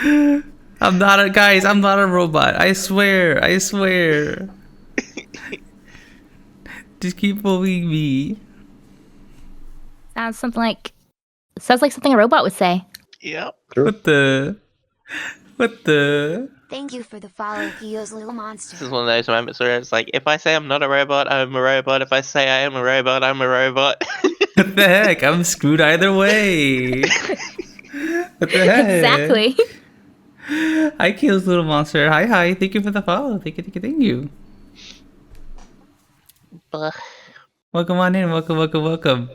I'm not a robot. I swear. Just keep bullying me. Sounds like something a robot would say. Yep. What the? Thank you for the follow, Kyo's little monster. This is one of those moments where it's like, if I say I'm not a robot, I'm a robot. If I say I am a robot, I'm a robot. What the heck? I'm screwed either way. What the heck? Exactly. Hi, Kill's little monster. Hi. Thank you for the follow. Thank you. Welcome on in. Welcome.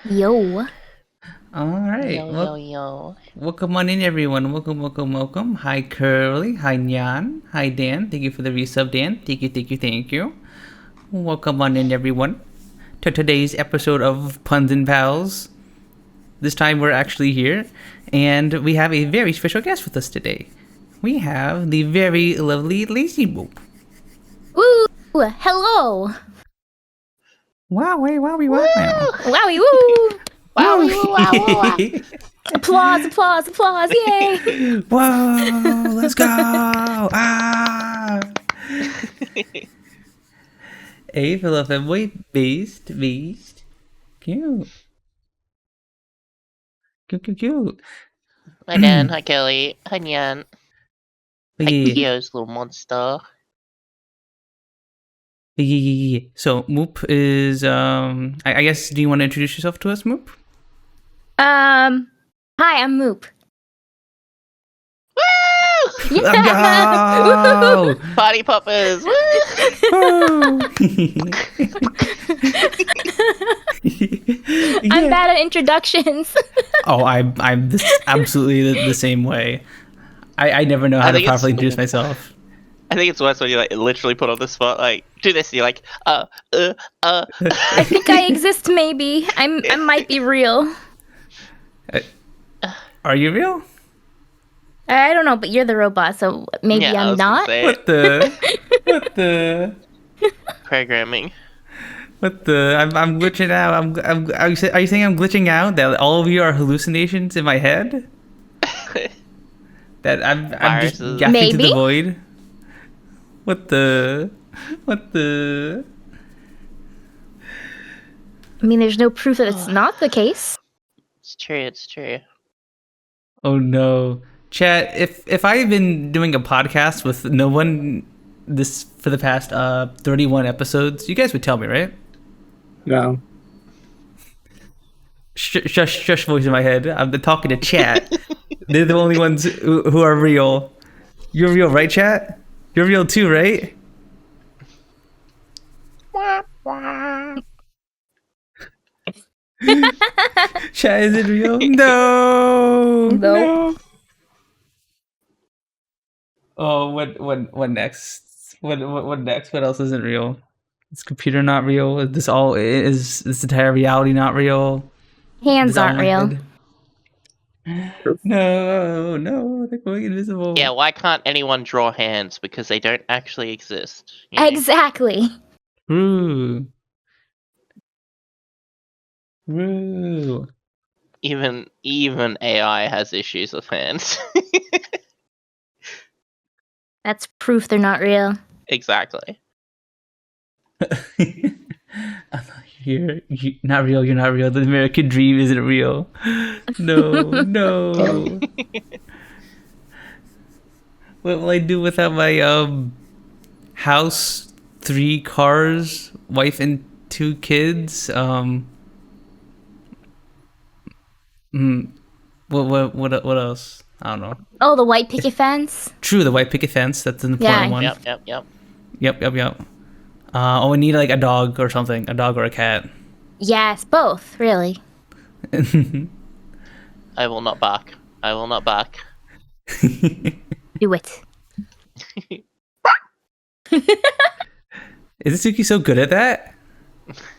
Yo. All right. Yo. Welcome on in, everyone. Welcome. Hi, Curly. Hi, Nyan. Hi, Dan. Thank you for the resub, Dan. Thank you. Welcome on in, everyone, to today's episode of Punz N Palz. This time we're actually here, and we have a very special guest with us today. We have the very lovely Lazy Boop. Woo! Hello. Wowie. Wowie woo! Wowie woo, wow. Applause! Yay! Whoa! Let's go! Ah! Hey, fellow fanboy, beast. Cute. Hi, Dan. Hi, Kelly. Hi, Nyan. Hi, Kyo's little monster. Yeah. So, Moop is, I guess, do you want to introduce yourself to us, Moop? Hi, I'm Moop. Woo! Let's go! Party poppers. Woo! I'm bad at introductions. Oh, I'm absolutely the same way. I never know how to properly introduce myself. I think it's worse when you like literally put on the spot, like, do this, and you're like, I think I exist, maybe. I might be real. Are you real? I don't know, but you're the robot, so maybe I'm not. What the? Programming. What the? I'm glitching out. Are you saying I'm glitching out? That all of you are hallucinations in my head? That I'm just yapping to the void? What the? I mean, there's no proof that it's not the case. It's true. Oh no. Chat, if I've been doing a podcast with no one for the past 31 episodes, you guys would tell me, right? No. Shush voice in my head. I'm talking to chat. They're the only ones who are real. You're real, right, chat? You're real too, right? Chat, is it real? No. Oh, what next? What next? What else isn't real? Is computer not real? Is this entire reality not real? Hands aren't real. No, they're going invisible. Yeah, why can't anyone draw hands? Because they don't actually exist. You know? Exactly. Ooh. Even AI has issues with hands. That's proof they're not real. Exactly. You're not real. You're not real. The American dream isn't real. No. What will I do without my house, 3 cars, wife, and 2 kids? What else? I don't know. Oh, the white picket fence. True, the white picket fence. That's an important one. Yep. We need like a dog or something. A dog or a cat. Yes, both, really. I will not bark. Do it. Is Sooky so good at that?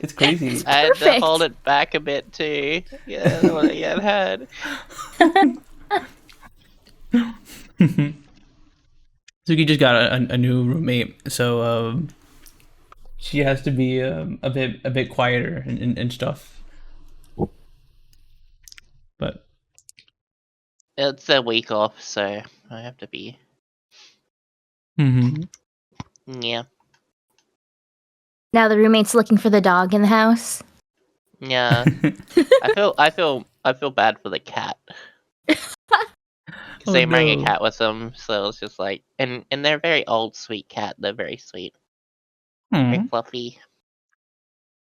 It's crazy. It's I had to perfect. hold it back a bit too. Yeah, I don't want to get hurt. Sooky just got a new roommate, so she has to be a bit quieter and stuff. But It's a week off, so I have to be. Yeah. Now the roommate's looking for the dog in the house. Yeah. I feel bad for the cat. Because they bring a cat with them, so it's just like, and they're very old, sweet cat. They're very sweet, very fluffy.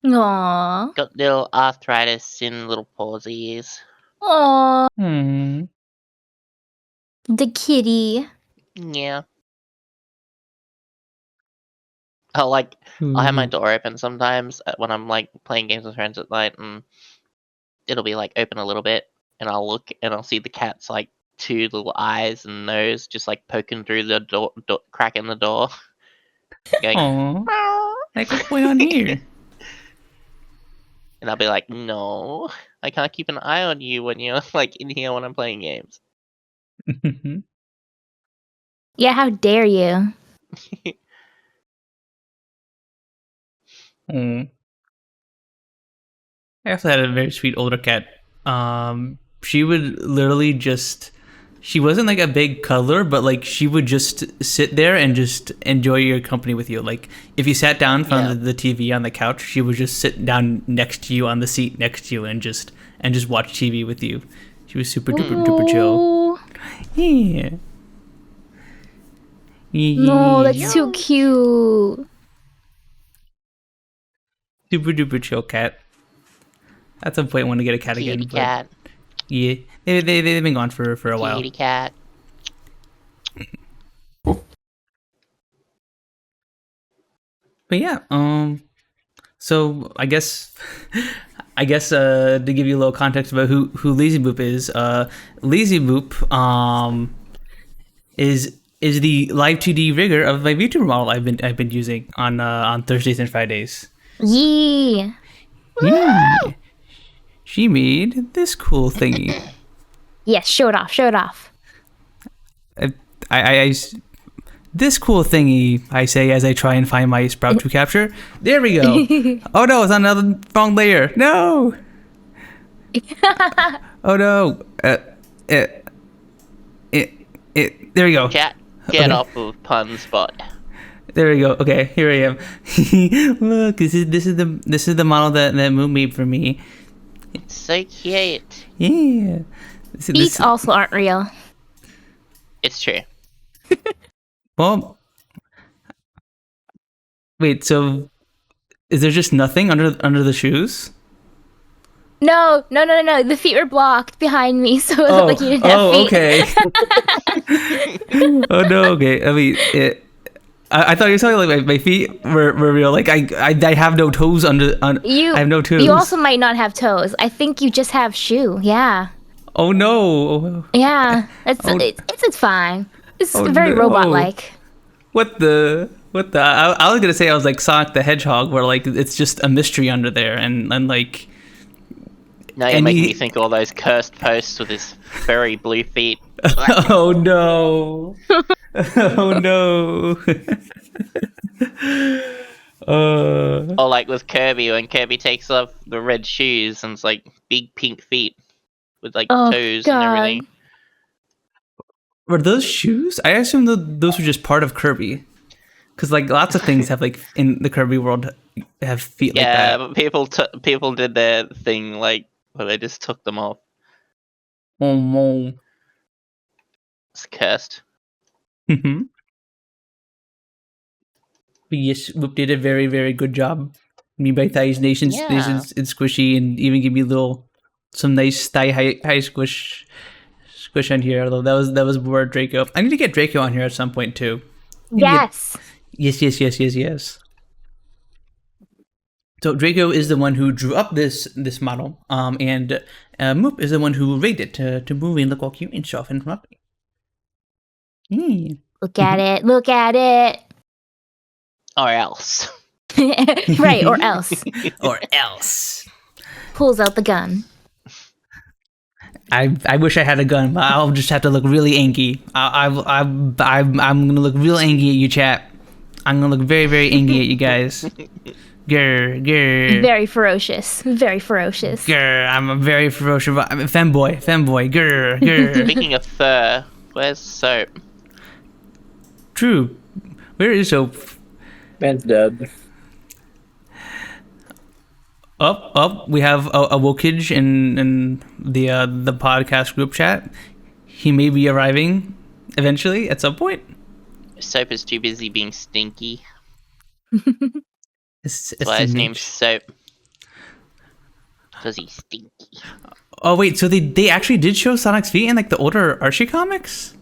Aww. Got little arthritis in little paws. Aww. The kitty. Yeah. I'll have my door open sometimes when I'm like playing games with friends at night, and it'll be like open a little bit, and I'll look and I'll see the cat's like 2 little eyes and nose just like poking through the door crack in the door. Going, like what's going on here? And I'll be like, no, I can't keep an eye on you when you're like in here when I'm playing games. Yeah, how dare you? I also had a very sweet older cat. She would literally she wasn't like a big cuddler, but like she would just sit there and just enjoy your company with you. Like if you sat down in front of the TV on the couch, she would just sit down next to you on the seat next to you and just watch TV with you. She was super duper chill. Yeah. No, that's too cute. Super duper chill cat. At some point, I want to get a cat again. Kitty cat. Yeah, they've been gone for a while. Kitty cat. But yeah, so I guess to give you a little context about who Lazy Boop is, Lazy Boop is the live 2D rigger of my VTuber model I've been using on Thursdays and Fridays. Yeah. Yeah. She made this cool thingy. Yes, show it off. This cool thingy, I say as I try and find my sprout to capture. There we go. Oh no, it's on another wrong layer. No. Oh no. There we go. Get off of Punz spot. There we go. Okay, here I am. Look, this is the model that Moon made for me. It's so cute. Yeah. Beats also aren't real. It's true. Well, wait. So, is there just nothing under the shoes? No. The feet were blocked behind me, so it looked like you didn't have feet. Okay. Oh no. Okay. I mean, I thought you were talking like my feet were real. Like I have no toes I have no toes. You also might not have toes. I think you just have shoe. Yeah. Oh no. Yeah. It's fine. It's very no. robot-like. What the? I was gonna say I was like Sonic the Hedgehog, where like it's just a mystery under there, and like. Now you're making me think of all those cursed posts with his furry blue feet. Oh no. Oh no. Or like with Kirby, when Kirby takes off the red shoes and it's like big pink feet with like toes and everything. Were those shoes? I assume those were just part of Kirby. Because like lots of things have like in the Kirby world have feet like that. Yeah, but people did their thing like where they just took them off. Oh no. It's cursed. Mm-hmm. But yes, Whoop did a very, very good job. Me by thighs, nations and squishy, and even give me some nice thigh high squish on here. Although that was more Draco. I need to get Draco on here at some point too. Yes. Yes. So Draco is the one who drew up this model, and Moop is the one who rigged it to move and look all cute and stuff and fluffy. Look at it. Or else. Right, or else. Or else. Pulls out the gun. I wish I had a gun, but I'll just have to look really angry. I'm gonna look real angry at you, chat. I'm gonna look very, very angry at you guys. Grr, grr. Very ferocious. Very ferocious. Grr, I'm a very ferocious femboy. Grr, grr. Speaking of fur, where's Soap? True. Where is Soap? Man's dead. Up. We have a Wokage in the podcast group chat. He may be arriving eventually at some point. Soap is too busy being stinky. It's That's why his name's Soap. Because he's stinky. Oh wait, so they actually did show Sonic's feet in like the older Archie comics?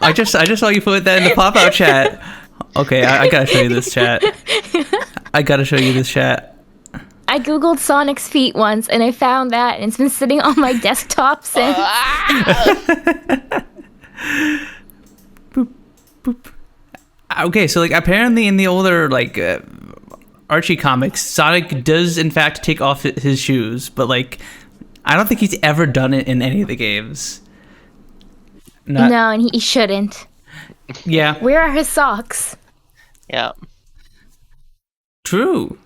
I just saw you put that in the pop-out chat. Okay, I gotta show you this chat. I googled Sonic's feet once and I found that, and it's been sitting on my desktop since. Boop, boop. Okay, so like apparently in the older like Archie comics, Sonic does in fact take off his shoes, but like I don't think he's ever done it in any of the games. No, and he shouldn't. Yeah. Where are his socks? Yeah. True.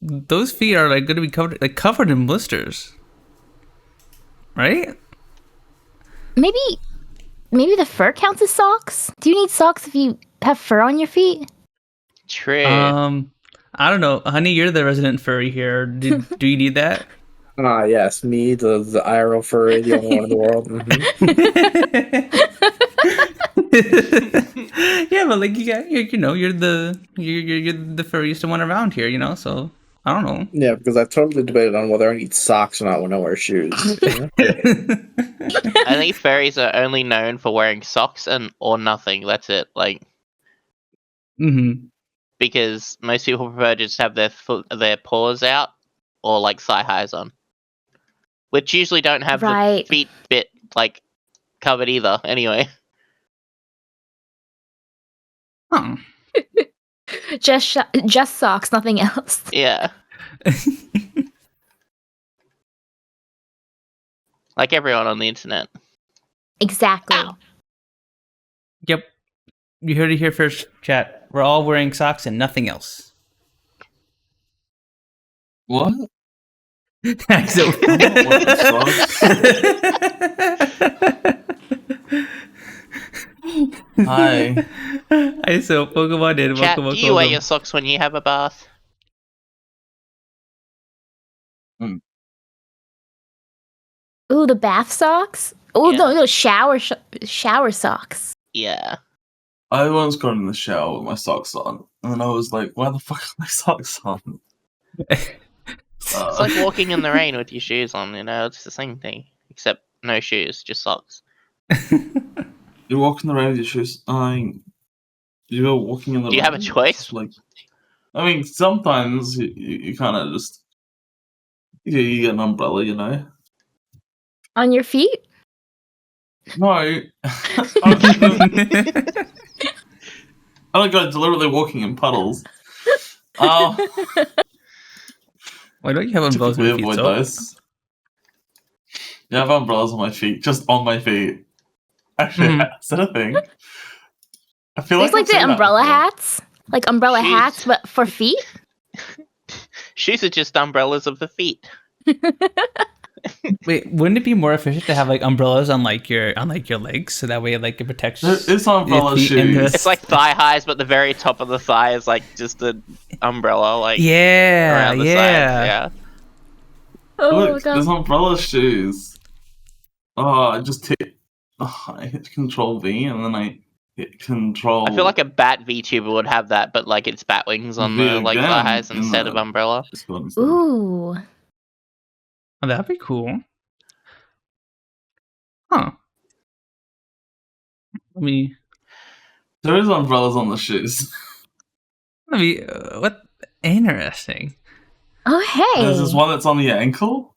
Those feet are like going to be covered in blisters, right? Maybe the fur counts as socks. Do you need socks if you have fur on your feet? True. I don't know, honey. You're the resident furry here. Do you need that? Yes, me, the IRL furry, the only one in the world. Yeah, but like you're the furriest one around here, so I don't know. Yeah, because I've totally debated on whether I need socks or not when I wear shoes. I think furries are only known for wearing socks or nothing. That's it. Like, because most people prefer to just have their paws out or like thigh highs on, which usually don't have the feet bit like covered either. Anyway. Huh. Just socks, nothing else. Yeah. Like everyone on the internet. Exactly. Ow. Yep. You heard it here first, chat. We're all wearing socks and nothing else. What? So- Hi. I saw Pokemon in. Chat, do you wear your socks when you have a bath? Ooh, the bath socks. Oh Yeah. no, shower socks. Yeah. I once got in the shower with my socks on, and then I was like, why the fuck are my socks on? It's like walking in the rain with your shoes on, it's the same thing. Except no shoes, just socks. You walk in the rain with your shoes. You go walking in the rain. Do you have a choice? Like, I mean, sometimes you kind of just... You get an umbrella, On your feet? No. I don't go deliberately walking in puddles. Why don't you have umbrellas on your feet? Avoid those. Yeah, I have umbrellas on my feet, just on my feet. Actually, is that a thing? I feel There's like I've the seen that umbrella before. hats. Like umbrella Shoes. hats, but for feet? Shoes are just umbrellas of the feet. Wait, wouldn't it be more efficient to have like umbrellas on like your legs, so that way like it protects? It's umbrella your feet and shoes. It's like thigh highs, but the very top of the thigh is like just an umbrella, like around the sides. Yeah. Oh Look, god. there's umbrella shoes. I just hit. I hit Control V and then I hit Control. I feel like a bat VTuber would have that, but like it's bat wings on the Yeah, like again, thigh highs in instead the- of umbrella. Ooh. Oh, that'd be cool. Huh. There is umbrellas on the shoes. What? Interesting. Oh hey. There's this one that's on the ankle.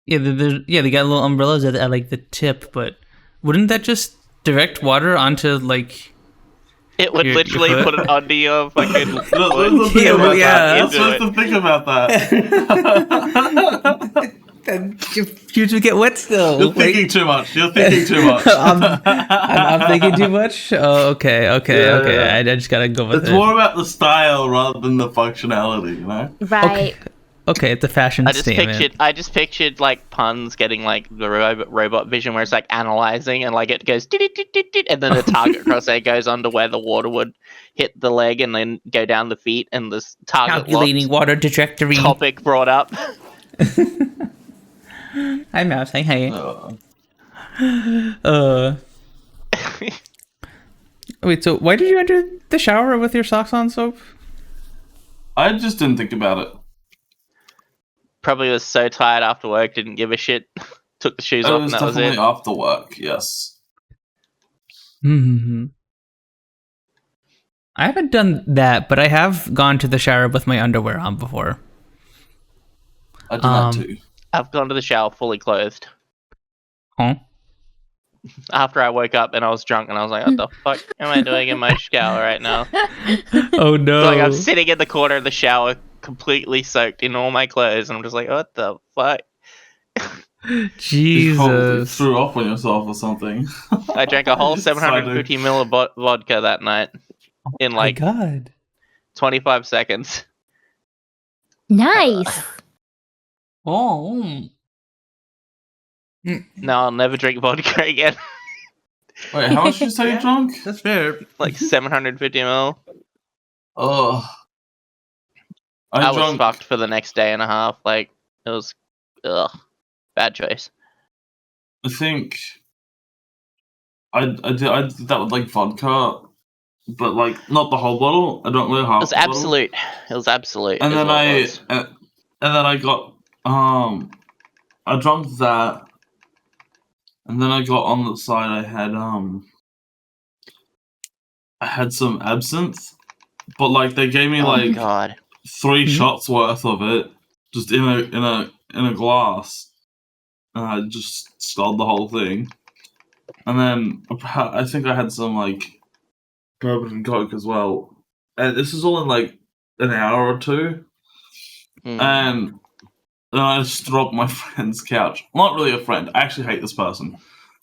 Yeah, they got little umbrellas at like the tip, but wouldn't that just direct water onto like? It would Your literally foot? put it under your fucking Let's foot. think about that. yeah. Let's just think about that. Your shoes would get wet still. You're thinking too much. You're thinking too much. I'm thinking too much. Oh, okay. Yeah. I just gotta go with It's it. more about the style rather than the functionality, you know? Right. Okay, it's a fashion statement. I just pictured like Punz getting like the robot vision where it's like analyzing and like it goes and then the target crosshair goes under where the water would hit the leg and then go down the feet and this target Calculating water trajectory. topic brought up. Hi, Mouse. Hey, hey. Wait, so why did you enter the shower with your socks on, Soap? I just didn't think about it. Probably was so tired after work, didn't give a shit. Took the shoes It off and was that was definitely it. after work, yes. Mm-hmm. I haven't done that, but I have gone to the shower with my underwear on before. I did that too. I've gone to the shower fully clothed. Huh? After I woke up and I was drunk and I was like, what the fuck am I doing in my shower right now? Oh no! Like I'm sitting in the corner of the shower completely soaked in all my clothes and I'm just like, what the fuck? You probably Jesus! threw up on yourself or something. I drank a whole Just 750 ml of vodka that night in like My God! 25 seconds. Nice. Oh. No, I'll never drink vodka again. Wait, how much did you say you drunk? That's fair. Like 750 ml. Oh. I was drunk. fucked for the next day and a half. Like, it was, bad choice. I think I did that with like vodka, but like not the whole bottle. I don't really half. It was absolute. It was absolute. And is then what it I was. and then I got I drank that, and then I got on the side. I had some absinthe, but like they gave me Oh like God. 3 shots worth of it, just in a glass, and I just stalled the whole thing. And then I think I had some like bourbon and coke as well. And this is all in like an hour or two. And then I just threw up my friend's couch. Not really a friend. I actually hate this person.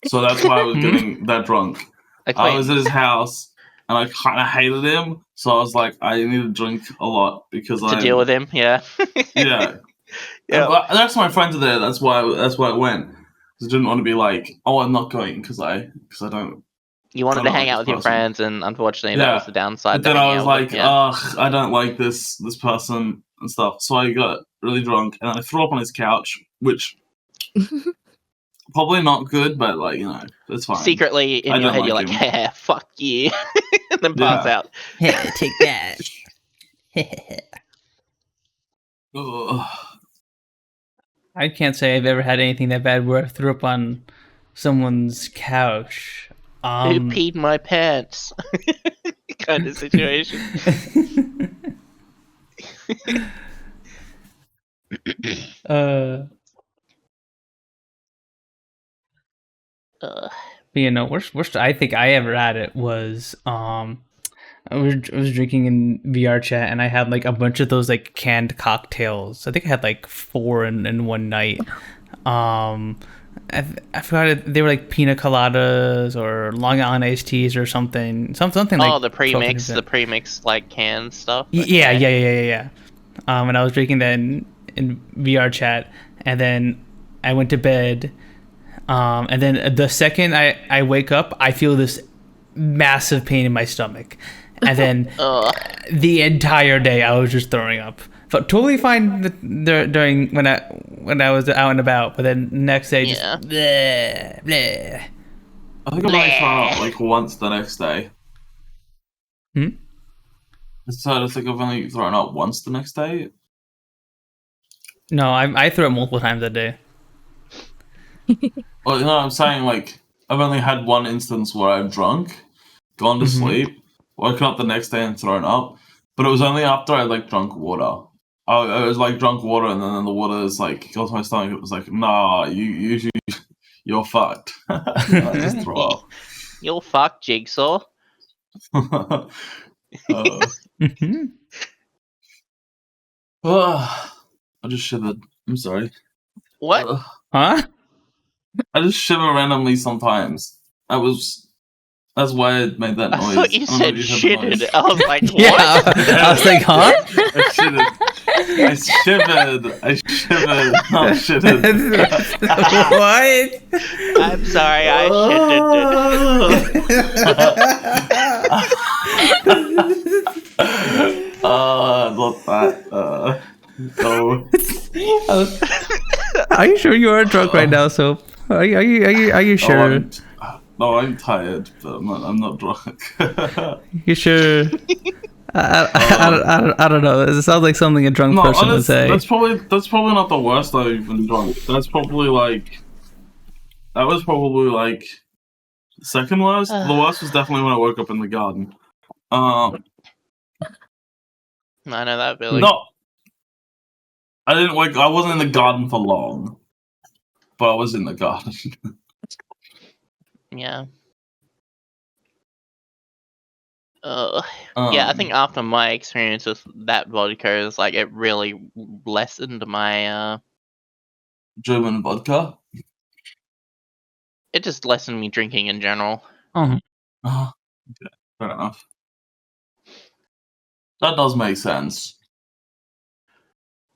So that's why I was getting that drunk. I was at his house and I kind of hated him. So I was like, I need to drink a lot because to deal with him. Yeah. Yeah. Yeah. But that's my friends are there. That's why I went. I didn't want to be like, oh, I'm not going because I don't. You wanted I to don't hang like out with this your person. friends, and unfortunately, that Yeah. was the downside. But then to I hanging was out like, with them, yeah. ugh, I don't like this person and stuff. So I got really drunk and I threw up on his couch, which probably not good, but like, you know, it's fine. Secretly in I your don't head, you're like like, him. yeah, fuck you, and then pass Yeah. out. Hey, take that. Ugh. I can't say I've ever had anything that bad where I threw up on someone's couch. Who peed my pants? Kind of situation. But, you know, worst I think I ever had it was I was drinking in VR chat and I had like a bunch of those like canned cocktails. I think I had like 4 in one night. I forgot it, they were like pina coladas or Long Island iced teas or something like. Oh, the premix, 12%. like canned stuff. Yeah. And I was drinking that in VR chat, and then I went to bed. And then the second I wake up, I feel this massive pain in my stomach, and then the entire day I was just throwing up. But totally fine during when I was out and about, but then next day just bleh, bleh. I think I've only thrown up like once the next day. So I think I've only thrown up once the next day. No, I threw up multiple times that day. Well, you know what I'm saying? Like, I've only had one instance where I've drunk, gone to sleep, woken up the next day and thrown up, but it was only after I like drunk water. I was like drunk water, and then the water is like got to my stomach. It was like, nah, you're fucked. I just throw up. You're fucked, Jigsaw. I just shivered. I'm sorry. What? Huh? I just shiver randomly sometimes. That's why I made that noise. I thought you I don't know said if you heard the shitted. noise. I was like, what? Yeah, I was like, huh? I shivered. I shivered. Not shitted. What? I'm sorry, I shitted. Not that. No. Are you sure you are drunk right now, Soap? Are you sure? I'm tired, but I'm not drunk. You sure? I don't know. It sounds like something a drunk person would say. That's probably not the worst I've been drunk. That was probably like the second worst. The worst was definitely when I woke up in the garden. I know that, Billy. No, I didn't wake. I wasn't in the garden for long, but I was in the garden. Yeah. Yeah, I think after my experience with that vodka is like it really lessened my German vodka. it just lessened me drinking in general. Oh, Okay, fair enough. That does make sense.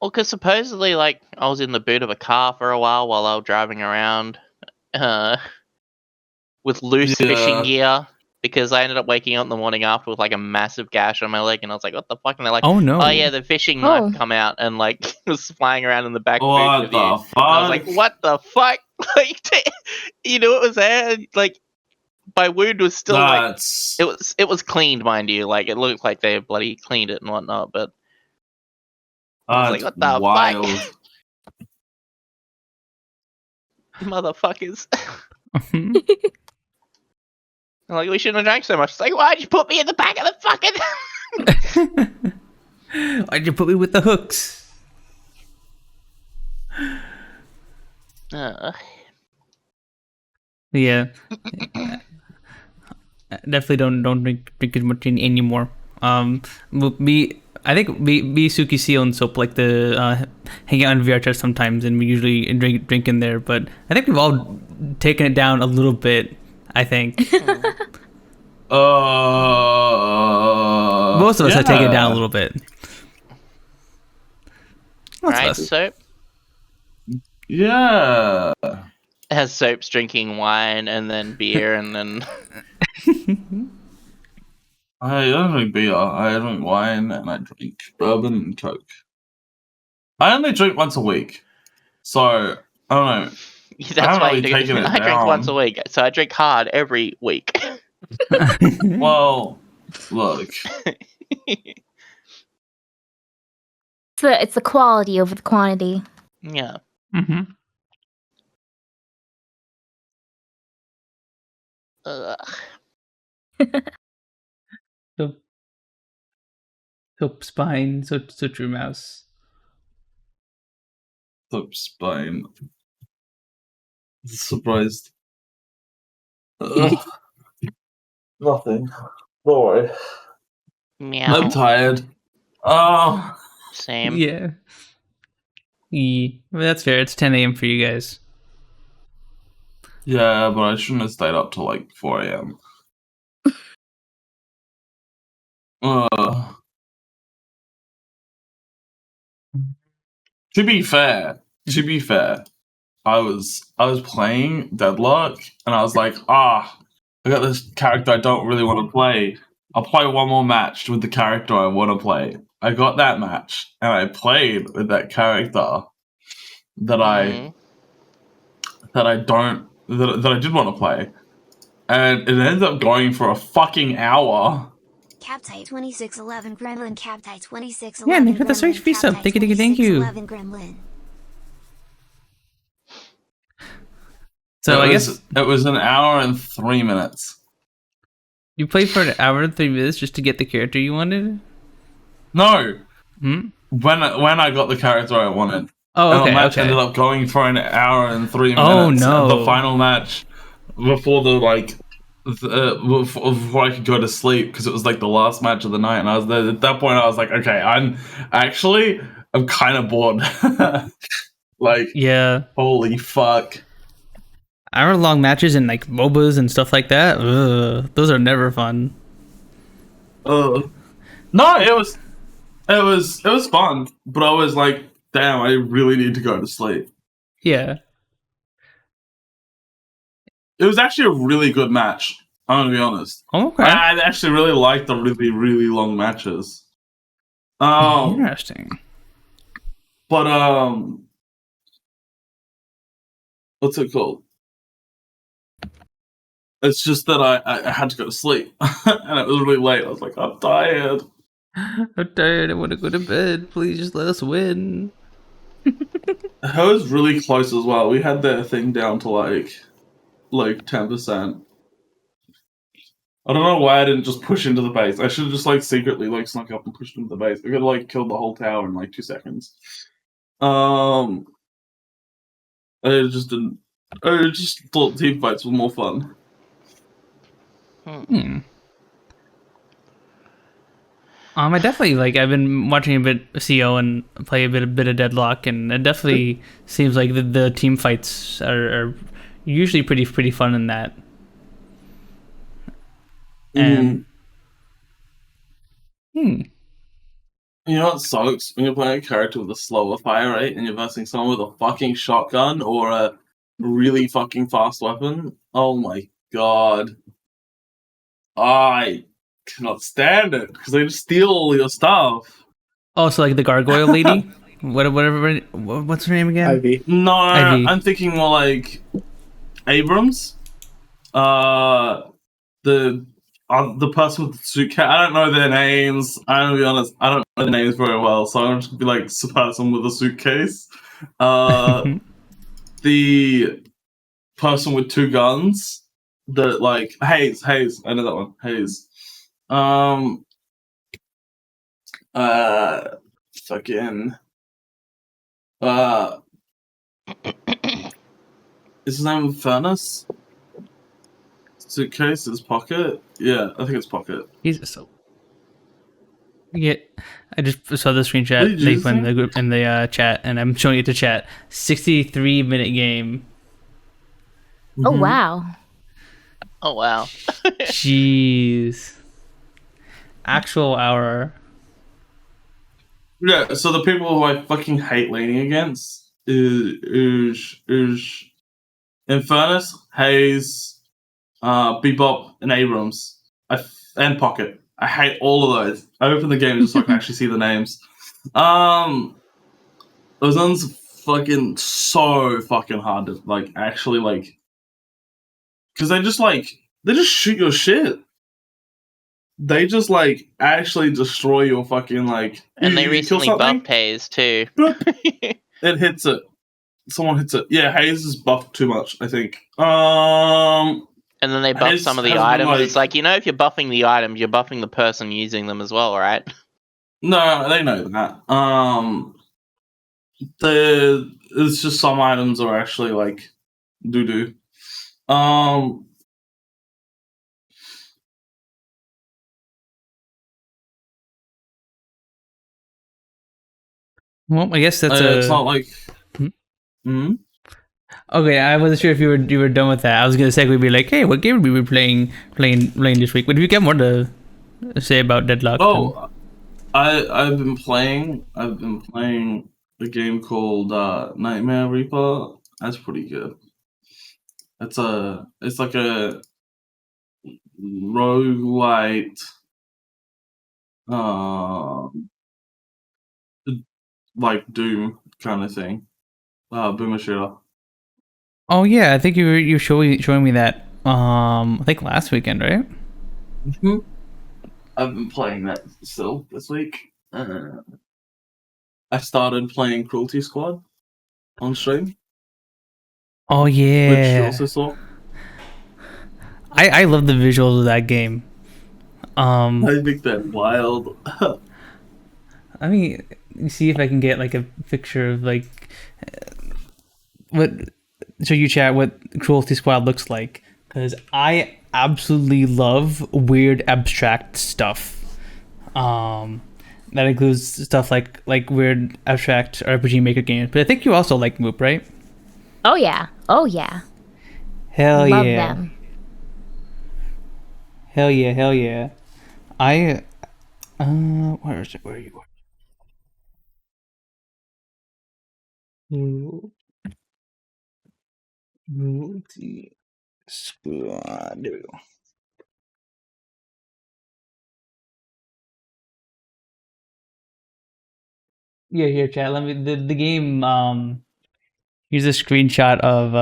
Well, because supposedly, like, I was in the boot of a car for a while I was driving around with loose fishing gear, because I ended up waking up in the morning after with, like, a massive gash on my leg, and I was like, what the fuck? And they're like, oh no. oh yeah, the fishing knife come out, and, like, it was flying around in the back boot What with the you. fuck? I was like, what the fuck? Like, you knew it was there, and, like, my wound was still, That's like, it was cleaned, mind you, like, it looked like they bloody cleaned it and whatnot, but I was like, what the wild. fuck? Motherfuckers. I'm like, we shouldn't have drank so much. It's like, why'd you put me in the back of the fucking... Why'd you put me with the hooks? Yeah. Definitely don't drink as much anymore. I think me, Sooky, Siel, and Soap like to hang out in VRChat sometimes, and we usually drink in there. But I think we've all taken it down a little bit. I think most of us have taken it down a little bit. Right, Soap? Yeah. It has Soap's drinking wine and then beer and then... I don't drink beer. I drink wine and I drink bourbon and Coke. I only drink once a week, so I don't know. That's why really taken it I drink down. once a week, so I drink hard every week. Well, look. It's the quality over the quantity. Yeah. Mm-hmm. Soap spine, so true mouse. Soap spine. Surprised. Nothing. Don't worry. Meow. I'm tired. Oh. Same. Yeah. Well, that's fair. It's 10 a.m. for you guys. Yeah, but I shouldn't have stayed up till like 4 a.m. To be fair, I was playing Deadlock, and I was like, I got this character I don't really want to play. I'll play one more match with the character I want to play. I got that match, and I played with that character that I did want to play, and it ended up going for a fucking hour. Captite 2611 Gremlin. Captite 2611. Yeah, Nick, that's right. Free sub. Thank you. Gremlin. So I guess it was an hour and 3 minutes. you played for an hour and 3 minutes just to get the character you wanted. No. Hmm? When I got the character I wanted. Oh, okay. And the match ended up going for an hour and 3 minutes. Oh, no. The final match before before I could go to sleep, because it was like the last match of the night, and I was there. At that point I was like, okay, I'm kind of bored. Like, Yeah. holy fuck. Hour-long matches in like MOBAs and stuff like that. Ugh, those are never fun. No, it was fun, but I was like, damn, I really need to go to sleep. Yeah. It was actually a really good match. I'm gonna be honest. Okay. I actually really liked the really, really long matches. Interesting. But what's it called? It's just that I had to go to sleep, and it was really late. I was like, I'm tired. I'm tired. I want to go to bed. Please just let us win. It was really close as well. We had their thing down to like 10%. I don't know why I didn't just push into the base. I should have just like secretly like snuck up and pushed into the base. I could have like killed the whole tower in like 2 seconds. I just didn't. I just thought team fights were more fun. I definitely like. I've been watching a bit of CO and play a bit of Deadlock, and it definitely seems like the team fights are usually pretty fun in that. And you know what sucks when you're playing a character with a slower fire rate and you're versing someone with a fucking shotgun or a really fucking fast weapon? Oh my god. I cannot stand it because they just steal all your stuff. oh, so like the gargoyle lady, what's her name again? Ivy. No, Ivy. I'm thinking more like Abrams. The person with the suitcase. I don't know their names. I'm gonna be honest. I don't know their names very well, so I'm just gonna be like the person with a suitcase. The person with 2 guns. The like Hayes. I know that one. Hayes. Fucking. Is his name Furnace? Suitcase, his pocket? Yeah, I think it's pocket. He's so. Yeah, I just saw the screenshot they put in the group in the chat, and I'm showing it to chat. 63-minute game. Oh wow. Oh wow. Jeez. Actual hour. Yeah, so the people who I fucking hate leaning against is Infernus, Hayes, Bebop, and Abrams. And Pocket. I hate all of those. I open the game just so I can actually see the names. Those ones fucking so fucking hard to like actually like, because they just shoot your shit. They just like actually destroy your fucking like. And they recently buffed Hayes too. It hits it. Someone hits it. Yeah, Hayes is buffed too much, I think. And then they buff some of the items. It's like, if you're buffing the items, you're buffing the person using them as well, right? No, they know that. It's just some items are actually like doo-doo. Well, I guess that's it's not like. Okay, I wasn't sure if you were done with that. I was gonna say we'd be like, hey, what game would we be playing this week? But if you got more to say about Deadlock. Oh, I've been playing a game called Nightmare Reaper. That's pretty good. It's like a roguelite like Doom kind of thing. Boomer shooter. Oh yeah, I think you were showing me that. I think last weekend, right? Mm-hmm. I've been playing that still this week. I started playing Cruelty Squad on stream. Oh yeah. Which you also saw. I love the visuals of that game. I think they're wild. I mean, see if I can get like a picture of like show you chat what Cruelty Squad looks like, because I absolutely love weird abstract stuff. that includes stuff like weird abstract RPG Maker games. But I think you also like Moop, right? Oh yeah. Oh yeah. Hell Love yeah. them. Hell yeah, hell yeah. I where is it? Where are you? Multi squad. There we go. Yeah, here, chat. Let me the game. Here's a screenshot of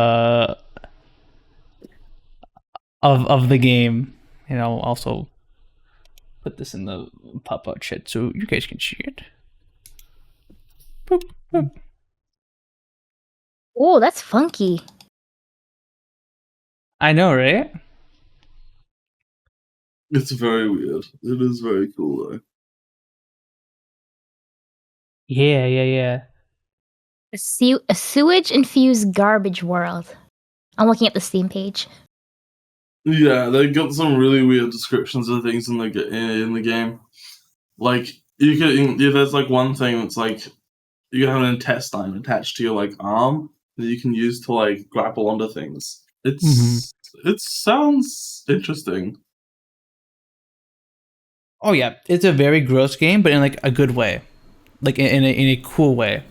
the game, and I'll also put this in the pop-out chat so you guys can see it. Boop, boop. Oh, that's funky. I know, right? It's very weird. It is very cool though. Yeah, yeah, yeah. A sewage-infused garbage world. I'm looking at the Steam page. Yeah, they got some really weird descriptions of things in the game. Like you could, there's like one thing that's like you have an intestine attached to your like arm that you can use to like grapple onto things. It sounds interesting. Oh yeah, it's a very gross game, but in like a good way, like in a cool way.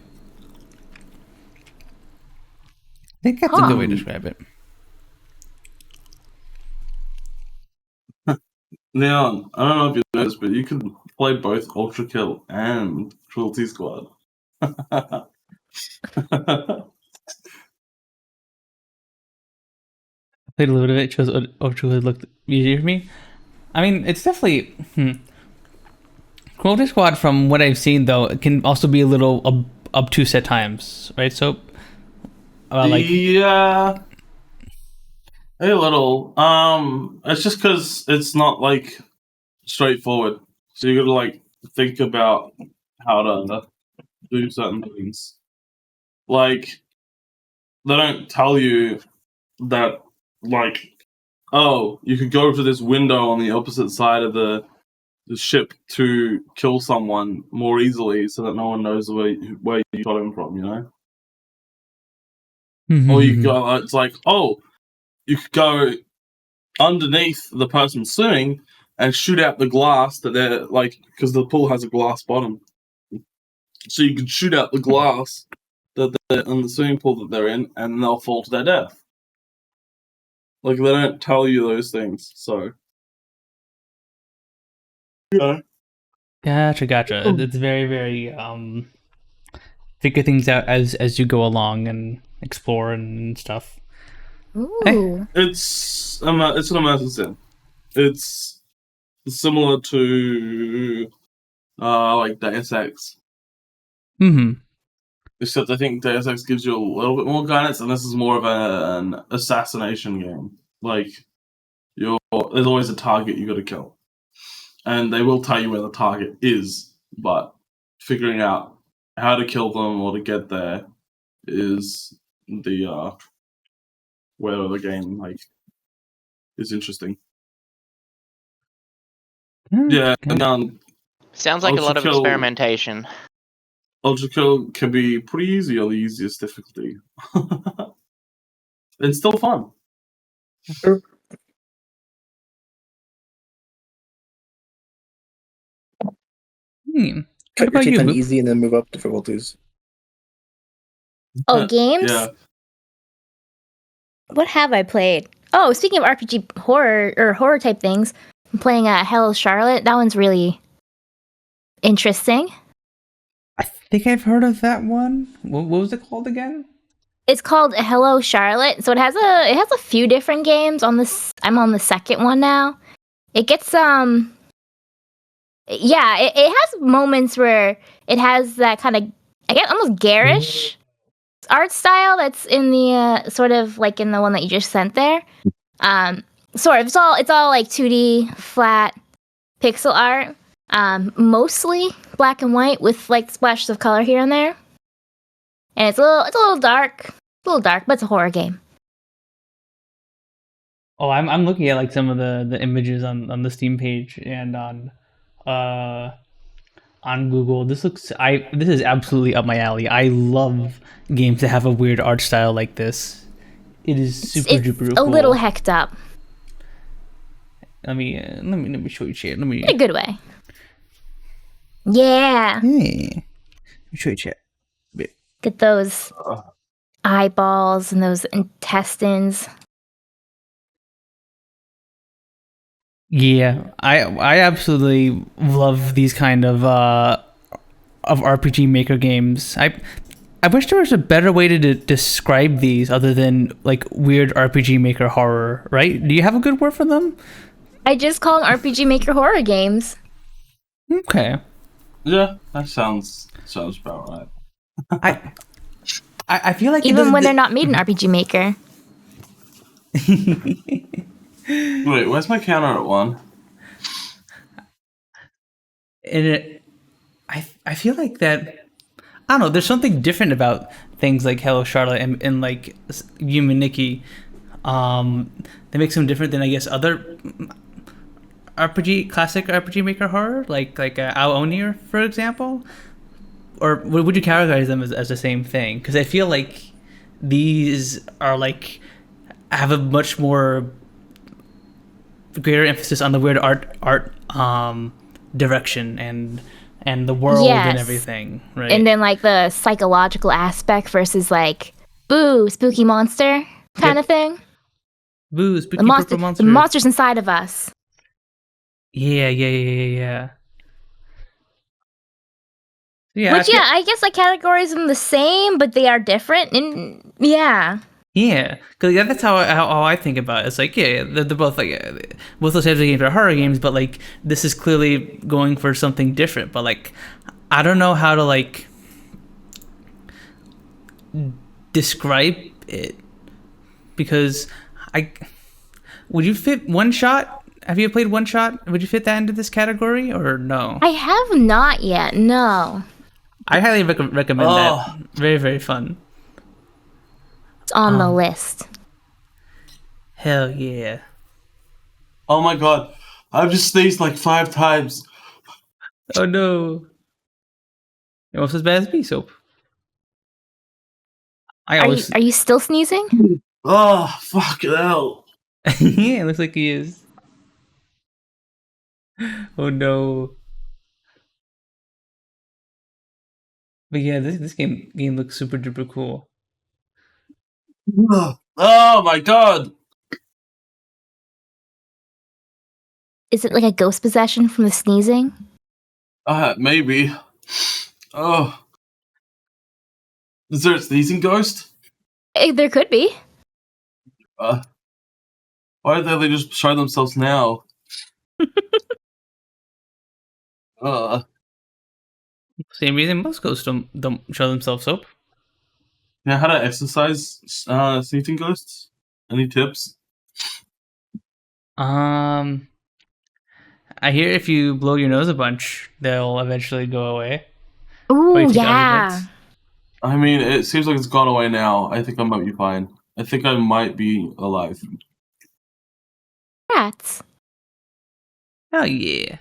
I think that's a good way to describe it. Now, I don't know if you know this, but you can play both Ultra Kill and Cruelty Squad. Played a little bit of it. Chose Ultra looked easier for me. I mean, it's definitely Cruelty Squad. From what I've seen, though, it can also be a little obtuse at times, right? So, yeah, a little. It's just because it's not like straightforward. So you gotta like think about how to do certain things. Like they don't tell you that like, oh, you could go to this window on the opposite side of the ship to kill someone more easily, so that no one knows where you got him from. You know. Or you go, it's like, oh, you could go underneath the person swimming and shoot out the glass that they're like, because the pool has a glass bottom. So you can shoot out the glass that they're in the swimming pool that they're in, and they'll fall to their death. Like, they don't tell you those things, so. Yeah. Gotcha. It's very, very figure things out as you go along and explore and stuff. Ooh. It's an immersive sim. It's similar to like Deus Ex. Except I think Deus Ex gives you a little bit more guidance, and this is more of an assassination game. Like there's always a target you got to kill, and they will tell you where the target is, but figuring out how to kill them or to get there is the where the game like is interesting. Yeah, and sounds like a lot of experimentation. Ultra Kill can be pretty easy on the easiest difficulty. It's still fun. Sure. What about you, on Moop? easy and then move up difficulties. Oh, games? Yeah. What have I played? Oh, speaking of RPG horror type things, I'm playing Hello Charlotte. That one's really interesting. I think I've heard of that one. What was it called again? It's called Hello Charlotte. So it has a few different games on this. I'm on the second one now. It gets yeah, it has moments where it has that kind of, I guess, almost garish art style that's in the sort of like in the one that you just sent there. Sort of. It's all like 2D flat pixel art. Mostly black and white with like splashes of color here and there. And it's a little dark. But it's a horror game. Oh, I'm looking at like some of the images on the Steam page and on on Google. This is absolutely up my alley. I love games that have a weird art style like this. It is super It's duper a cool. little hecked up Let me show you chat. in a good way. Yeah. Let me show you chat. Get those eyeballs and those intestines. Yeah, I absolutely love these kind of RPG Maker games. I wish there was a better way to describe these other than like weird RPG Maker horror, right? Do you have a good word for them? I just call them RPG Maker horror games. Okay. Yeah, that sounds about right. I feel like Even when they're not made in RPG Maker. Wait, where's my counter at 1? And I feel like that, I don't know, there's something different about things like Hello Charlotte and like Human Nikki. That makes them different than I guess other classic RPG Maker horror, like Ao Onir, for example. Or would you categorize them as the same thing? Because I feel like these are like have a much more greater emphasis on the weird art direction and the world and everything, right? And then like the psychological aspect versus like boo, spooky monster kind of thing. Boo, spooky purple monster. The monsters inside of us. Yeah. Yeah, Which I guess I categorize them the same, but they are different. And yeah. Yeah, because that's how I think about it. It's like, yeah, they're both like both those types of games are horror games, but like this is clearly going for something different. But like, I don't know how to like describe it because would you fit One Shot? Have you played One Shot? Would you fit that into this category or no? I have not yet. No. I highly recommend that. Very, very fun. It's on the list. Hell yeah. Oh my god. I've just sneezed like 5 times. Oh no. You're almost as bad as me, Soap. Are you still sneezing? Oh, fuck it hell. Yeah, it looks like he is. Oh no. But yeah, this game looks super duper cool. Oh my god. Is it like a ghost possession from the sneezing? Maybe. Oh. Is there a sneezing ghost? There could be. Why don't they just show themselves now? Same reason most ghosts don't show themselves up. Yeah, how to exercise sneezing ghosts? Any tips? I hear if you blow your nose a bunch, they'll eventually go away. Ooh, yeah. I mean, it seems like it's gone away now. I think I might be fine. I think I might be alive. Rats. Oh yeah.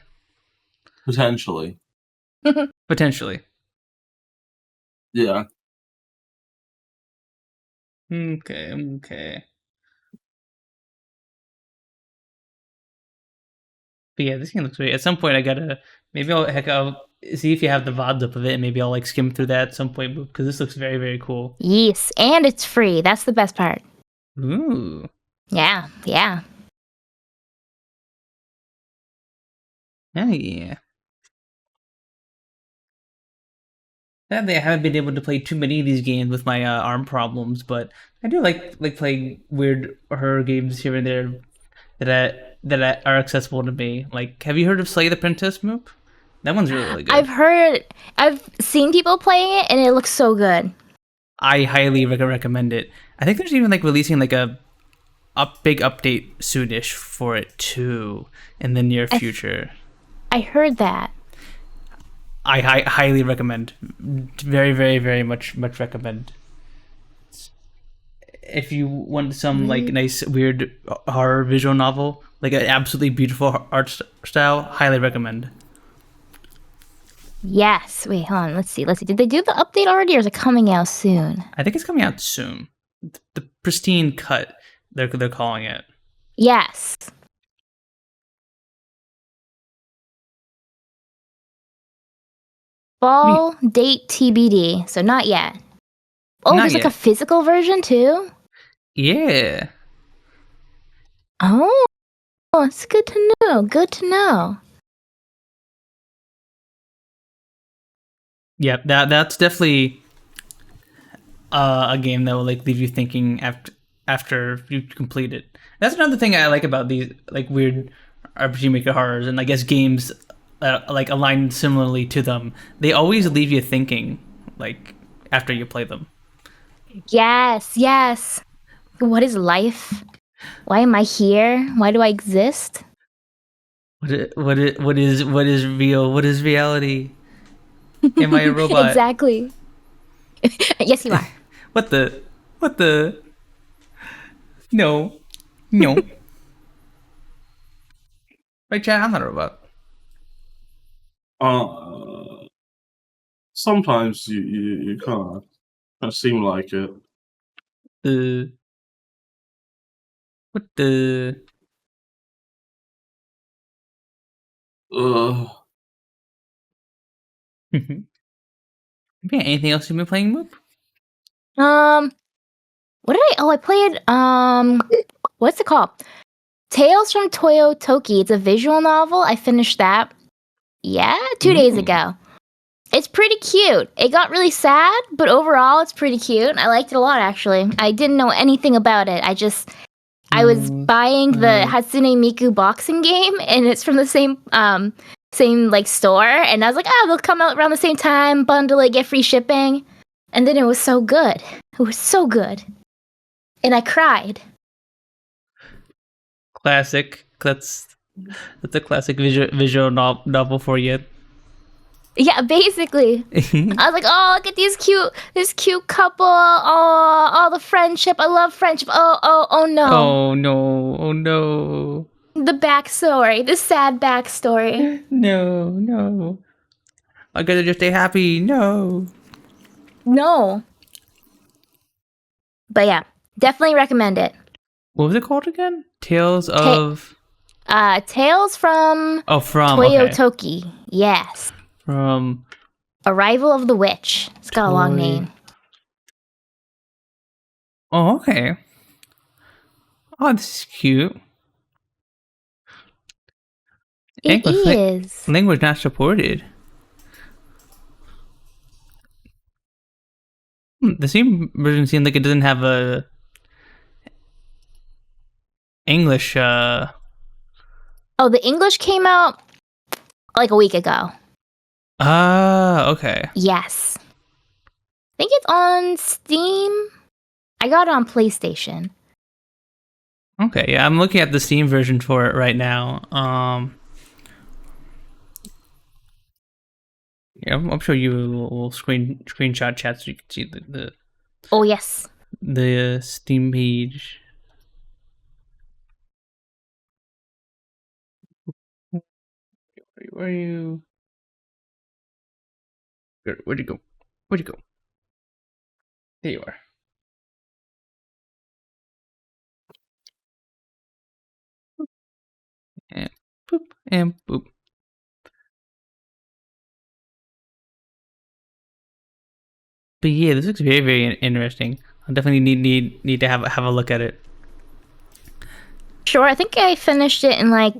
Potentially. Potentially. Yeah. Okay. But yeah, this game looks great. At some point, I'll see if you have the VODs up of it, and maybe I'll like skim through that at some point because this looks very, very cool. Yes, and it's free. That's the best part. Ooh. Yeah. Oh yeah. Sadly, I haven't been able to play too many of these games with my arm problems, but I do like playing weird horror games here and there that are accessible to me. Like, have you heard of Slay the Princess, Moop? That one's really good. I've seen people playing it, and it looks so good. I highly recommend it. I think there's even like releasing like a big update soonish for it too in the near future. I heard that. I highly recommend. Very, very, very much recommend. If you want some like nice weird horror visual novel, like an absolutely beautiful art style, highly recommend. Yes. Wait, hold on. Let's see. Did they do the update already, or is it coming out soon? I think it's coming out soon. The pristine cut, they're calling it. Yes. Fall date TBD. So not yet. Oh, Not there's like yet. a physical version too? Yeah. Oh, it's good to know. Good to know. Yep, that's definitely a game that will like leave you thinking after you complete it. That's another thing I like about these like weird RPG Maker horrors, and I guess games like align similarly to them. They always leave you thinking like after you play them. Yes, yes. What is life? Why am I here? Why do I exist? What is real? What is reality? Am I a robot? Exactly. Yes, you are. What the? No. Right, Chad? I'm not a robot. Sometimes you kind of seem like it. What the? Yeah, anything else you've been playing, Moop? What did I played what's it called? Tales from Toyo Toki. It's a visual novel. I finished that. Yeah, 2 days ago. It's pretty cute. It got really sad, but overall it's pretty cute. I liked it a lot actually. I didn't know anything about it. I was buying the Hatsune Miku boxing game, and it's from the same like store, and I was like, they'll come out around the same time, bundle it, get free shipping. And then it was so good. It was so good. And I cried. Classic. That's a classic visual novel for you. Yeah, basically. I was like, oh, look at this cute couple. Oh, all the friendship. I love friendship. Oh no. Oh no. The backstory. The sad backstory. No. I gotta just stay happy. No. But yeah, definitely recommend it. What was it called again? Tales of... Tales from... from... Toyo okay. Toki. Yes. From... Arrival of the Witch. It's got a long name. Oh, okay. Oh, this is cute. It is. Language not supported. The Steam version seems like it doesn't have a English. Oh, the English came out like a week ago. Okay. Yes. I think it's on Steam. I got it on PlayStation. Okay, yeah, I'm looking at the Steam version for it right now. Yeah, I'm sure you will screenshot chat so you can see the Oh yes. the Steam page. Where are you? Where'd you go? There you are. And boop and boop. But yeah, this looks very, very interesting. I definitely need to have a look at it. Sure, I think I finished it in like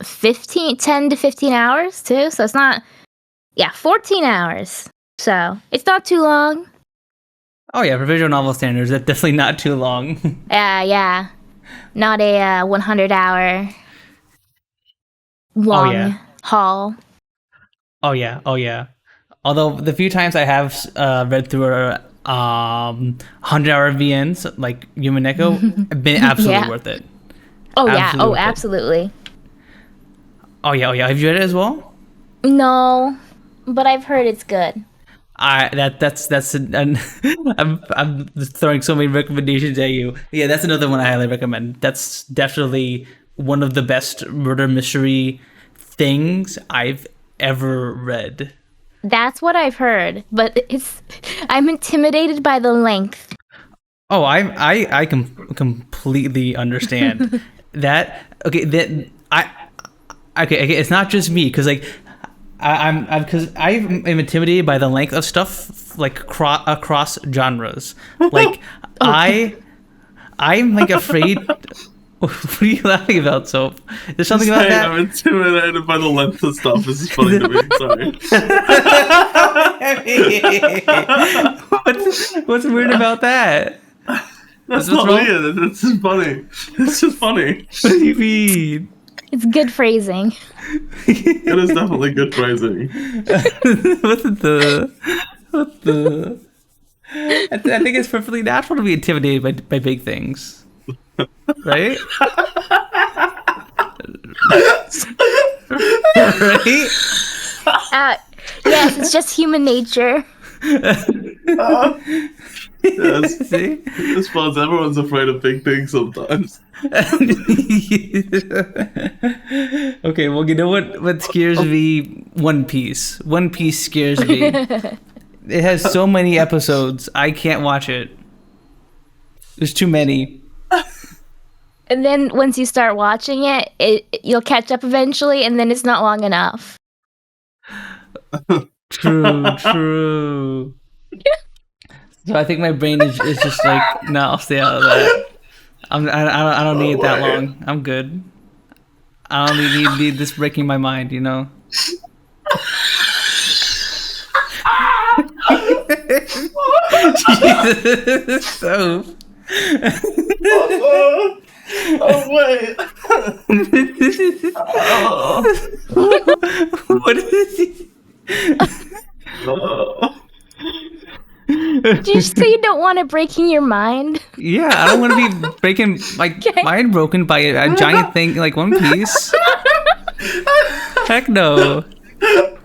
10 to 15 hours too. So it's not 14 hours. So it's not too long. Oh yeah, for visual novel standards, that's definitely not too long. Yeah. Not a 100-hour long haul. Oh yeah. Although the few times I have read through 100-hour VNs like Human Echo, have been absolutely worth it. Oh yeah. Oh, absolutely. Oh yeah. Have you read it as well? No, but I've heard it's good. I'm throwing so many recommendations at you. Yeah, that's another one I highly recommend. That's definitely one of the best murder mystery things I've ever read. That's what I've heard, but I'm intimidated by the length. Oh, I completely understand that. Okay, okay. It's not just me, because like I'm intimidated by the length of stuff like across genres. Like I'm like afraid. What are you laughing about, Soap? There's something about that. I'm intimidated by the length of stuff. This is funny to me. Sorry. What's weird about that? That's not weird. It's just funny. It's just funny. What do you mean? It's good phrasing. It is definitely good phrasing. What the? I think it's perfectly natural to be intimidated by big things. Right? Right? Yes, it's just human nature. Yes. See? I suppose everyone's afraid of big things sometimes. Okay, well, you know what scares me? One Piece. One Piece scares me. It has so many episodes. I can't watch it. There's too many. And then once you start watching it, you'll catch up eventually, and then it's not long enough. True. So I think my brain is just like, no, I'll stay out of that. I don't need it that long. I'm good. I don't need this breaking my mind, you know? Jesus, so... Oh wait! What is he? Did you say you don't want it breaking your mind? Yeah, I don't want to be breaking mind broken by a giant thing like One Piece. Heck no.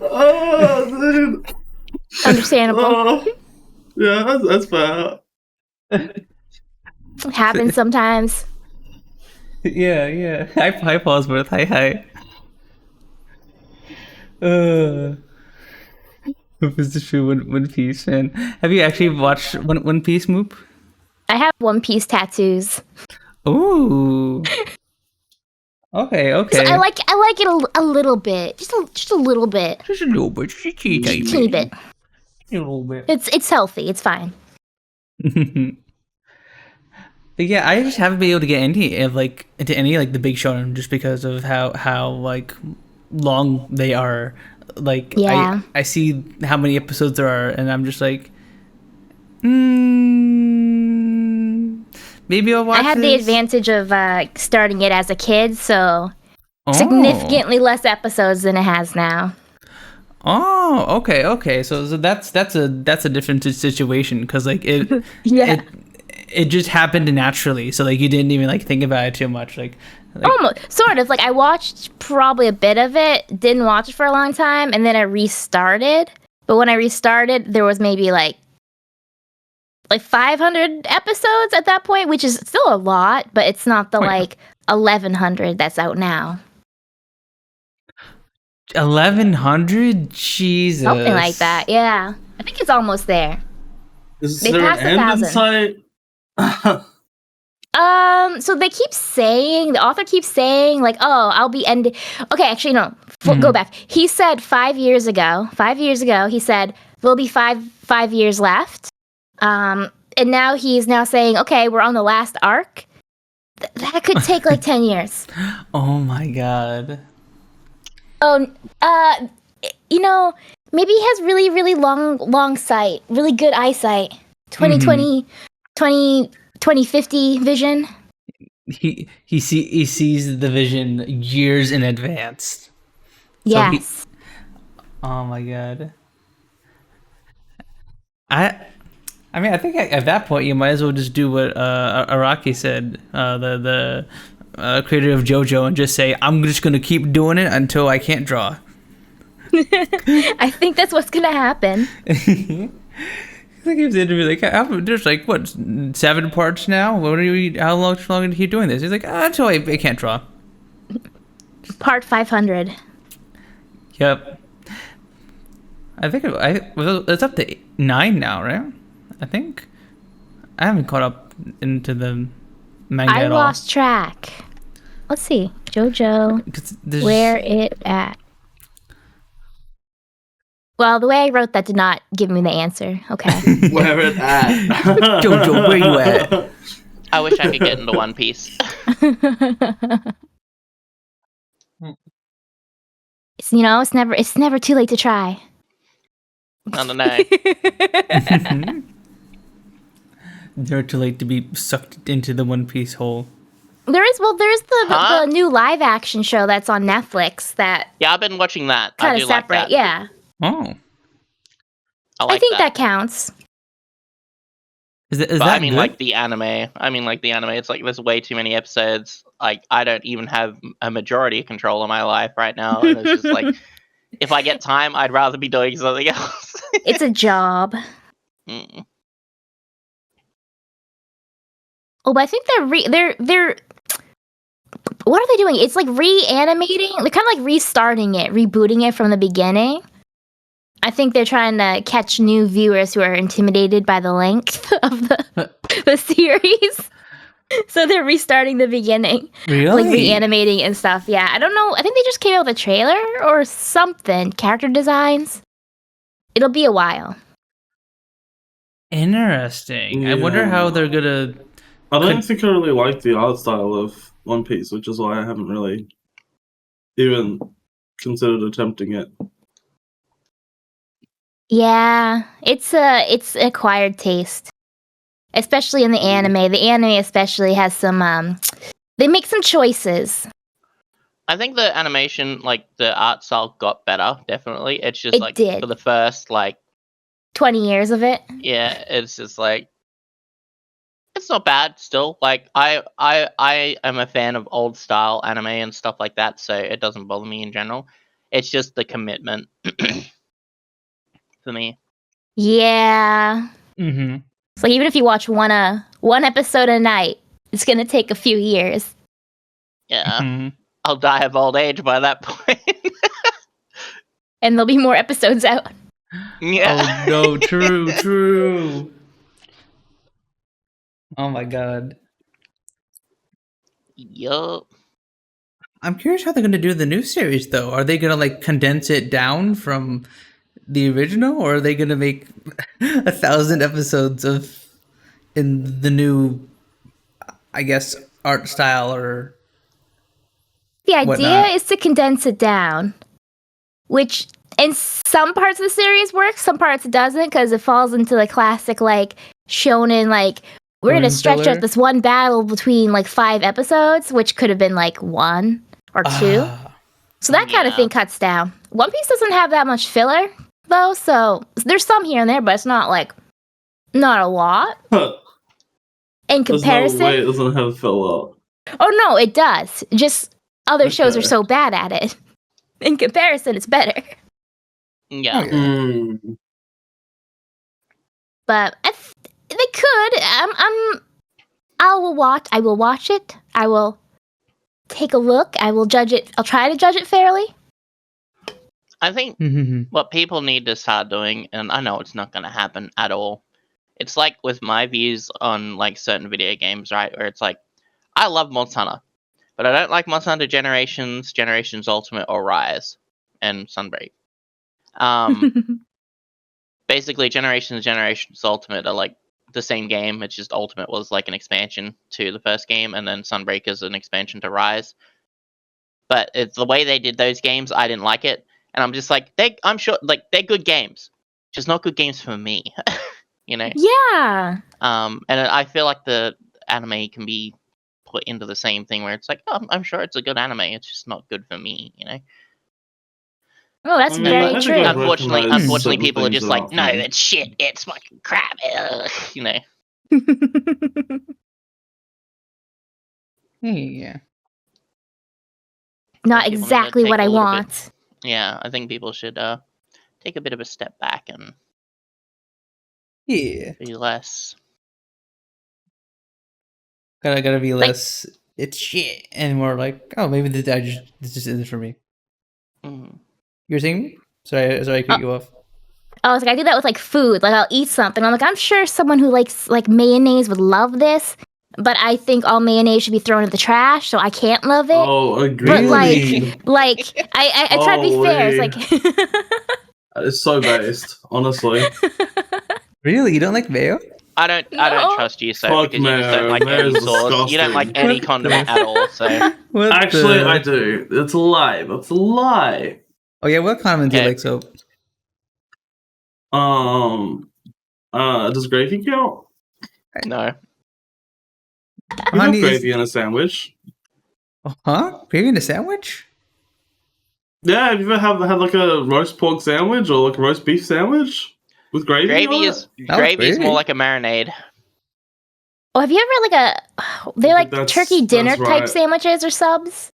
Oh, dude. Understandable. Oh. Yeah, that's fair. It happens sometimes. Yeah. Hi, Paulsworth. Hi. Moop is the true One Piece fan. Have you actually watched One Piece, Moop? I have One Piece tattoos. Ooh. Okay. So I like it a little bit, just a little bit, Just a little bit. Just a teeny bit. A little bit. It's healthy. It's fine. But yeah, I just haven't been able to get into any like the big shonen just because of how like long they are. Like Yeah. I see how many episodes there are, and I'm just like, maybe I'll watch. I had the this. advantage of starting it as a kid, so Oh. significantly less episodes than it has now. Oh, okay. So that's a different situation because like it Yeah. it just happened naturally. So like you didn't even like think about it too much. Like Almost, sort of. Like I watched probably a bit of it, didn't watch it for a long time, and then I restarted. But when I restarted, there was maybe like 500 episodes at that point, which is still a lot, but it's not the like 1100 that's out now. 1100, Jesus, Something like that. Yeah, I think it's almost there. Is They there passed an end in 1,000. sight? So they keep saying, the author keeps saying, like, oh, I'll be ending. Okay, actually, no. Go back. He said 5 years ago, he said, there'll be five years left. And now he's now saying, okay, we're on the last arc. That could take like 10 years. Oh my god. Oh, maybe he has really, really long sight, really good eyesight. 2020, 2050 vision. He sees the vision years in advance. Yes. Oh my god. I mean, I think at that point you might as well just do what Araki said, the creator of JoJo, and just say, I'm just gonna keep doing it until I can't draw. I think that's what's gonna happen. I think he was interviewed like, there's like what 7 parts now. What are you? How long are you doing this? He's like, until I can't draw. Part 500. Yep. I think it's up to 9 now, right? I think I haven't caught up into the manga I at all. lost track. Let's see. JoJo, 'Cause where it at? Well, the way I wrote that did not give me the answer. Okay. Where it at? Jojo, where you at? I wish I could get into One Piece. It's never too late to try. I don't know. Never too late to be sucked into the One Piece hole. There's the Huh? new live action show that's on Netflix that Yeah, I've been watching that. I kind do of like separate. that. Yeah. Oh, I think that counts. is But that I mean, good? like the anime. It's like there's way too many episodes. Like I don't even have a majority of control of my life right now, and it's just like, if I get time, I'd rather be doing something else. It's a job. Mm. Oh, but I think they're what are they doing? It's like reanimating. They're kind of like restarting it, rebooting it from the beginning. I think they're trying to catch new viewers who are intimidated by the length of the series. So they're restarting the beginning, Really? like reanimating and stuff. Yeah, I don't know. I think they just came out with a trailer or something. Character designs. It'll be a while. Interesting. I wonder Yeah. how they're gonna. I don't think I really like the art style of One Piece, which is why I haven't really even considered attempting it. Yeah, it's acquired taste, especially in the anime. The anime especially has some. They make some choices. I think the animation, like the art style, got better. Definitely, it's just It like did. for the first 20 years of it. yeah, it's just like it's not bad still. Like I am a fan of old style anime and stuff like that, so it doesn't bother me in general. It's just the commitment for me. Yeah. Mm-hmm. So even if you watch one episode a night, it's gonna take a few years. Yeah, Mm-hmm. I'll die of old age by that point. And there'll be more episodes out. Yeah. Oh no! True. Oh my god. Yup. I'm curious how they're gonna do the new series though. Are they gonna like condense it down from the original, or are they gonna make 1,000 episodes of in the new, I guess, art style or The idea whatnot? is to condense it down, which in some parts of the series works, some parts it doesn't, because it falls into the classic like shonen like we're gonna Shonen stretch filler? out this one battle between like 5 episodes, which could have been like 1 or 2. Ah, So that kind of Yeah. thing cuts down. One Piece doesn't have that much filler though, so there's some here and there, but it's not a lot in There's comparison. no way it doesn't have filler. Oh no, it does. Just other shows are Okay. so bad at it. In comparison, it's better. Yeah. okay. Mm. But they could. I will watch it. I will take a look. I will judge it. I'll try to judge it fairly. I think Mm-hmm. what people need to start doing, and I know it's not going to happen at all. It's like with my views on like certain video games, right? Where it's like, I love Monster Hunter, but I don't like Monster Hunter Generations, Generations Ultimate, or Rise, and Sunbreak. Basically, Generations Ultimate are like the same game. It's just Ultimate was like an expansion to the first game, and then Sunbreak is an expansion to Rise. But it's the way they did those games, I didn't like it. And I'm just like, I'm sure, like, they're good games, just not good games for me, you know. Yeah. And I feel like the anime can be put into the same thing where it's like, oh, I'm sure it's a good anime, it's just not good for me, you know. Oh, that's I mean, very I think true. I've Unfortunately, recognized certain people are things just that like, aren't no, fun. it's shit, it's fucking crap, ugh, you know. Yeah. Not People need to exactly take what a I little bit- want. Yeah, I think people should take a bit of a step back and Yeah. be less. Gotta be Like- less. It's shit, and more like, oh, maybe this just isn't for me. Mm. You're saying me? Sorry, I cut you off. I was like, I do that with like food. Like I'll eat something. I'm like, I'm sure someone who likes like mayonnaise would love this, but I think all mayonnaise should be thrown in the trash, so I can't love it. Oh, agreed. But like I try to be fair. It's like It's so based, honestly. Really? You don't like mayo? I don't trust you, so Fuck because you just don't mayo. like any Mayo's sauce. You don't like disgusting. any condiment at all. So Actually, I do. It's a lie. That's a lie. Oh yeah, what condiment do you Okay. like, Soap? Does gravy count? no. You Honey have is- gravy in a sandwich. Huh? Gravy in a sandwich? Yeah, have you ever had like a roast pork sandwich or like a roast beef sandwich with gravy? Gravy on is it? That was gravy is more gravy. like a marinade. oh, have you ever they're like That's- turkey dinner that's type right. sandwiches or subs?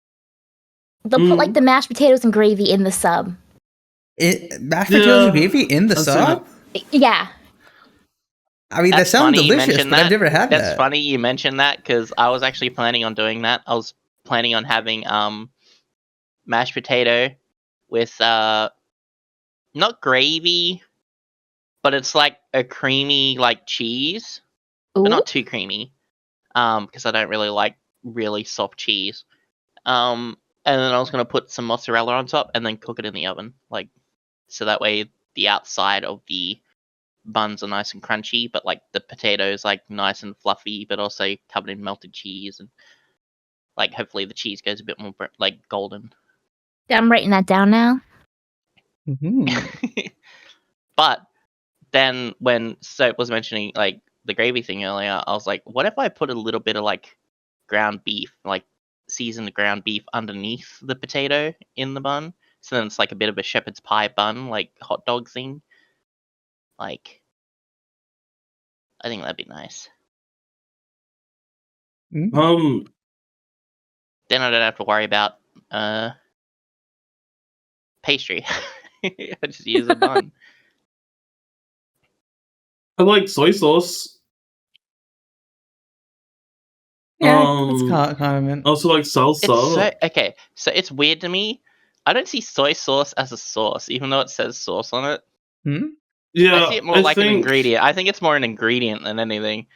They'll put like the mashed potatoes and gravy in the sub. Mashed potatoes and gravy in the I've seen sub? Yeah. I mean, that That's sounds funny you delicious, mentioned but I've that. never had That's that. funny you mentioned that because I was actually planning on doing that. I was planning on having mashed potato with not gravy, but it's like a creamy like cheese, Ooh. but not too creamy. Because I don't really like really soft cheese. And then I was gonna put some mozzarella on top and then cook it in the oven, like so that way the outside of the buns are nice and crunchy, but like the potatoes like nice and fluffy, but also covered in melted cheese and like hopefully the cheese goes a bit more like golden. I'm writing that down now. Mhm. But then when Soap was mentioning like the gravy thing earlier, I was like, what if I put a little bit of like ground beef, like seasoned ground beef underneath the potato in the bun? So then it's like a bit of a shepherd's pie bun, like hot dog thing. Like, I think that'd be nice. Mm. Then I don't have to worry about pastry. I just use a bun. I like soy sauce. Yeah, it's condiment. Also like salsa. It's so okay. So it's weird to me. I don't see soy sauce as a sauce, even though it says sauce on it. Hmm? Yeah, I see it more like an ingredient. I think it's more an ingredient than anything.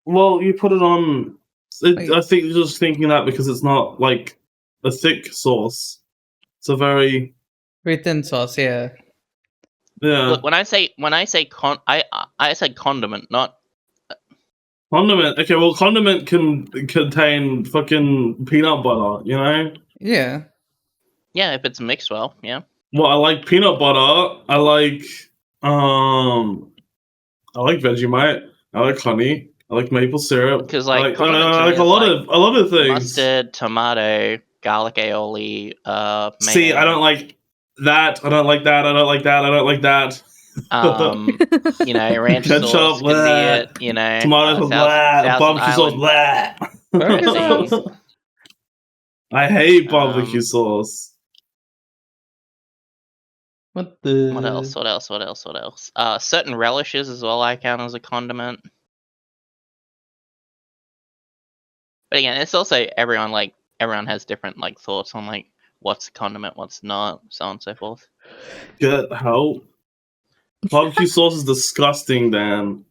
Well, you put it on. Wait. I think you're just thinking that because it's not like a thick sauce. It's a very Very thin sauce, yeah. yeah Look, when I say I said condiment, not condiment. Okay, well, condiment can contain fucking peanut butter. You know. Yeah. yeah. If it's mixed well, yeah. Well, I like peanut butter. I like Vegemite. I like honey. I like maple syrup. Because like I condiment to me like is a lot like of things. mustard, tomato, garlic aioli. See, I mayo, don't like that. I don't like that. I don't like that. I don't like that. You know, ranch Ketchup, sauce can blah. be it. You know, Tomatoes, blah. Barbecue sauce, blah. I hate barbecue sauce. What the? What else? What else? What else? What else? Certain relishes as well. I count as a condiment. But again, it's also everyone has different like thoughts on like what's a condiment, what's not, so on and so forth. Get help. Barbecue sauce is disgusting, Dan.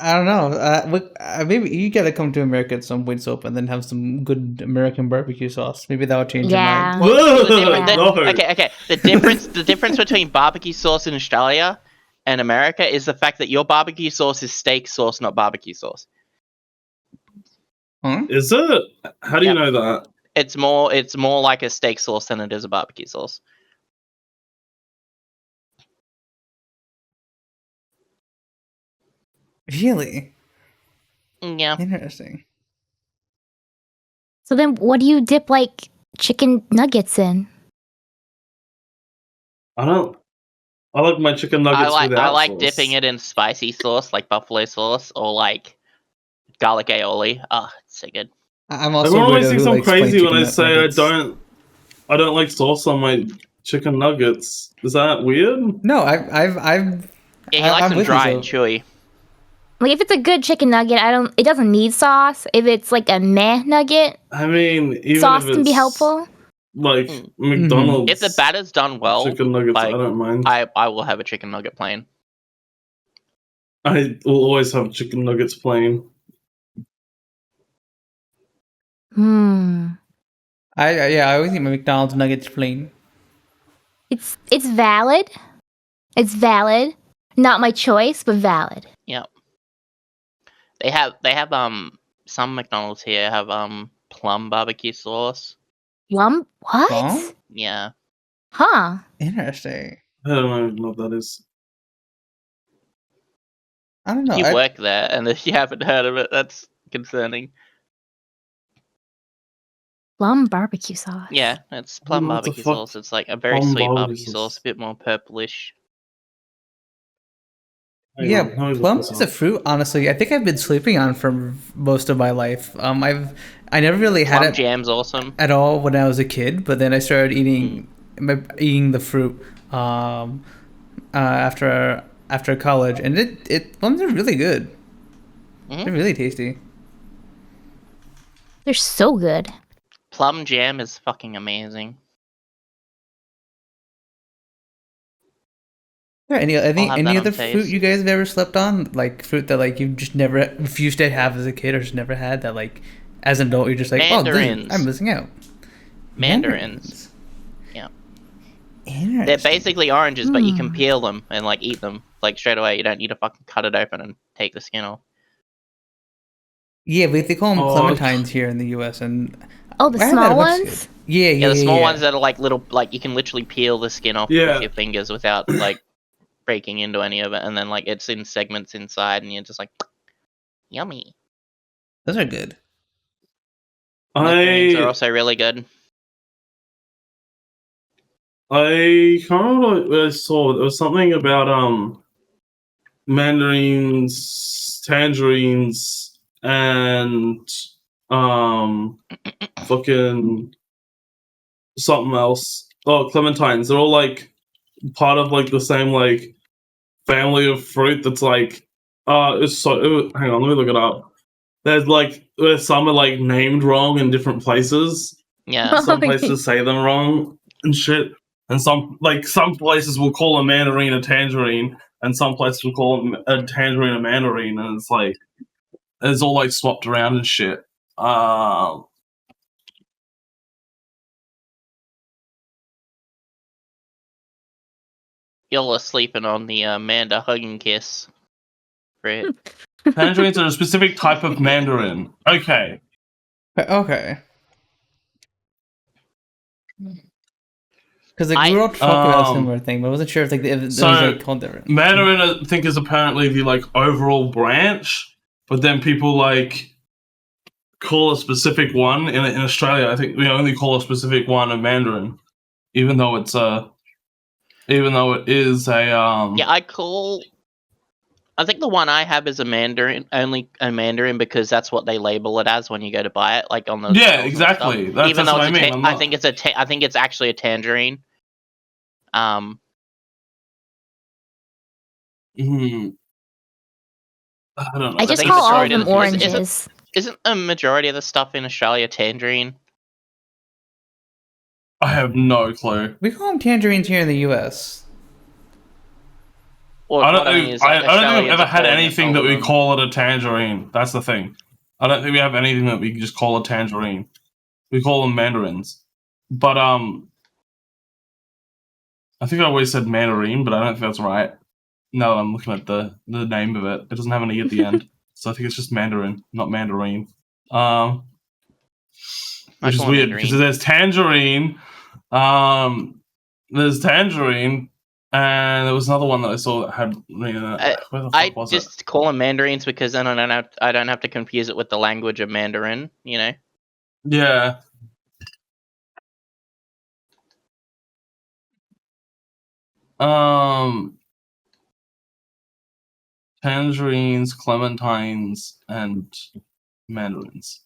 I don't know. Maybe you gotta come to America at some point, Soap, and then have some good American barbecue sauce. Maybe that'll change Yeah. your mind. Well, No. Okay. The difference between barbecue sauce in Australia and America is the fact that your barbecue sauce is steak sauce, not barbecue sauce. Huh? Is it? How do you know that? It's more like a steak sauce than it is a barbecue sauce. Really? Yeah. Interesting. So then what do you dip like chicken nuggets in? I like my chicken nuggets I without like sauce. dipping it in spicy sauce like buffalo sauce or like garlic aioli. Ah, it's so good. I'm also Everyone always weirdo thinks who I'm likes plain crazy when I chicken say nuggets. I don't like sauce on my chicken nuggets. Is that weird? No, I've. Yeah, he I'm likes them with you, dry and Zoe. chewy. Like if it's a good chicken nugget, it doesn't need sauce. If it's like a meh nugget, I mean, even sauce if can be it's- helpful. like Mm. McDonald's. If the batter's done well, chicken nuggets, like, I don't mind. I will have a chicken nugget plain. I will always have chicken nuggets plain. I always eat my McDonald's nuggets plain. It's valid. It's valid. Not my choice, but valid. Yeah. They have some McDonald's here have plum barbecue sauce. What? Plum? Yeah. Huh. Interesting. I don't even know what that is. I don't know. You work there, and if you haven't heard of it, that's concerning. Plum barbecue sauce. Yeah, it's plum What the barbecue fuck? sauce. It's like a very Plum sweet barbecue barbecue sauce, sauce. a bit more purplish. Hang on, let me look plum this is a up. fruit. Honestly, I think I've been sleeping on for most of my life. I never really had Plum it jam's awesome. at all when I was a kid, but then I started eating the fruit after college, and plums are really good. Mhm. They're really tasty. They're so good. Plum jam is fucking amazing. Are there any have that any on other taste. fruit you guys have ever slept on? Like fruit that like you just never refused to have as a kid or just never had that like as an adult you're just like, oh, Mandarins. I'm missing out. Mandarins. Yeah. Interesting. They're basically oranges, but you can peel them and like eat them like straight away. You don't need to fucking cut it open and take the skin off. Yeah, but they call them Oh, clementines here in the U.S. and Oh, the I had that small at Mexico. ones? Yeah, the small ones that are like little, like you can literally peel the skin off Yeah. with your fingers without like breaking into any of it, and then like it's in segments inside, and you're just like, yummy. Those are good. Nectarines are I also really good. can't remember what I saw. There was something about mandarins, tangerines, and fucking something else. Oh, clementines. They're all like part of like the same like family of fruit. That's like hang on, let me look it up. There's like some are like named wrong in different places. Yeah. Some places say them wrong and shit. And some places will call a mandarin a tangerine, and some places will call a tangerine a mandarin, and it's like it's all like swapped around and shit. Y'all are sleeping on the Amanda hug and kiss fruit. Tangerines are a specific type of mandarin. Okay. Okay. Because like, we I- were all talking about a Um, similar thing, but I wasn't sure if like it was so, like called different. Mandarin, I think, is apparently the like overall branch, but then people like call a specific one in Australia. I think we only call a specific one a Mandarin, even though it is a Yeah, I think the one I have is a Mandarin, only a Mandarin, because that's what they label it as when you go to buy it, like on the Yeah, shelves and exactly. stuff. That's Even though what it's I mean. I think I think it's actually a tangerine. I don't know. I just think call the all of majority them of the- oranges. Isn't a majority of the stuff in Australia tangerine? I have no clue. We call them tangerines here in the U.S. Or I what don't mean think is, like, I've ever Australians had are calling it anything that we aluminum. call it a tangerine. That's the thing. I don't think we have anything that we just call a tangerine. We call them mandarins. But I think I always said mandarin, but I don't think that's right. No, I'm looking at the name of it. It doesn't have an E at the end. So I think it's just mandarin, not mandarin. Which is call it weird mandarin. because there's tangerine, and there was another one that I saw that had. Where the fuck I was it? just call them mandarins because then I don't have to confuse it with the language of Mandarin. You know. Yeah. Tangerines, clementines, and mandarins.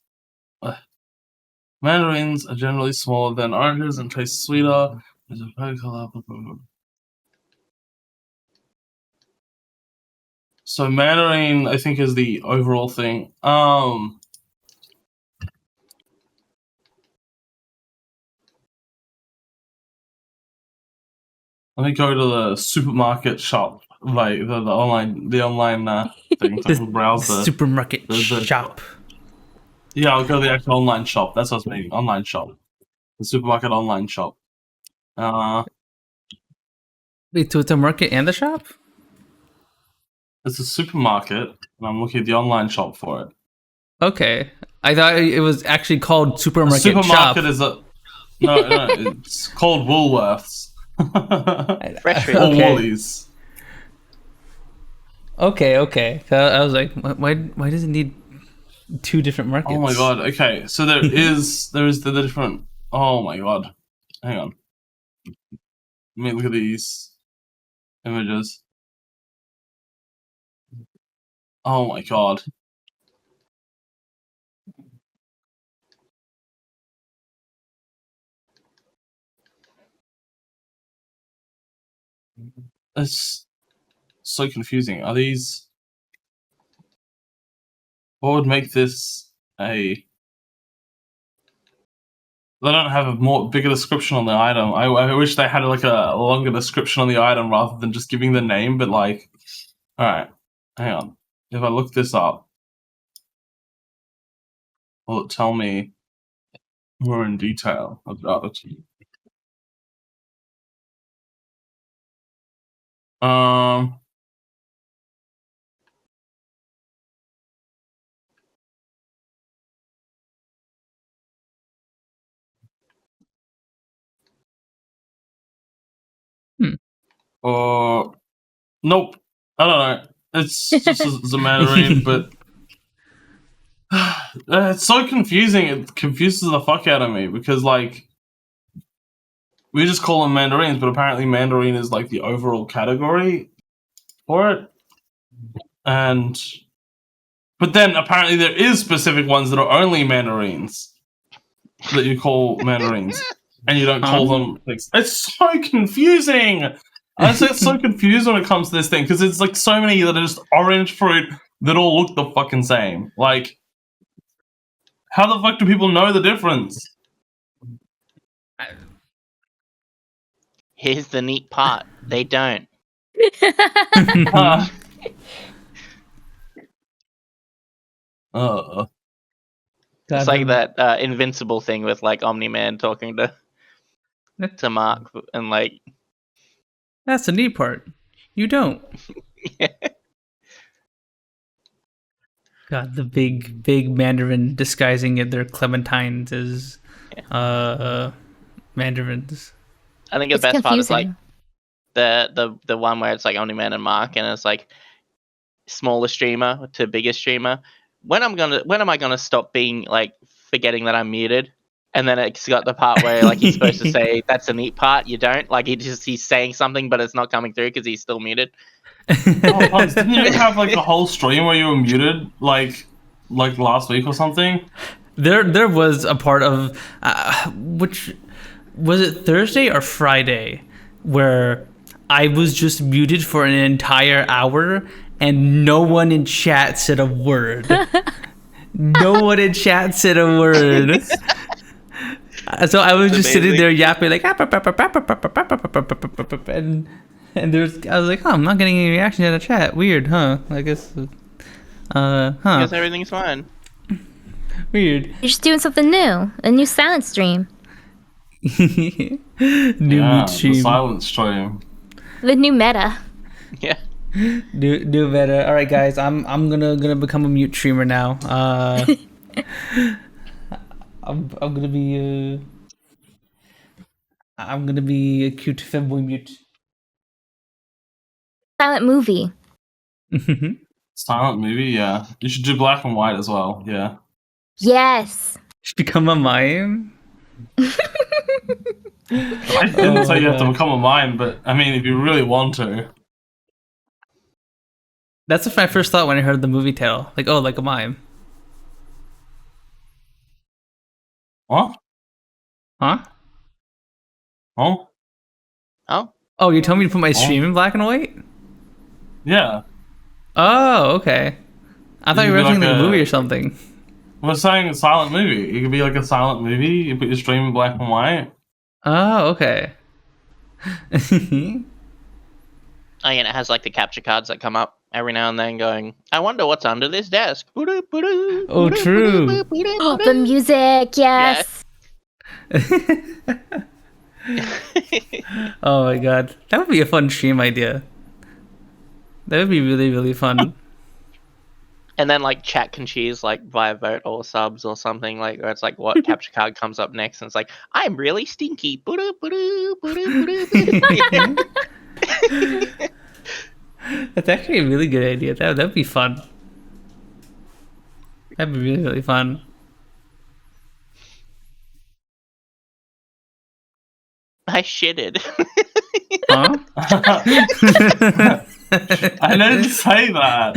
Mandarins are generally smaller than oranges and taste sweeter. There's a very color. So mandarin, I think, is the overall thing. Let me go to the supermarket shop, like the online thing. So I can browse the supermarket the- shop. Yeah, I'll go to the actual online shop. That's what I was meaning. Online shop. The supermarket online shop. Wait, so it's a market and a shop? It's a supermarket, and I'm looking at the online shop for it. Okay. I thought it was actually called supermarket shop. Supermarket is a no, it's called Woolworths. Fresh Or Okay. Woolies. Okay. So I was like, why does it need two different markets? Oh my god. Okay, so there is the different. Oh my god. Hang on. Let me look at these images. Oh my god. It's so confusing. Are these? What would make this a? They don't have a bigger description on the item. I wish they had like a longer description on the item rather than just giving the name. But like, all right, hang on. If I look this up, will it tell me more in detail about it? Or nope. I don't know. It's just a Mandarin, but it's so confusing. It confuses the fuck out of me because like we just call them mandarins, but apparently Mandarin is like the overall category for it. But then apparently there is specific ones that are only mandarins that you call mandarins, and you don't call them. It's so confusing. I just get so confused when it comes to this thing because it's like so many that are just orange fruit that all look the fucking same. Like, how the fuck do people know the difference? Here's the neat part. They don't. Uh, It's like that Invincible thing with like Omni-Man talking to Mark and like. That's the neat part. You don't. God, the big Mandarin disguising their clementines as mandarins. I think the It's best part is like confusing. the one where it's like Omni-Man and Mark, and it's like smaller streamer to bigger streamer. When am I gonna stop being like forgetting that I'm muted? And then it's got the part where like he's supposed to say that's a neat part. You don't like he's saying something, but it's not coming through because he's still muted. Punz, didn't you have like a whole stream where you were muted like last week or something? There was a part of which was it Thursday or Friday where I was just muted for an entire hour and no one in chat said a word. No one in chat said a word. So I was just sitting there yapping like and I was like, oh, I'm not getting any reaction in the chat. Weird, huh? I guess I guess everything's fine. Weird. You're just doing something new. A new silent stream. New The stream. silent stream. The new meta. Yeah. Do better. All right, guys. I'm gonna become a mute streamer now. I'm gonna be a cute femboy mute. Silent movie. Silent movie, yeah. You should do black and white as well, yeah. Yes. Should become a mime. I didn't say you have to become a mime, but I mean, if you really want to. That's what my first thought when I heard the movie title. Like, oh, like a mime. What? Huh? Oh? Oh. Oh, you told me to put my stream in black and white? Yeah. Oh, okay. I thought you were could be referencing like the a- movie or something. We're saying a silent movie. It could be like a silent movie. You put your stream in black and white. Oh, okay. Oh, yeah, and it has like the capture cards that come up every now and then going, I wonder what's under this desk. Oh, true. Oh, the music, yes. Oh my god. That would be a fun stream idea. That would be really, really fun. And then like chat can choose like via vote or subs or something like, or it's like what capture card comes up next, and it's like I'm really stinky. That's actually a really good idea. That'd be fun. That'd be really, really fun. I shitted. Huh? I didn't say that.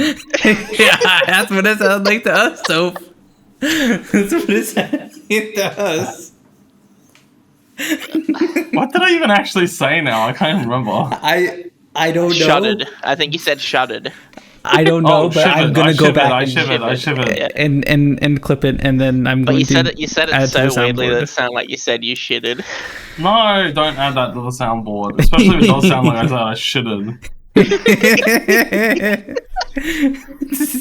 Yeah, that's what it sounds like to us, Soap. That's what it sounds like to us. What did I even actually say now? I can't even remember. I don't know. Shuddered. I think you said shuddered. I don't know, but I'm gonna go back I shivered. and clip it, and then I'm But going you said add it to the so weirdly soundboard. that it sounded like you said you shitted. No, don't add that to the soundboard. Especially if it does sound like I said I shouldn't.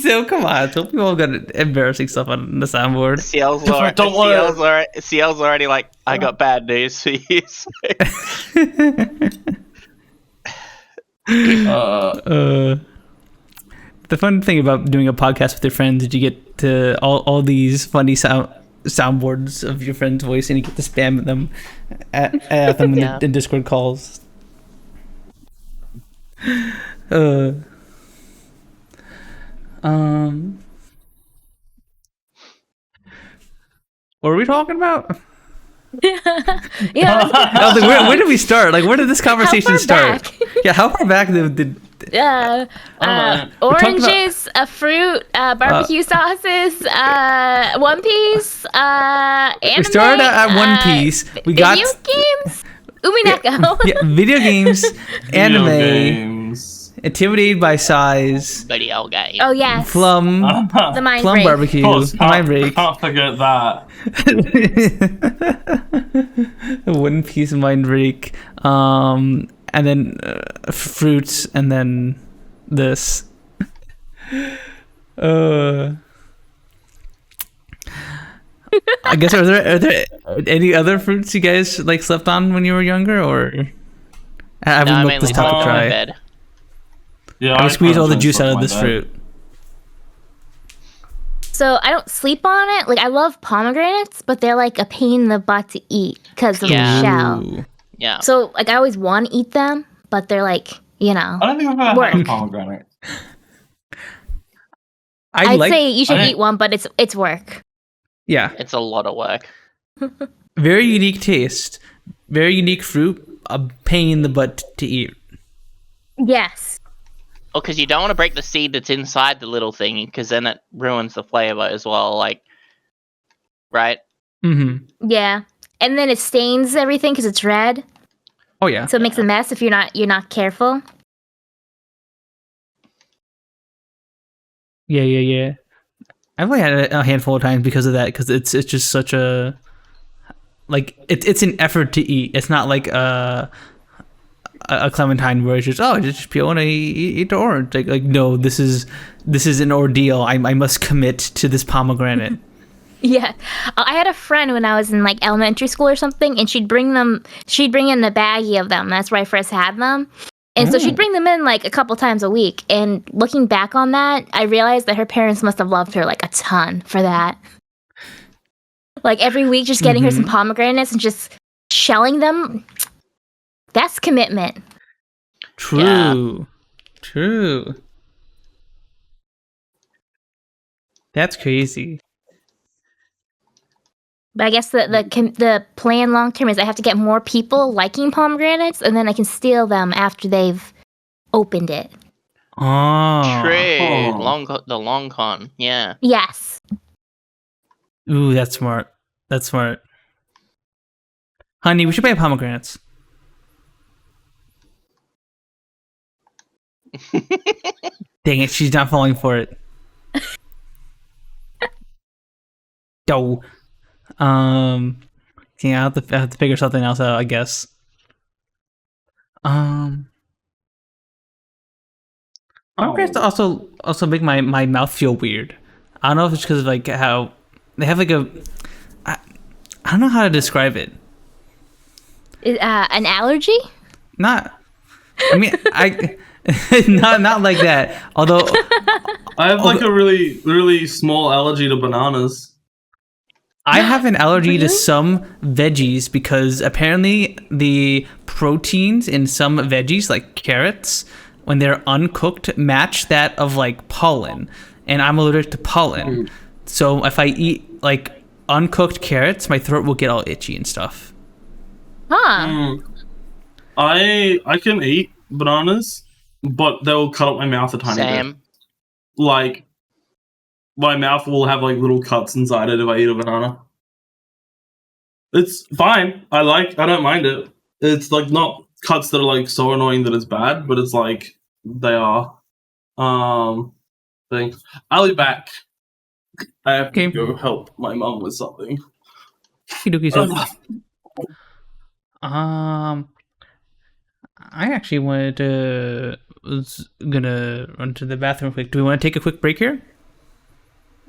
So come on, so people got embarrassing stuff on the soundboard. Ciel's already like, I got bad news for you. The fun thing about doing a podcast with your friends is you get to all these funny soundboards of your friend's voice, and you get to spam them at them in Discord calls. What are we talking about? Yeah. I was like, where did we start? Like, where did this conversation start? Back? Yeah, how far back did Oranges, fruit, barbecue sauces, One Piece, anime. we started at One Piece. We got video games, Umineko. yeah, video games, anime, games. intimidated by size, Video game. Oh yes, plum the mind plum break. barbecue, mind break, Can't forget that. One Piece mind break, and then fruits, and then this. I guess are there any other fruits you guys like slept on when you were younger, or have we milked this topic dry? Bed. Yeah, I squeeze all the kinda juice out of stuck this my fruit. So I don't sleep on it. Like I love pomegranates, but they're like a pain in the butt to eat because of Yeah. the shell. Ooh. Yeah. So like I always want to eat them, but they're like, you know. I don't think I've ever had a Work. pomegranate. I'd say you should eat one, but it's work. Yeah, It's a lot of work. very unique taste, very unique fruit, a pain in the butt to eat. Yes. Oh, because you don't want to break the seed that's inside the little thing, because then it ruins the flavor as well. Like, right? Mm-hmm. Yeah. And then it stains everything because it's red, Oh yeah. so it makes a mess if you're not careful. Yeah. I've only had it a handful of times because of that, because it's just such a it's an effort to eat. It's not like a clementine where it's just peel and eat the orange. Like no, this is an ordeal. I must commit to this pomegranate. Yeah. I had a friend when I was in like elementary school or something, and she'd bring in the baggie of them. That's where I first had them. And so she'd bring them in like a couple times a week. And looking back on that, I realized that her parents must have loved her like a ton for that. Like every week, just getting her some pomegranates and just shelling them. That's commitment. True. That's crazy. But I guess the plan long term is I have to get more people liking pomegranates, and then I can steal them after they've opened it. Oh. True. The long con. Yeah. Yes. Ooh, that's smart. Honey, we should buy pomegranates. Dang it, she's not falling for it. Yo. Yeah, I have to figure something else out, I guess. Pomegranate also make my mouth feel weird. I don't know if it's because of like how they have like I don't know how to describe it. An allergy? Not, I mean, I not like that. Although I have like a really, really small allergy to bananas. I have an allergy to Really? some veggies because apparently the proteins in some veggies, like carrots, when they're uncooked, match that of like pollen, and I'm allergic to pollen. So if I eat like uncooked carrots, my throat will get all itchy and stuff. Huh. I can eat bananas, but they'll cut up my mouth a tiny bit. Same. Like, my mouth will have like little cuts inside it if I eat a banana. It's fine. I don't mind it. It's like not cuts that are like so annoying that it's bad, but it's like they are. Things. I'll be back. I have Okay. to go help my mum with something. Okie dokie, so, I actually was gonna run to the bathroom quick. Do we want to take a quick break here?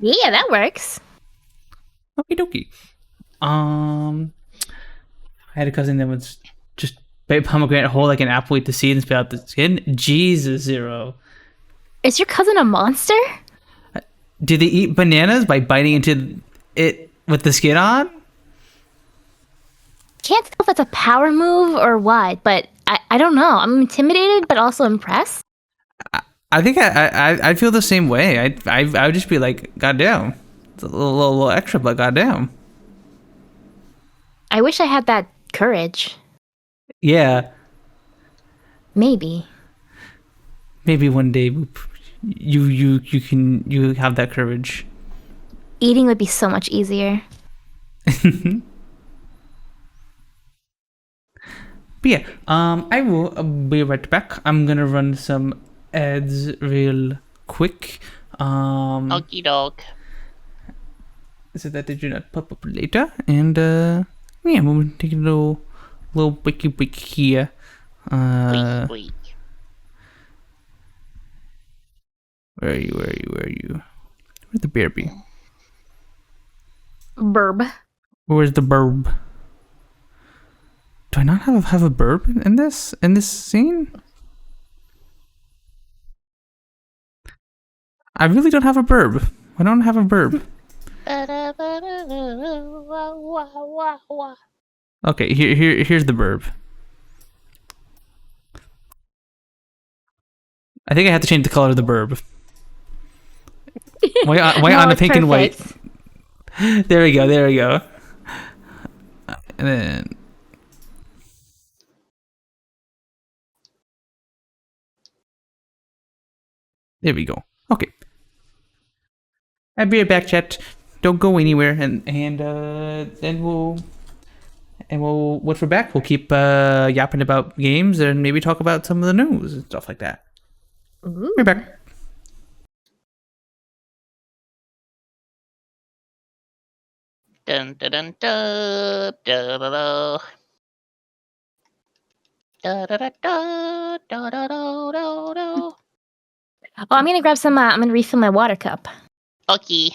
Yeah, that works. Okie dokie. I had a cousin that was just bite pomegranate whole like an apple, eat the seed and spit out the skin. Jesus, Zero. Is your cousin a monster? Do they eat bananas by biting into it with the skin on? Can't tell if that's a power move or what, but I don't know. I'm intimidated, but also impressed. I think I feel the same way. I would just be like, goddamn, it's a little extra, but goddamn. I wish I had that courage. Yeah, Maybe. maybe one day you have that courage. Eating would be so much easier. But yeah, I will be right back. I'm gonna run some ads real quick. Okie doke. So that they do not pop up later. And yeah, we'll take a little break here. Wait. Where are you? Where'd the bear be? Burb. Where's the burb? Do I not have a burb in this scene? I really don't have a burb. I don't have a burb. Okay, here's the burb. I think I have to change the color of the burb. Why No, on a it's pink and white? perfect. There we go. And then there we go. Okay. I'll be right back, chat. Don't go anywhere, and then we'll once we're back, we'll keep yapping about games and maybe talk about some of the news and stuff like that. Ooh. We're back. Dun dun dun dun da da da. Da da da da da da da da da. Oh, I'm gonna grab some. I'm gonna refill my water cup. Okay.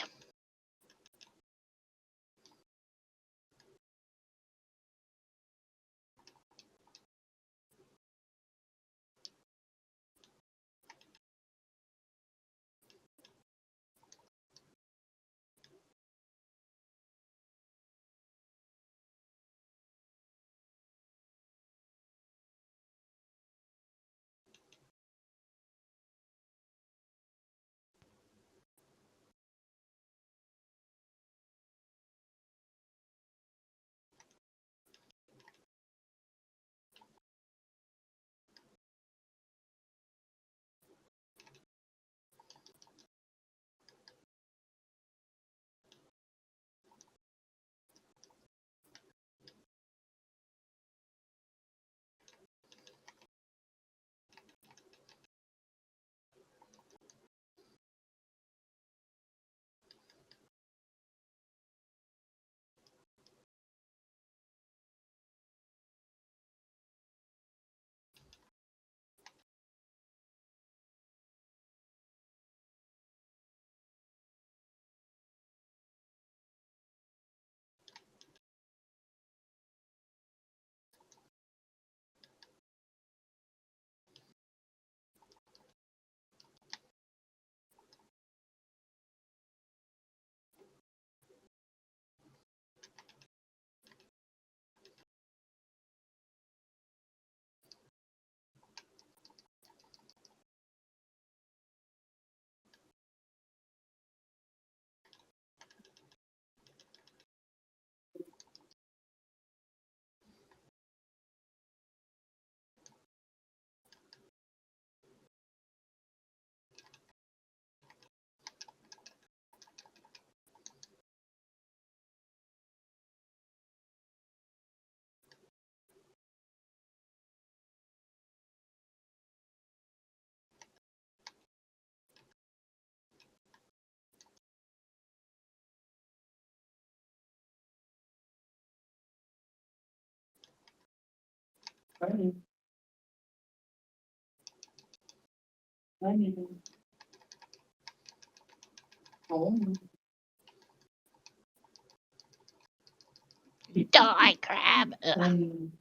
Die, crab. Ugh.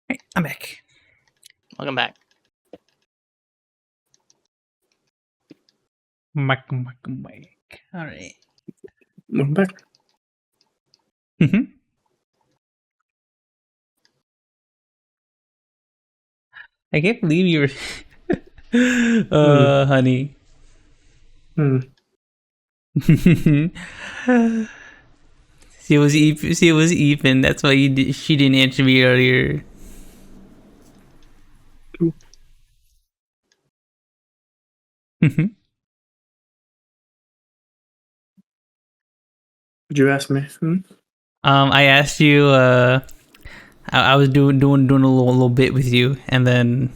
Hey, I'm back. Welcome back. Back. All right. I'm back. Mm-hmm. I can't believe you were, honey. Hmm. She was Ethan. That's why she didn't answer me earlier. Would you ask me? I asked you. I was doing a little bit with you, and then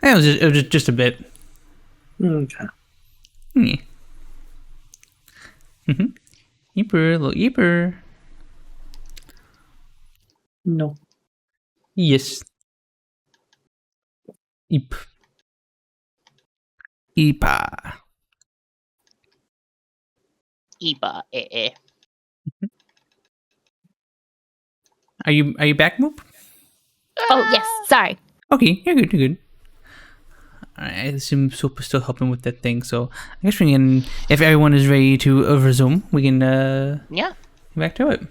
it was just a bit. Okay. Yeah. Little Eeper. No. Yes. Eep. Eepa. Iba, eh. Are you back, Moop? Oh yes, sorry. Okay, you're good. You're good. Alright, I assume Soap is still helping with that thing, so I guess we can. If everyone is ready to resume, we can Yeah. get back to it.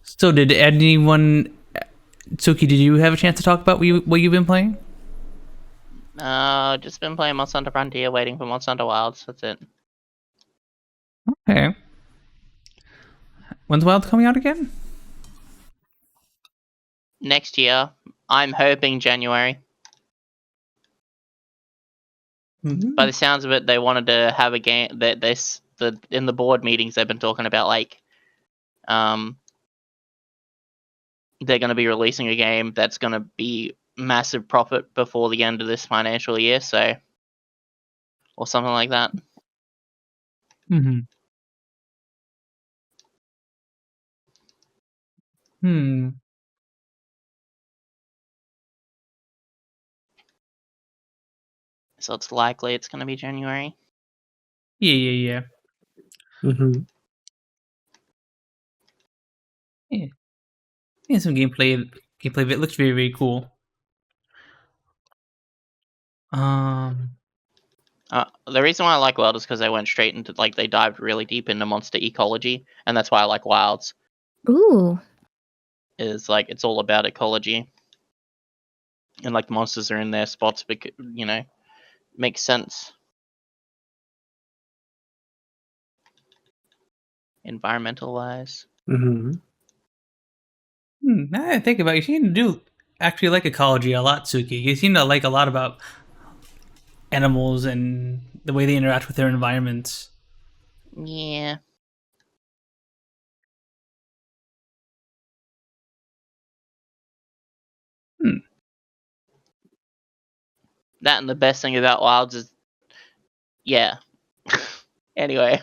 So, did anyone, Sooky? Did you have a chance to talk about what you've been playing? Just been playing Monster Hunter Frontier, waiting for Monster Hunter Wilds. That's it. Okay. When's Wild coming out again? Next year, I'm hoping January. By the sounds of it, they wanted to have a game that in the board meetings they've been talking about like, they're going to be releasing a game that's going to be massive profit before the end of this financial year, so, or something like that. So it's likely it's going to be January. Yeah. Mm-hmm. Yeah, some gameplay of it looks very, very cool. The reason why I like Wild is because they went straight into, like, they dived really deep into monster ecology, and that's why I like Wilds. Ooh. Is like it's all about ecology, and like the monsters are in their spots because makes sense. Environmental wise. Mm-hmm. Now that I think about it, you seem to do actually like ecology a lot, Sooky. You seem to like a lot about animals and the way they interact with their environments. Yeah. That, and the best thing about Wilds is, yeah. Anyway.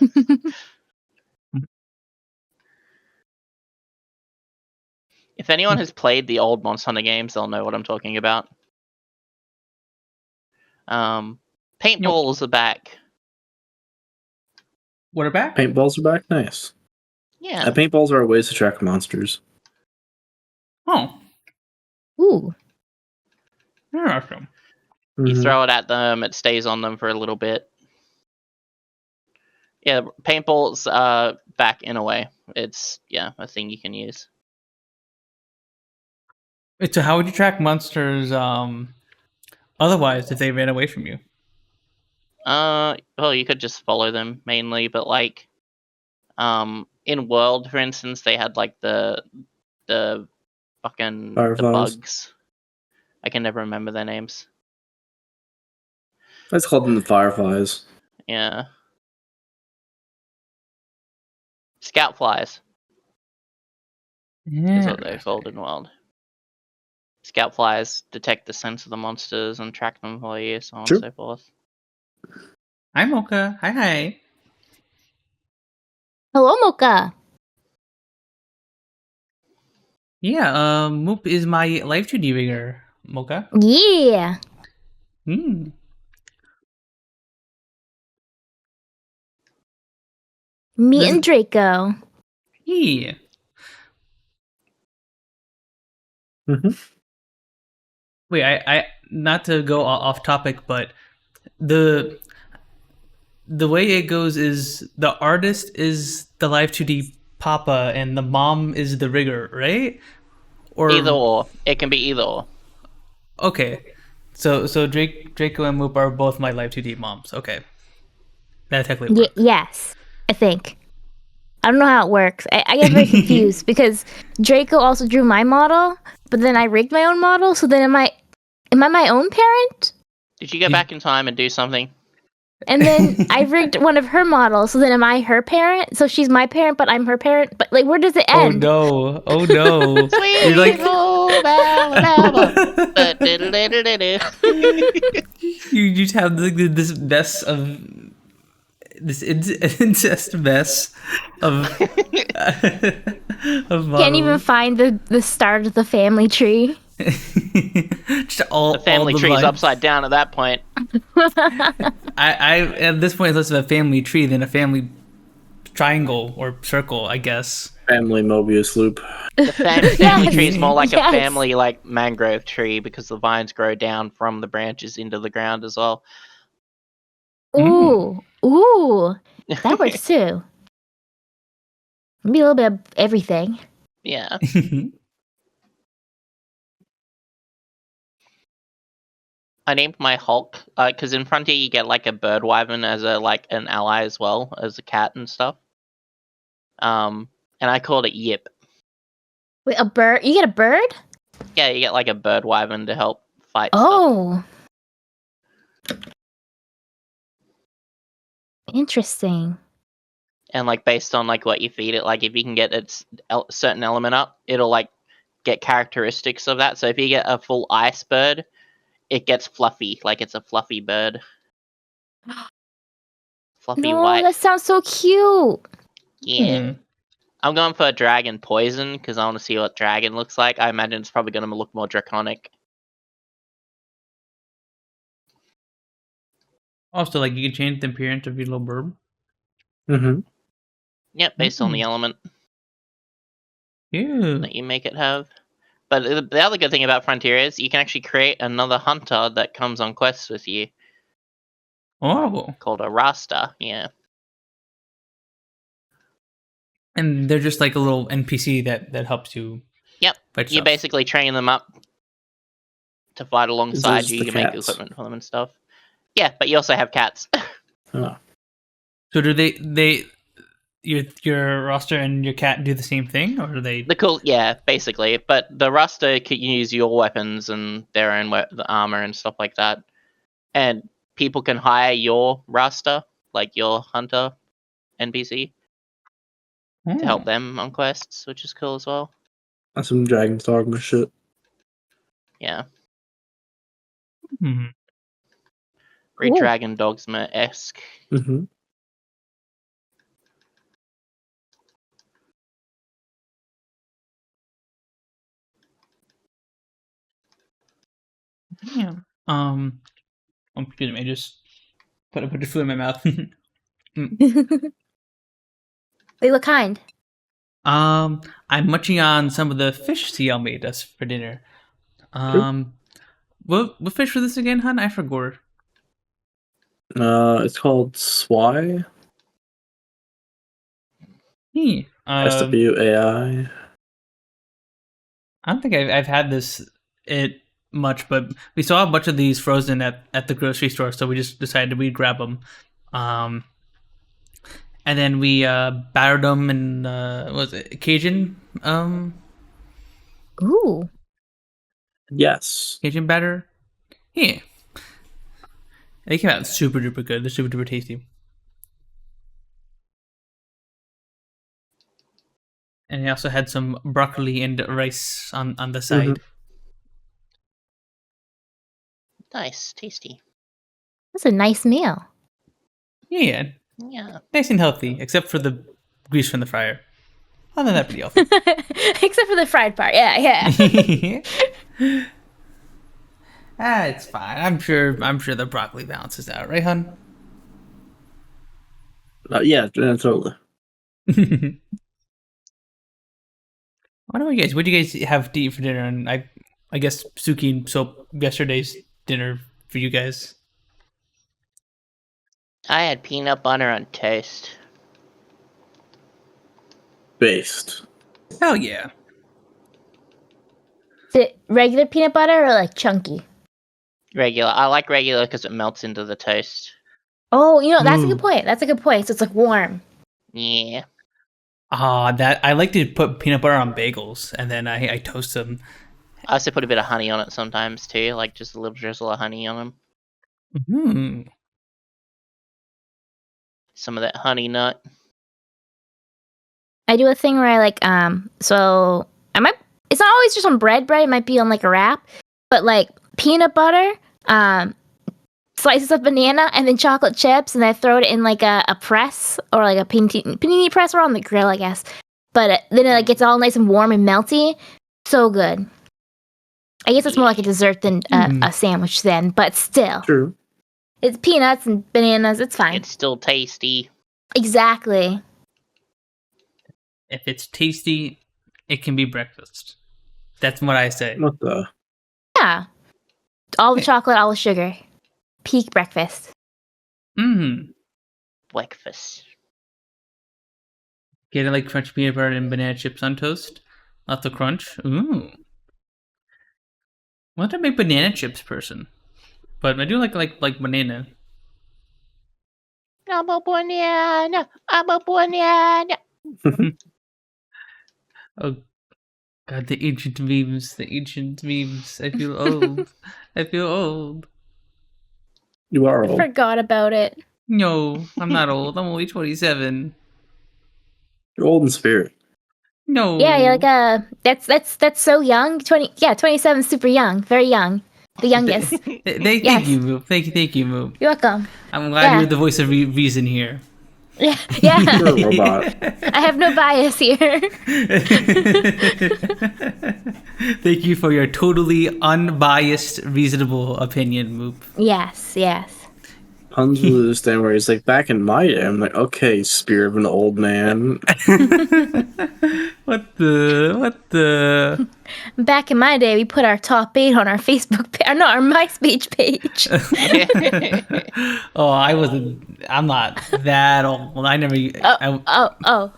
If anyone has played the old Monster Hunter games, they'll know what I'm talking about. Paintballs are back. What are back? Paintballs are back. Nice. Yeah. Paintballs are ways to track monsters. Oh, Ooh. interesting. You throw it at them, it stays on them for a little bit. Yeah, paintball's back in a way. It's a thing you can use. Wait, so how would you track monsters otherwise if they ran away from you? Well, you could just follow them mainly, but like, in World, for instance, they had like the fucking the Fireflies. bugs. I can never remember their names. Let's call them the Fireflies. Yeah. Scout flies is what they're called in World. Scout flies detect the sense of the monsters and track them for you, so on True. and so forth. Hi, Mocha. Hi. Hello, Mocha. Yeah, Moop is my live 2D rigger, Mocha. Yeah. Hmm. Me This and is- Draco. Yeah. Mm-hmm. Wait, I not to go off topic, but the way it goes is the artist is the live 2D papa and the mom is the rigger, right? Or Either or. It can be either or. okay. So Draco and Moop are both my live 2D moms. Okay. That technically works. Yes, I think. I don't know how it works. I get very confused because Draco also drew my model, but then I rigged my own model. So then am I my own parent? Did you go back in time and do something? And then I rigged one of her models. So then am I her parent? So she's my parent, but I'm her parent. But like, where does it Oh end? no! Oh no! Sweet You're like home Alabama. you just have this mess of this incest mess of of Can't even models. find the start of the family tree. Just all The family all the tree's lines. upside down at that point. I at this point it's less of a family tree than a family triangle or circle, I guess. Family Mobius loop. The family Yes. tree is more like a Yes. family like mangrove tree because the vines grow down from the branches into the ground as well. Ooh, ooh, that works too. Maybe a little bit of everything. Yeah. I named my Hulk because in Frontier you get like a bird wyvern as an ally as well as a cat and stuff. And I called it Yip. Wait, a bird? You get a bird? Yeah, you get like a bird wyvern to help fight stuff. Oh, interesting. And like based on like what you feed it, like if you can get its certain element up, it'll like get characteristics of that. So if you get a full ice bird, it gets fluffy, like it's a fluffy bird. Fluffy No, white. that sounds so cute. Yeah. I'm going for dragon poison because I want to see what dragon looks like. I imagine it's probably going to look more draconic. Also, like you can change the appearance of your little bird. Mm-hmm. Yep, based on the element Yeah. that you make it have. But the other good thing about Frontier is you can actually create another hunter that comes on quests with you, Oh. called a Rasta. Yeah. And they're just like a little NPC that helps you. Yep. Fight You stuff. basically train them up to fight alongside Those you. the You can make cats. equipment for them and stuff. Yeah, but you also have cats. Oh. So do they your roster and your cat do the same thing, or do they? Yeah, basically. But the Rasta can use your weapons and their own the armor and stuff like that. And people can hire your Rasta, like your hunter NPC, to help them on quests, which is cool as well. That's some Dragon's Dogma shit. Yeah. Hmm. Very Cool. Dragon Dogma-esque. Mm-hmm. Yeah. Excuse me. I just put a bunch of food in my mouth. They look kind. I'm munching on some of the fish Siel made us for dinner. What fish was this again, hun? I forgot. It's called Swai. SW AI. I don't think I've had it much, but we saw a bunch of these frozen at the grocery store, so we just decided we'd grab them. And then we battered them in what was it Cajun Ooh. Yes. Cajun batter. Yeah. They came out super duper good. They're super duper tasty. And I also had some broccoli and rice on the side. Nice, tasty. That's a nice meal. Yeah. Yeah. Nice and healthy, except for the grease from the fryer. Other than that, pretty healthy. Except for the fried part. Yeah. It's fine. I'm sure the broccoli balances out, right, hun? Yeah, totally. What about you guys? What do you guys have to eat for dinner? And I guess Sooky and Soap yesterday's dinner for you guys. I had peanut butter on toast. Based. Hell yeah. Is it regular peanut butter or like chunky? Regular. I like regular because it melts into the toast. Oh, that's a Ooh. good point. That's a good point. So it's like warm. Yeah. That I like to put peanut butter on bagels and then I toast them. I also put a bit of honey on it sometimes too, like just a little drizzle of honey on them. Mm. Some of that honey nut. I do a thing where I like so it's not always just on bread, it might be on like a wrap, but like peanut butter, slices of banana and then chocolate chips, and I throw it in like a press or like a panini press or on the grill, I guess. But then it like gets all nice and warm and melty. So good. I guess it's more like a dessert than a sandwich then, but still. True. It's peanuts and bananas, it's fine. It's still tasty. Exactly. If it's tasty, it can be breakfast. That's what I say. What the? Yeah. All the chocolate, all the sugar. Peak breakfast. Breakfast. Get it like crunchy peanut butter and banana chips on toast. Lots of crunch. Ooh. I'm not a big banana chips person, but I do like banana. I'm a banana. I'm a banana. Oh God, the ancient memes. I feel old. I feel old. You are I old. forgot about it. No, I'm not old. I'm only 27. You're old in spirit. No. Yeah, you're like that's so young. 27 is super young. Very young. The youngest. Thank Yes. you, Moop. Thank you, Moop. You're welcome. I'm glad Yeah. you're the voice of reason here. Yeah. You're a robot. I have no bias here. Thank you for your totally unbiased, reasonable opinion, Moop. Yes. Punz will do this thing where he's like, back in my day, I'm like, okay, spirit of an old man. What the? Back in my day, we put our top 8 on our Facebook page. No, our MySpace page. Oh, I'm not that old. I never. Oh.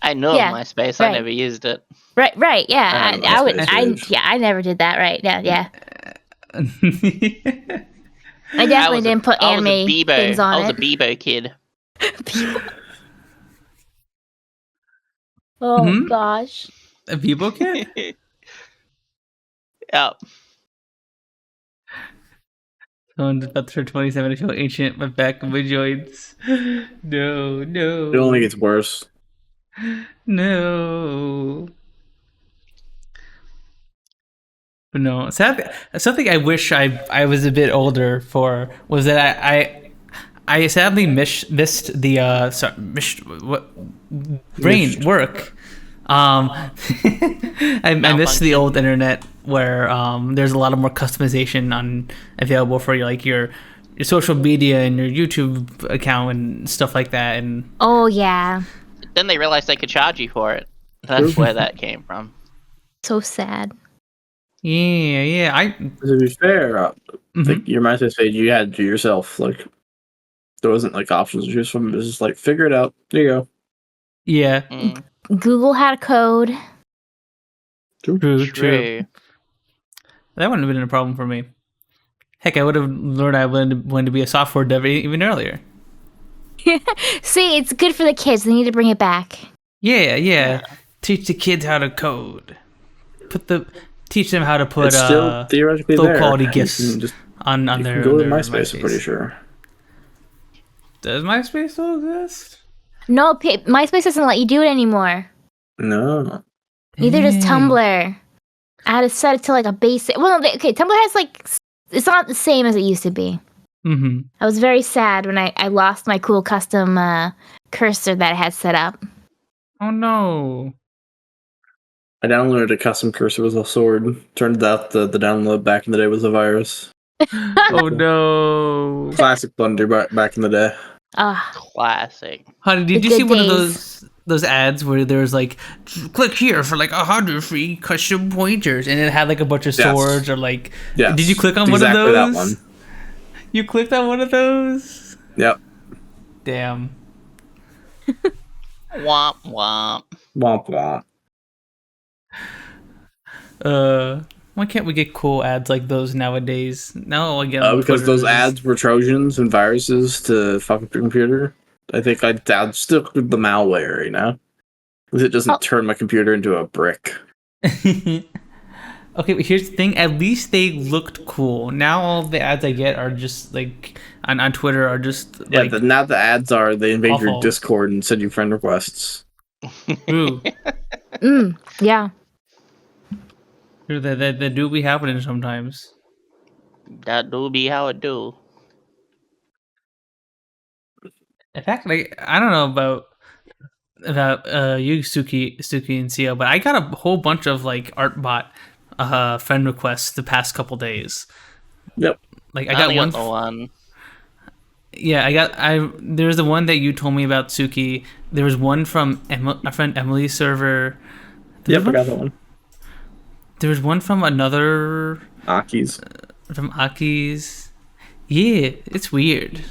I know Yeah, MySpace. right. I never used it. Right. Yeah, I would. MySpace page. I never did that. Right. Yeah. I definitely didn't put I was a anime Bebo. things on I was it. a Bebo kid. Oh Mhm. gosh. A Bebo kid? Yep. Someone's about to turn 27 to feel ancient, but back of my joints. No. It only gets worse. No. But no, something I wish I was a bit older for was that I sadly missed the work. I missed the old internet where there's a lot of more customization available for your social media and your YouTube account and stuff like that. And Oh yeah. Then they realized they could charge you for it. That's where that came from. So sad. yeah, To be fair, Mhm. like your MySpace page, you had to do yourself. Like, there wasn't like options to choose from. It was just like, figure it out. There you go. Yeah, Google had a code. true. That wouldn't have been a problem for me. Heck, I would have learned I wanted to be a software dev even earlier. See, it's good for the kids. They need to bring it back. Yeah. Teach the kids how to code. Teach them how to put It's still theoretically low there. quality You GIFs can just on you their. can go to their MySpace. I'm pretty sure. Does MySpace still exist? No, MySpace doesn't let you do it anymore. No. Neither does Dang. Tumblr. I had to set it to like a basic. Well, okay, Tumblr has like it's not the same as it used to be. Mm-hmm. I was very sad when I lost my cool custom cursor that I had set up. Oh no. I downloaded a custom cursor with a sword. Turned out the download back in the day was a virus. Oh no. Classic blunder back in the day. Classic. Honey, did The you see good one of days. those ads where there's like, click here for like 100 free custom pointers, and it had like a bunch of Yes. swords or like. Yes. Did you click on exactly one of those? that one. You clicked on one of those? Yep. Damn. Womp womp. Womp womp. Why can't we get cool ads like those nowadays? Now again, Because those ads were Trojans and viruses to fuck up your computer. I think I'd stick with the malware, you know? Because it doesn't turn my computer into a brick. Okay, but here's the thing. At least they looked cool. Now all the ads I get are just like on Twitter are just Yeah, like now the ads are they invade awful. your Discord and send you friend requests. ooh. Yeah. That do be happening sometimes. That do be how it do. In fact, like I don't know about you, Sooky and Siel, but I got a whole bunch of like Artbot friend requests the past couple days. Yep. Like I got only one. the one. Yeah, there's the one that you told me about, Sooky. There was one from our friend Emily's server. Yep, I got that one. There was one from another Aki's. from Aki's. Yeah, it's weird.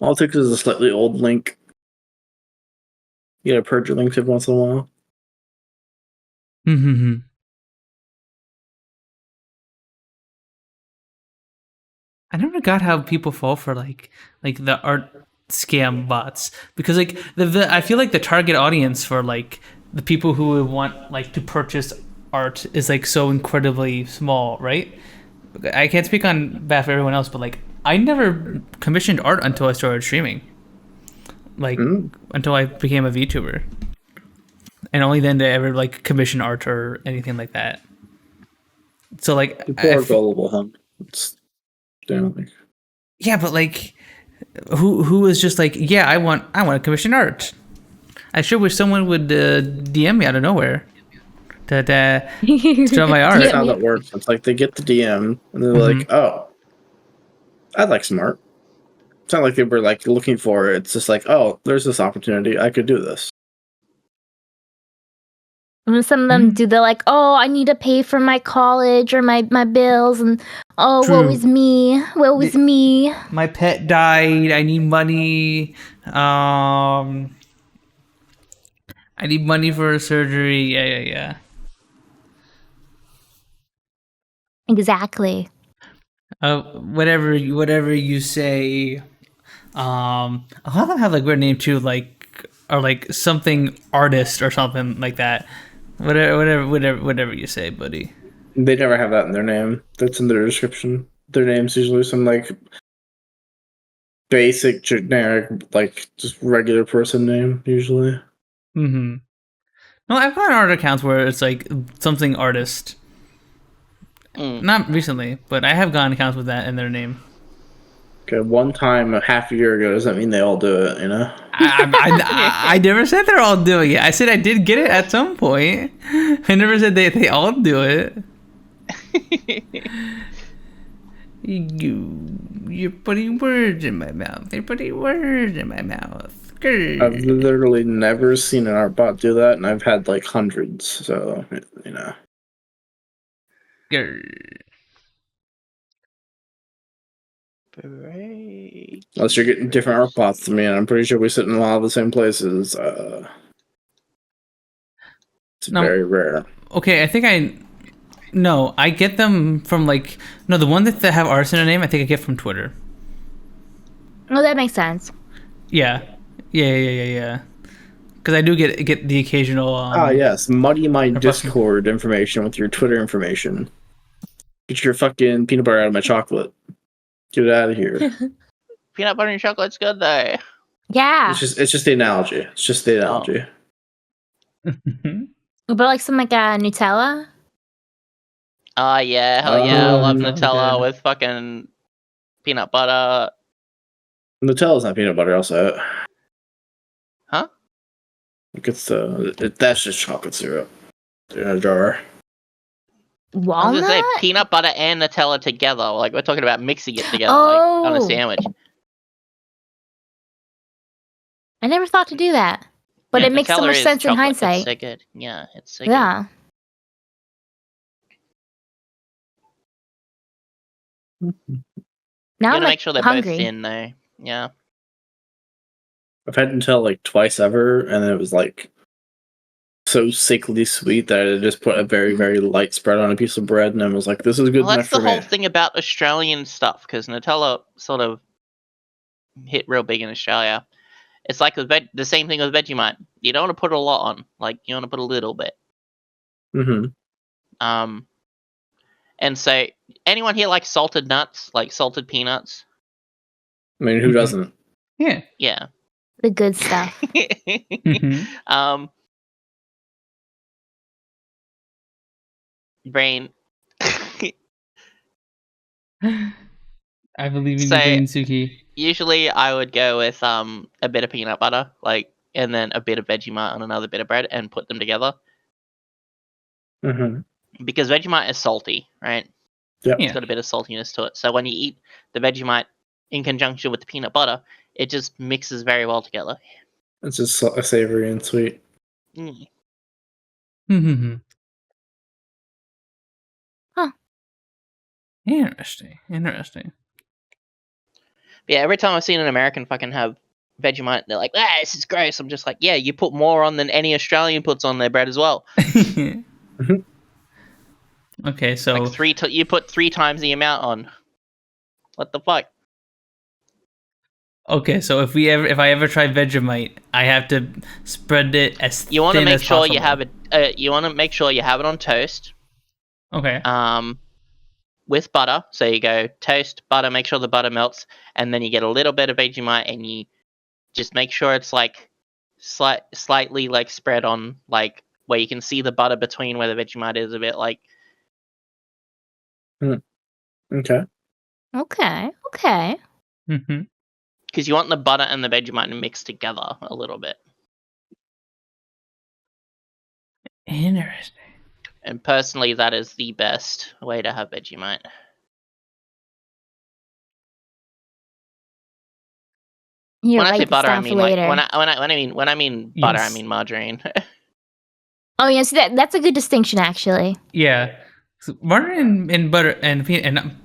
All it takes is a slightly old link. You gotta purge your links every once in a while. Mm-hmm. I never got how people fall for like the art scam bots, because like the I feel like the target audience for like the people who would want like to purchase art is like so incredibly small, right? I can't speak on behalf of everyone else, but like I never commissioned art until I started streaming, like until I became a VTuber, and only then did I ever like commission art or anything like that. So like People are gullible, huh? It's like, yeah, but like, who is just like, yeah, I want to commission art. I sure wish someone would DM me out of nowhere to show my art. that's how that works. It's like they get the DM and they're like, "Oh, I'd like some art." It's not like they were like looking for it. It's just like, "Oh, there's this opportunity. I could do this." And some of them do the like, oh, I need to pay for my college or my bills, and oh, True. woe is me, woe is me. My pet died. I need money. I need money for a surgery. Yeah. Exactly. Whatever you say. A lot of them have like weird name too, like or like something artist or something like that. Whatever you say, buddy. They never have that in their name. That's in their description. Their name's usually some like basic, generic, like just regular person name. Usually. Mm-hmm. No, I've got art accounts where it's like something artist. Not recently, but I have gotten accounts with that in their name. Okay, one time a half a year ago doesn't mean they all do it, you know? I never said they're all doing it. I said I did get it at some point. I never said they all do it. You're putting words in my mouth. You're putting words in my mouth. Grr. I've literally never seen an art bot do that, and I've had like hundreds, so, you know. Grr. Break. Unless you're getting different art pots than me, and I'm pretty sure we sit in a lot of the same places. It's No. very rare. Okay, I get them from the one that have artists in their name. I think I get from Twitter. Oh, that makes sense. Yeah. Because I do get the occasional. Yes, muddy my They're Discord information with your Twitter information. Get your fucking peanut butter out of my chocolate. Get it out of here. Peanut butter and chocolate's good though. Yeah. It's just the analogy. It's just the analogy. But like some Nutella. Oh yeah, hell yeah! I love Oh, Nutella good. with fucking peanut butter. Nutella's not peanut butter, also. Huh? That's just chocolate syrup in a jar. I was Walnut? gonna say peanut butter and Nutella together. Like we're talking about mixing it together, like on a Oh. sandwich. I never thought to do that. But Yeah, it makes so Nutella much is sense in chocolate. It's hindsight. so good. Yeah, it's so good. Yeah. Now You I'm gotta make sure they're hungry. both thin though. Yeah. I've had Nutella like twice ever, and it was like so sickly sweet that I just put a very, very light spread on a piece of bread, and I was like, "This is good Well, enough that's the for whole me." thing about Australian stuff, because Nutella sort of hit real big in Australia. It's like the same thing with Vegemite. You don't want to put a lot on. Like you want to put a little bit. Mm-hmm. And so anyone here like salted nuts, like salted peanuts? I mean, who doesn't? Yeah. Yeah. The good stuff. Mhm. Brain. I believe in So- your brain, Sooky. Usually I would go with a bit of peanut butter, like, and then a bit of Vegemite on another bit of bread and put them together. Mm-hmm. Because Vegemite is salty, right? Yep. Yeah. It's got a bit of saltiness to it. So when you eat the Vegemite in conjunction with the peanut butter, it just mixes very well together. It's just savory and sweet. Mm. Mm-hmm. Huh. Interesting. But yeah, every time I've seen an American fucking have Vegemite, they're like, this is gross. I'm just like, yeah, you put more on than any Australian puts on their bread as well. Okay, so Like you put 3 times the amount on. What the fuck? if I ever try Vegemite, I have to spread it as You want to thin make as sure possible. you have it. You want to make sure you have it on toast. Okay. With butter. So you go toast, butter, make sure the butter melts, and then you get a little bit of Vegemite, and you just make sure it's like slightly like spread on, like where you can see the butter between where the Vegemite is a bit, like. Okay. Okay. Mm-hmm. Because you want the butter and the Vegemite to mix together a little bit. Interesting. And personally, that is the best way to have Vegemite. Here, When I write say this butter, I down for mean like later. when I mean butter, I Yes. mean margarine. Oh yes, that's a good distinction actually. Yeah. So butter and butter and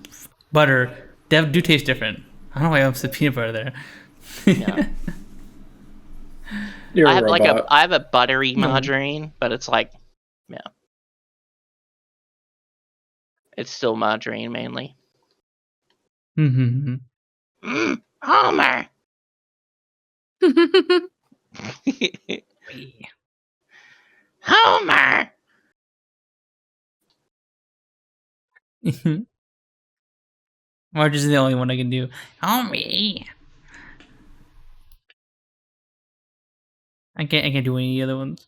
butter do taste different. I don't know why I said peanut butter there. Yeah. You're I a have robot. I have a buttery No. margarine, but it's like, yeah, it's still margarine mainly. Mm-hmm. Homer. Homer. Marge is the only one I can do. Oh me. I can't do any other ones.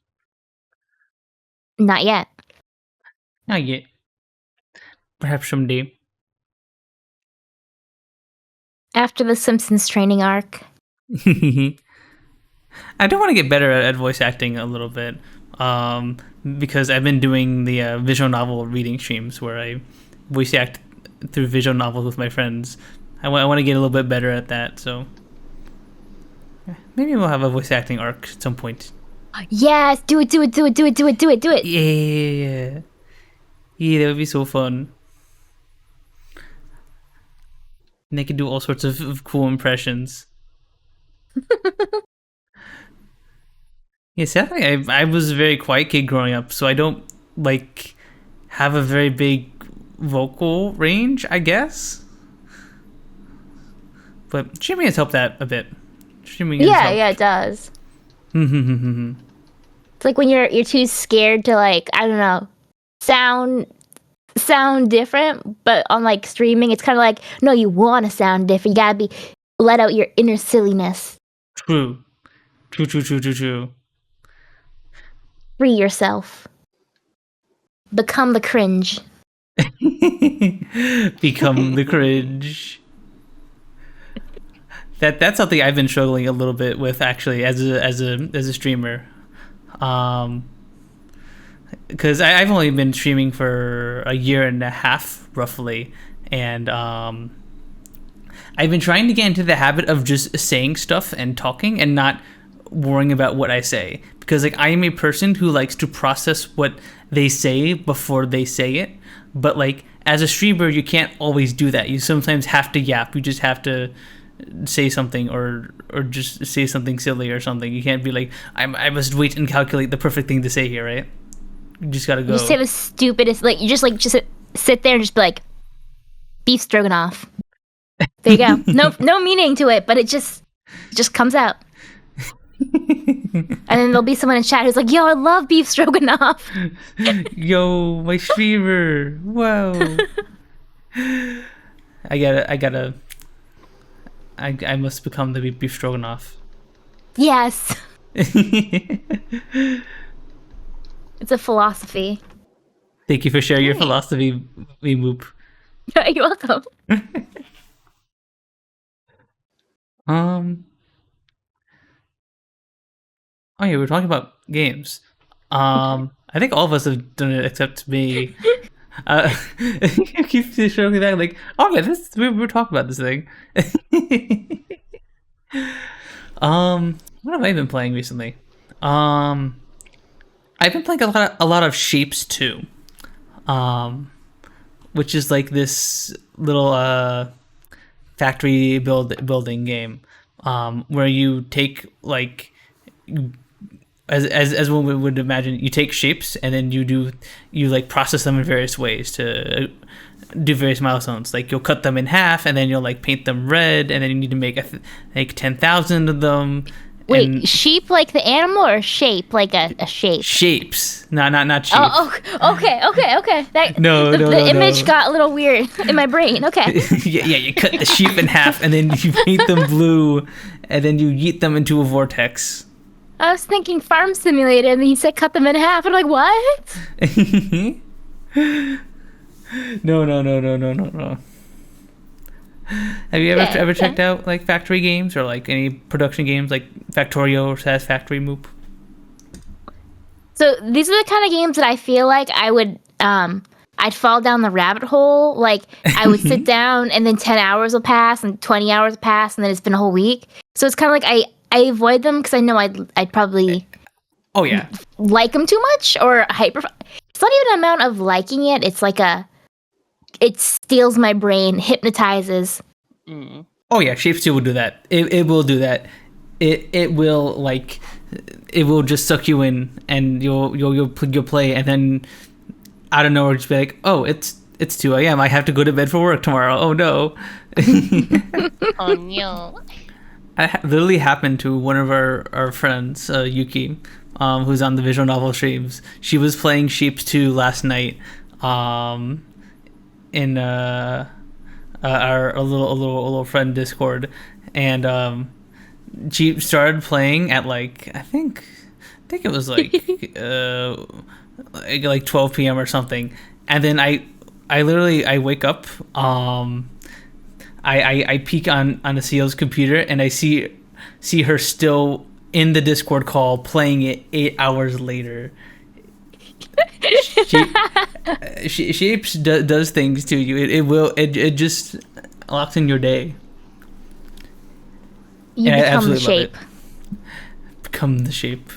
Not yet. Not yet. Perhaps someday. After the Simpsons training arc. I do want to get better at voice acting a little bit, because I've been doing the visual novel reading streams where I voice act through visual novels with my friends. I want to get a little bit better at that, so maybe we'll have a voice acting arc at some point. Yes, do it. Yeah, that would be so fun. And they can do all sorts of cool impressions. Yeah, sadly, I was a very quiet kid growing up, so I don't like have a very big vocal range, I guess. But streaming has helped that a bit. Streaming has helped. Yeah, it does. It's like when you're too scared to like, I don't know, sound different, but on like streaming it's kind of like, no, you want to sound different. You got to let out your inner silliness. True. Free yourself. Become the cringe. Become the cringe. That's something I've been struggling a little bit with actually as a streamer, because I've only been streaming for a year and a half roughly, and I've been trying to get into the habit of just saying stuff and talking and not worrying about what I say, because like I am a person who likes to process what they say before they say it, but like as a streamer you can't always do that. You sometimes have to yap. You just have to say something or just say something silly or something. You can't be like, I must wait and calculate the perfect thing to say here, right? You just gotta go. You say the stupidest, like you just sit there and just be like, beef stroganoff. There you go. No meaning to it, but it just comes out. And then there'll be someone in chat who's like, yo, I love beef stroganoff. Yo, my streamer. Whoa. I must become the beef stroganoff. Yes. It's a philosophy. Thank you for sharing your philosophy, Moop. You're welcome. Oh yeah, we're talking about games. I think all of us have done it except me. You keep showing me that, like, oh yeah, we were talking about this thing. What have I been playing recently? I've been playing a lot of Shapes 2, which is like this little factory building game, where you take like, as one would imagine, you take shapes and then you like process them in various ways to do various milestones. Like you'll cut them in half and then you'll like paint them red, and then you need to make 10,000 of them. Wait, sheep like the animal, or shape like a shape? Shapes, not sheep. Oh, okay. That, no, the image got a little weird in my brain. Okay. yeah, you cut the sheep in half and then you paint them blue, and then you yeet them into a vortex. I was thinking Farm Simulator, and then you said cut them in half. I'm like, what? No. Have you ever checked out like factory games or like any production games like Factorio or Satisfactory, Moop? So these are the kind of games that I feel like I would, I'd fall down the rabbit hole. Like I would sit down and then 10 hours will pass and 20 hours will pass and then it's been a whole week. So it's kind of like I avoid them because I know I'd probably like them too much or hyper. It's not even an amount of liking it. It's like it steals my brain, hypnotizes. Mm. Oh yeah, Shapes 2 will do that. It will do that. It will like, it will just suck you in, and you'll play, and then out of nowhere just be like, oh, it's 2 a.m. I have to go to bed for work tomorrow. Oh no. Oh no. It literally happened to one of our friends, Yuki, who's on the visual novel streams. She was playing Shapes 2 last night, in our little friend Discord, and she started playing at like I think it was like like 12 p.m. or something, and then I wake up, I peek on the Siel's computer and I see her still in the Discord call playing it 8 hours later. Shapes does things to you. It just locks in your day. You become the shape. Become the shape.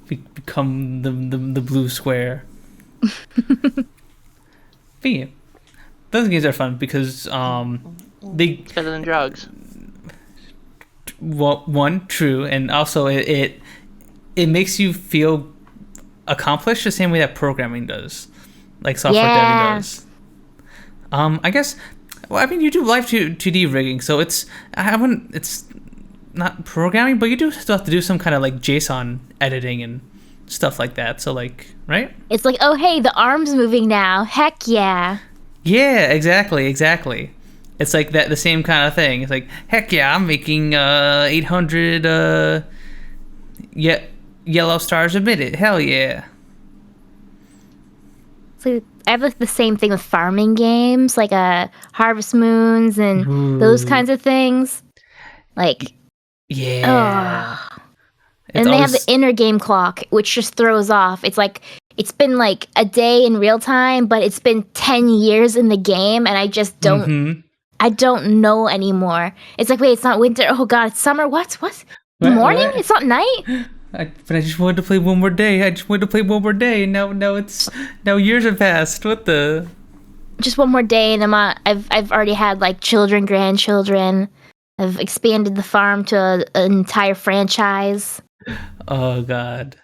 Become the blue square. But yeah. those games are fun because they It's better than drugs. well, one true, and also it makes you feel accomplished the same way that programming does, like software Yeah. deving does. I guess. Well, I mean, you do live 2D rigging, so it's not programming, but you do still have to do some kind of like JSON editing and stuff like that. So like, right? It's like, oh hey, the arm's moving now. Heck yeah. Yeah, exactly. It's like that, the same kind of thing. It's like, heck yeah, I'm making 800 yellow stars a minute. Hell yeah. So I have like the same thing with farming games, like Harvest Moons and those kinds of things. Like, Yeah. and they have the inner game clock, which just throws off. It's like it's been like a day in real time, but it's been 10 years in the game, and I just don't. I don't know anymore. It's like, wait, it's not winter. Oh god, it's summer. What? Morning? What? It's not night. But I just wanted to play one more day. And now years have passed. What the? Just one more day, and I've already had like children, grandchildren. I've expanded the farm to an entire franchise. Oh god.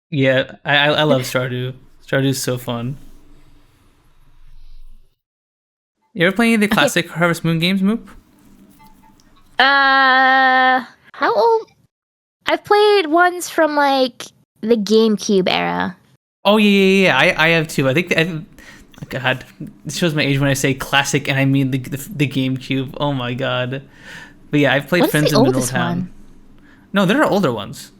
Yeah, I love Stardew. Stardew's so fun. You ever play any of the classic Harvest Moon games, Moop? How old? I've played ones from like the GameCube era. Oh yeah. I have too. I think God, it shows my age when I say classic, and I mean the GameCube. Oh my god. But yeah, I've played What's Friends the in oldest Middletown. one? No, there are older ones.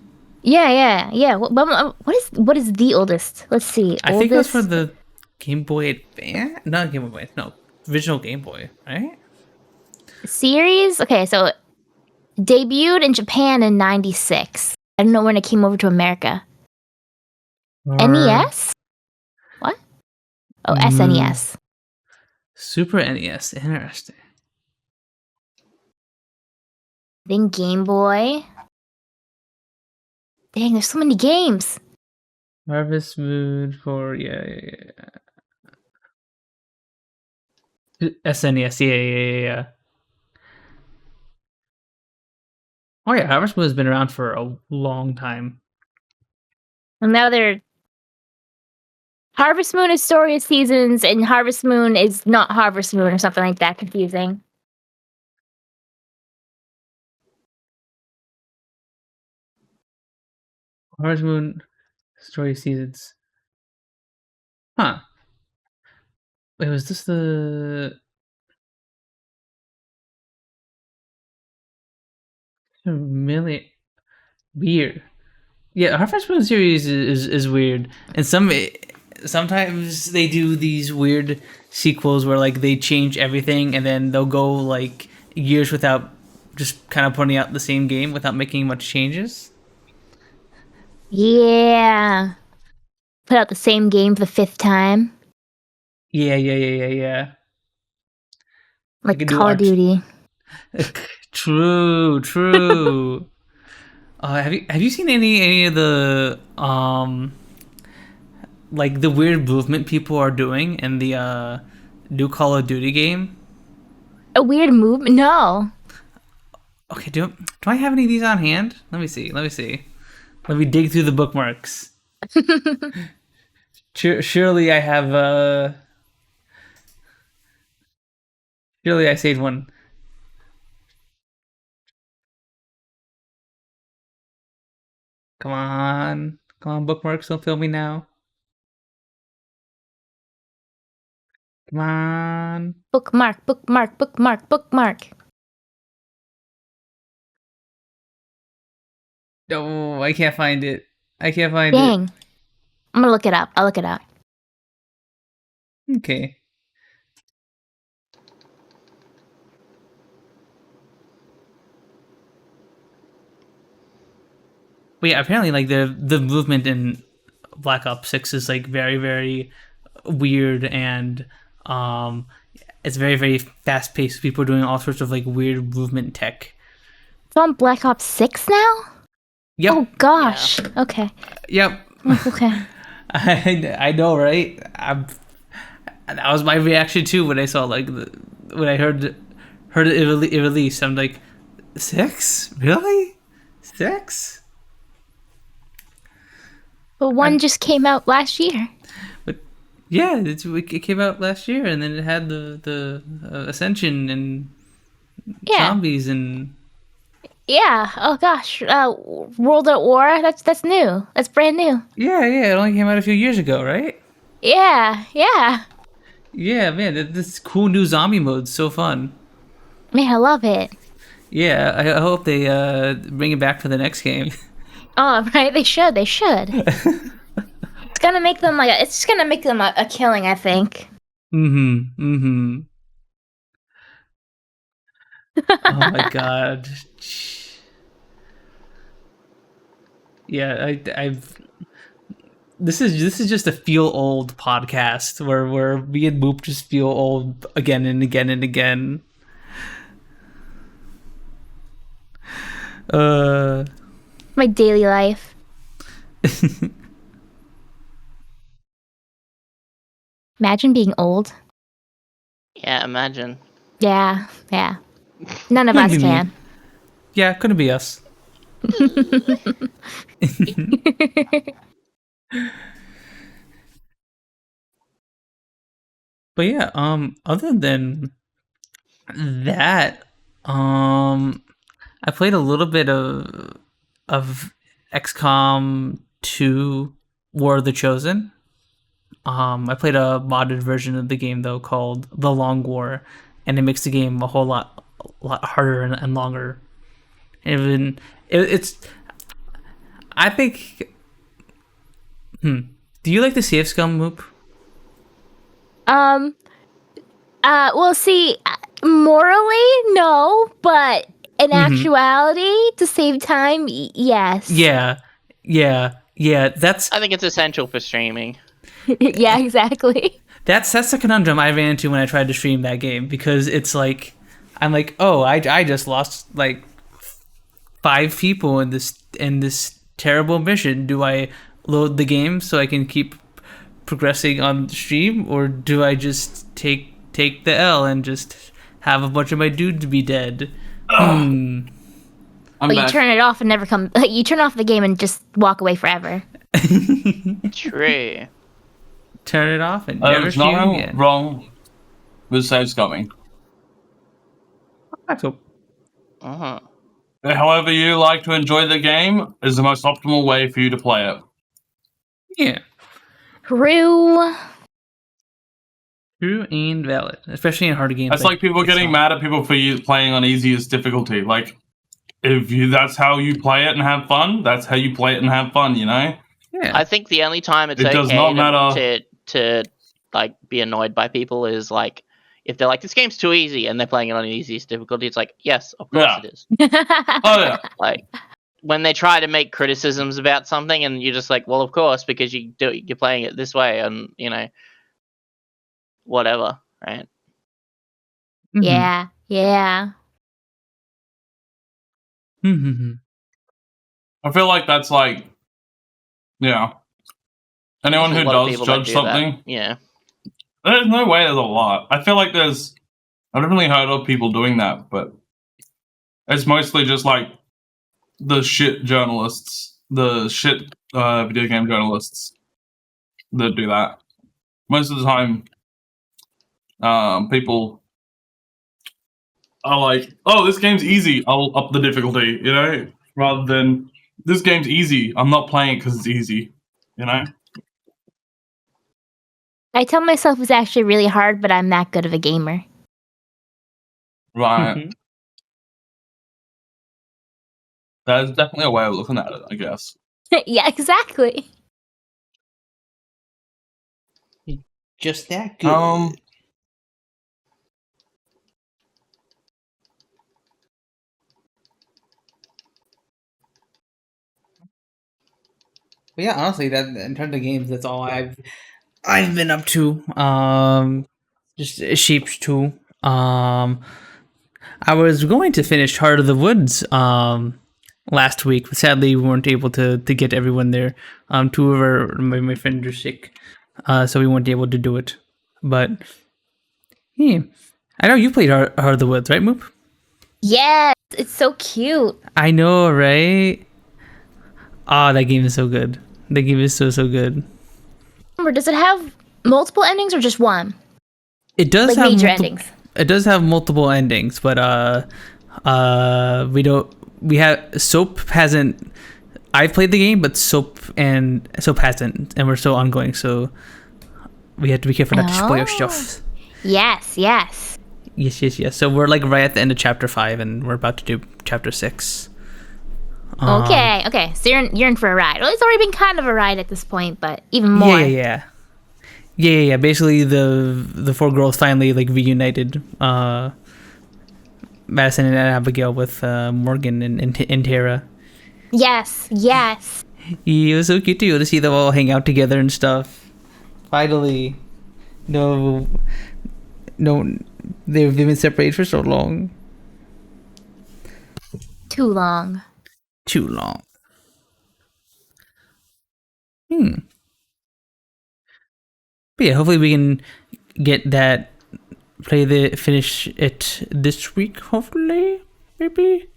Yeah. What is the oldest? Let's see. I think it was for Oldest? the Game Boy Advance. Not Game Boy. No, original Game Boy, right? Series. Okay, so debuted in Japan in '96. I don't know when it came over to America. NES? What? Oh, SNES. Super NES. Interesting. Then Game Boy. Dang, there's so many games. Harvest Moon for SNES. Yeah. Oh yeah, Harvest Moon has been around for a long time. And now they're Harvest Moon is Story of Seasons, and Harvest Moon is not Harvest Moon or something like that. Confusing. Harvest Moon Story Seasons. Huh. Wait, was this the really weird? Yeah, Harvest Moon series is weird, and sometimes they do these weird sequels where like they change everything, and then they'll go like years without just kind of putting out the same game without making much changes. Yeah. Put out the same game for the 5th time. Yeah. Like could do Call of Arch- Duty. True. Have you seen any of the like the weird movement people are doing in the new Call of Duty game? A weird move? No. Okay, do I have any of these on hand? Let me see. Let me dig through the bookmarks. Surely I have surely I saved one. Come on, bookmarks, don't fail me now. Come on. Bookmark. No, I can't find it. It. Dang. I'm gonna look it up. I'll look it up. Okay. But yeah, apparently like the movement in Black Ops 6 is like very, very weird, and it's very, very fast paced. People are doing all sorts of like weird movement tech. It's on Black Ops 6 now? Yep. Oh gosh. Okay. Yep. Okay. I know, right? that was my reaction too when I saw when I heard it released. I'm like, 6? Really? 6? But one just came out last year. But yeah, it came out last year, and then it had the Ascension and zombies and. Yeah. Oh gosh. World at War. That's new. That's brand new. Yeah. It only came out a few years ago, right? Yeah. Yeah, man. This cool new zombie mode's so fun. Man, I love it. Yeah, I hope they bring it back for the next game. Oh, right. They should. It's gonna make them it's just gonna make them a killing, I think. Mm-hmm. Oh my god. Yeah, I've. This is just a feel old podcast where me and Boop just feel old again and again and again. My daily life. Imagine being old. Yeah, imagine. Yeah. None of us Maybe me. can. Yeah, couldn't be us. But yeah, other than that, I played a little bit of XCOM 2 War of the Chosen. I played a modded version of the game though called The Long War, and it makes the game a whole lot harder and longer. And it's I think. Do you like the save scum Moop? Well, see, morally, no, but in actuality, to save time, yes. Yeah. That's I think it's essential for streaming. Yeah, exactly. that's the conundrum I ran into when I tried to stream that game, because it's like I'm like, oh, I just lost like 5 people in this terrible mission. Do I load the game so I can keep progressing on the stream, or do I just take the L and just have a bunch of my dudes be dead? I'm But you back. turn it off and never come. You turn off the game and just walk away forever. True. Turn it off and never There's stream nothing again. wrong with save scumming. That's cool. Uh-huh. However you like to enjoy the game is the most optimal way for you to play it. Yeah. True. True and valid, especially in harder games. It's like people getting mad at people for you playing on easiest difficulty. Like, that's how you play it and have fun, that's how you play it and have fun, you know? Yeah. I think the only time it's It does okay not matter. to like be annoyed by people is like if they're like, this game's too easy and they're playing it on easiest difficulty. It's like, yes, of course Yeah. it is. Oh, yeah. Like when they try to make criticisms about something and you're just like, well, of course, because you're playing it this way and whatever, right? Mhm. Yeah. Mhm. I feel like that's like, yeah. Anyone There's who a lot of does people that judge do that. something, Yeah. there's no way there's a lot. I feel like I've definitely heard of people doing that, but it's mostly just like the shit journalists, the shit video game journalists that do that. Most of the time, people are like, oh, this game's easy, I'll up the difficulty, rather than, this game's easy, I'm not playing it because it's easy, I tell myself it's actually really hard, but I'm that good of a gamer. Right. Mhm. That's definitely a way of looking at it, I guess. Yeah, exactly. Just that good. But yeah, honestly, that in terms of games, that's all I've been up to. Just Sheep's 2. I was going to finish Heart of the Woods last week, but sadly we weren't able to get everyone there. Two of my friends are sick, so we weren't able to do it. But yeah, I know you played Heart of the Woods, right, Moop? Yes, it's so cute. I know, right? Ah, that game is so good. The game is so good. Remember, does it have multiple endings or just one? It does Like have major endings. It does have multiple endings, but we don't. We have Soap hasn't. I've played the game, but Soap hasn't, and we're still ongoing. So we have to be careful not to spoil your stuff. Yes. Yes. So we're like right at the end of chapter 5, and we're about to do chapter 6. Okay. So you're in for a ride. Well, it's already been kind of a ride at this point, but even more. Yeah. Basically, the 4 girls finally like reunited. Madison and Abigail with Morgan and Tara. Yes. It was so cute too to see them all hang out together and stuff. Finally, no, they've been separated for so long. Too long. But yeah, hopefully we can get that. Finish it this week, hopefully, maybe.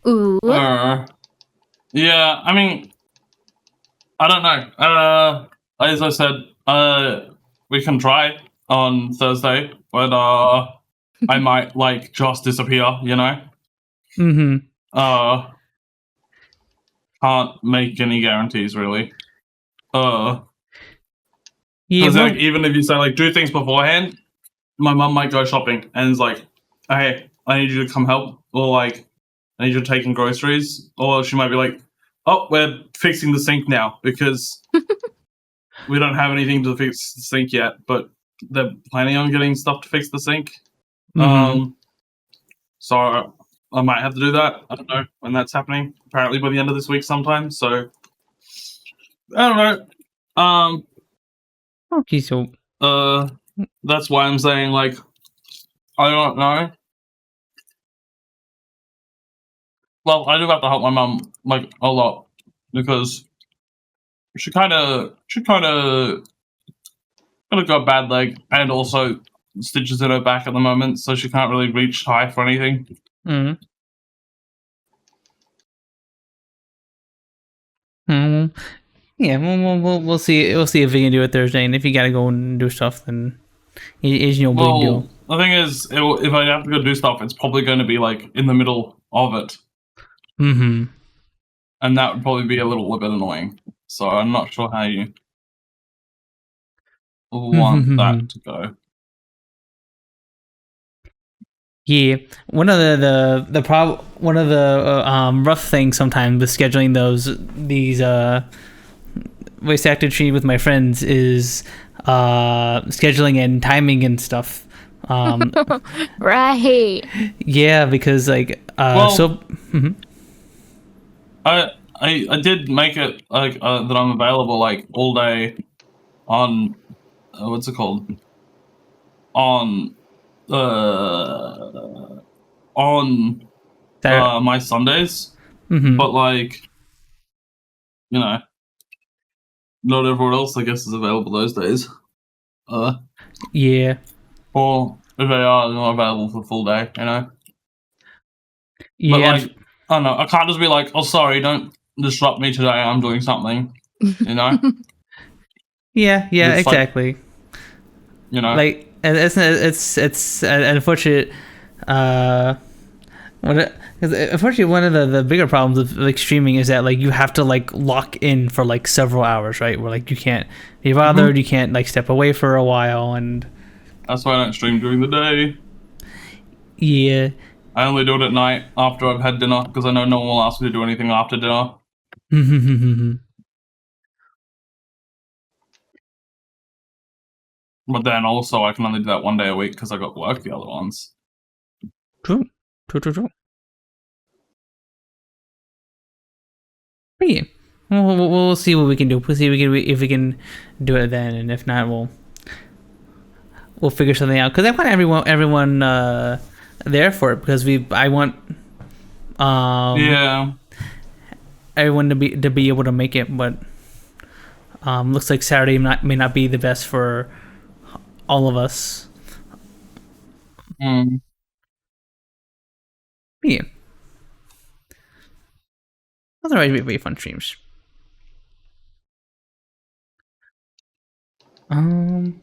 Ooh. Yeah, I mean, I don't know. As I said, we can try on Thursday, but I might like just disappear, you know. Can't make any guarantees really. Yeah, like, even if you say like do things beforehand, my mum might go shopping and is like, "Hey, I need you to come help," or like, "I need you to take in groceries," or she might be like, "Oh, we're fixing the sink now because we don't have anything to fix the sink yet, but they're planning on getting stuff to fix the sink." So I might have to do that. I don't know when that's happening. Apparently by the end of this week sometime. So I don't know. Okay, so that's why I'm saying like I don't know. Well, I do have to help my mum like a lot because she kind of got a bad leg and also stitches in her back at the moment, so she can't really reach high for anything. Yeah, we'll see. We'll see if we can do it Thursday, and if you gotta go and do stuff, then it's no big deal. The thing is, if I have to go do stuff, it's probably going to be like in the middle of it. And that would probably be a little bit annoying. So I'm not sure how you want that to go. Yeah, one of the rough things sometimes with scheduling these voice actor with my friends is scheduling and timing and stuff. Right. Yeah, because like I did make it like that I'm available like all day on what's it called on my Sundays, but like you know, not everyone else I guess is available those days. Yeah. Or if they are, they're not available for the full day, you know. Yeah. But like I don't know, I can't just be like, "Oh, sorry, don't disrupt me today. I'm doing something," you know. Yeah, It's exactly. Like, you know, like it's unfortunate. Unfortunately, one of the bigger problems of like streaming is that like you have to like lock in for like several hours, right? Where like you can't be bothered, you can't like step away for a while, and that's why I don't stream during the day. Yeah. I only do it at night after I've had dinner because I know no one will ask me to do anything after dinner. But then also I can only do that one day a week because I got work the other ones. True. But yeah, we'll see what we can do. We'll see if we can do it then, and if not, we'll figure something out. Because I want everyone there for it because I want everyone to be able to make it. But looks like Saturday may not be the best for all of us. Mm. Yeah. Those are always very fun streams. All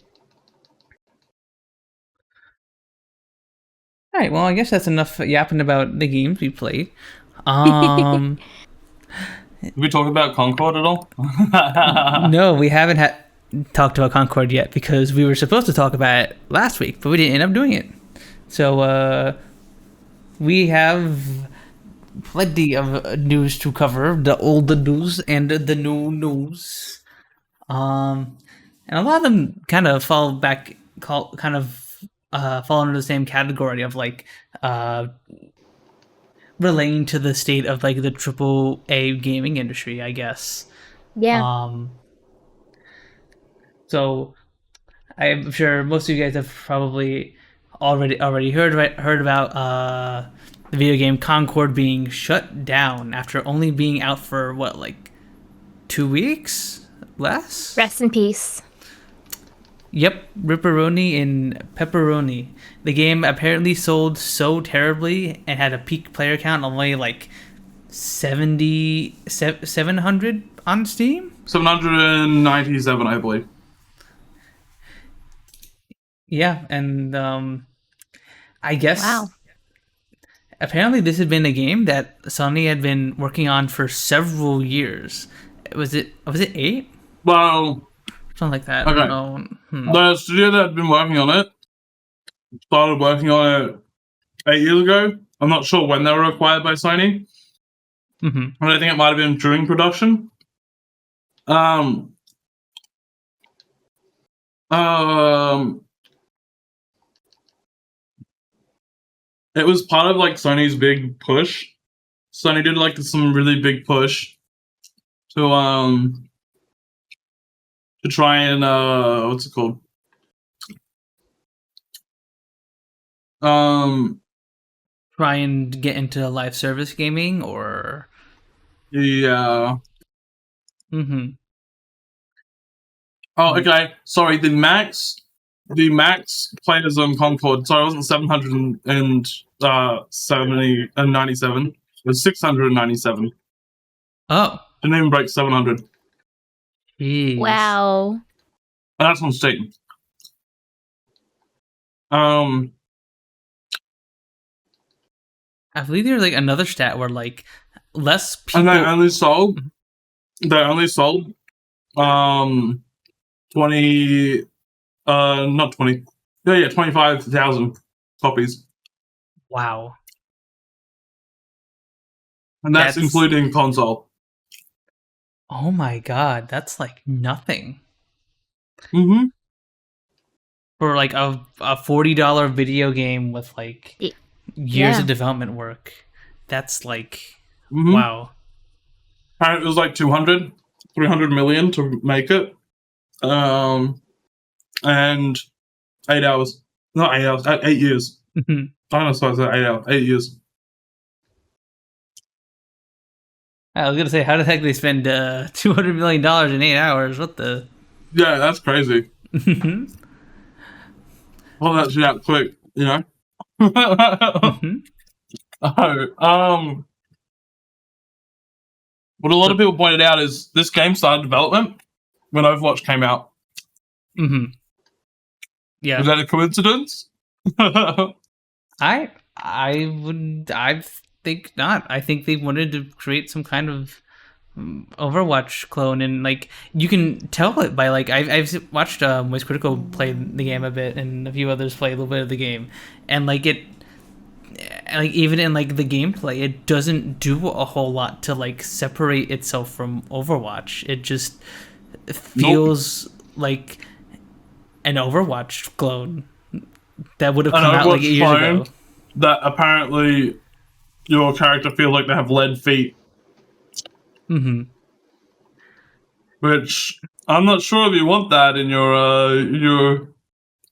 right. Well, I guess that's enough yapping about the games we played. Did we talk about Concord at all? No, we haven't talked about Concord yet because we were supposed to talk about it last week, but we didn't end up doing it. So we have plenty of news to cover, the old news and the new news. And a lot of them kind of fall under the same category of like relating to the state of like the AAA gaming industry, I guess. Yeah. So I'm sure most of you guys have probably already heard about the video game Concord being shut down after only being out for what, like 2 weeks? Less? Rest in peace. Yep, Ripperoni and Pepperoni. The game apparently sold so terribly and had a peak player count of only like 700 on Steam? 797, I believe. Yeah, and I guess Wow. apparently this had been a game that Sony had been working on for several years. Was it 8? Well, Something like that. Okay. I don't know. the studio that had been working on it started working on it 8 years ago. I'm not sure when they were acquired by Sony. Mm-hmm. But I think it might have been during production. It was part of like Sony's big push. Sony did like some really big push to try and what's it called? Try and get into live service gaming, or Yeah. mm-hmm. Oh, okay. Sorry, the max players on Concord. Sorry, it wasn't 797. It was 697. Oh, Didn't even break 700. jeez. Wow. And that's on Steam. I believe there's like another stat where like less people. And they only sold 20 not 20. Yeah, 25,000 copies. Wow. And that's including console. Oh my god, that's like nothing. Mm-hmm. For like a $40 video game with like years Yeah. of development work. That's like Mm-hmm. wow. Apparently it was like 300 million to make it. And 8 hours. Not 8 hours, 8 years. Mhm. I don't know, so I said 8 hours, 8 years. I was gonna say, how the heck they spend $200 million in 8 hours? What the? Yeah, that's crazy. All that shit out quick, you know? Mhm. What a lot of people pointed out is this game started development when Overwatch came out. Mm-hmm. Yeah. Is that a coincidence? I think not. I think they wanted to create some kind of Overwatch clone, and like you can tell it by like I've watched Moist Critical play the game a bit, and a few others play a little bit of the game, and like it, like even in like the gameplay, it doesn't do a whole lot to like separate itself from Overwatch. It just feels like an Overwatch clone that would have come out like 8 years ago. That apparently your character feels like they have lead feet. Mm-hmm. Which I'm not sure if you want that in your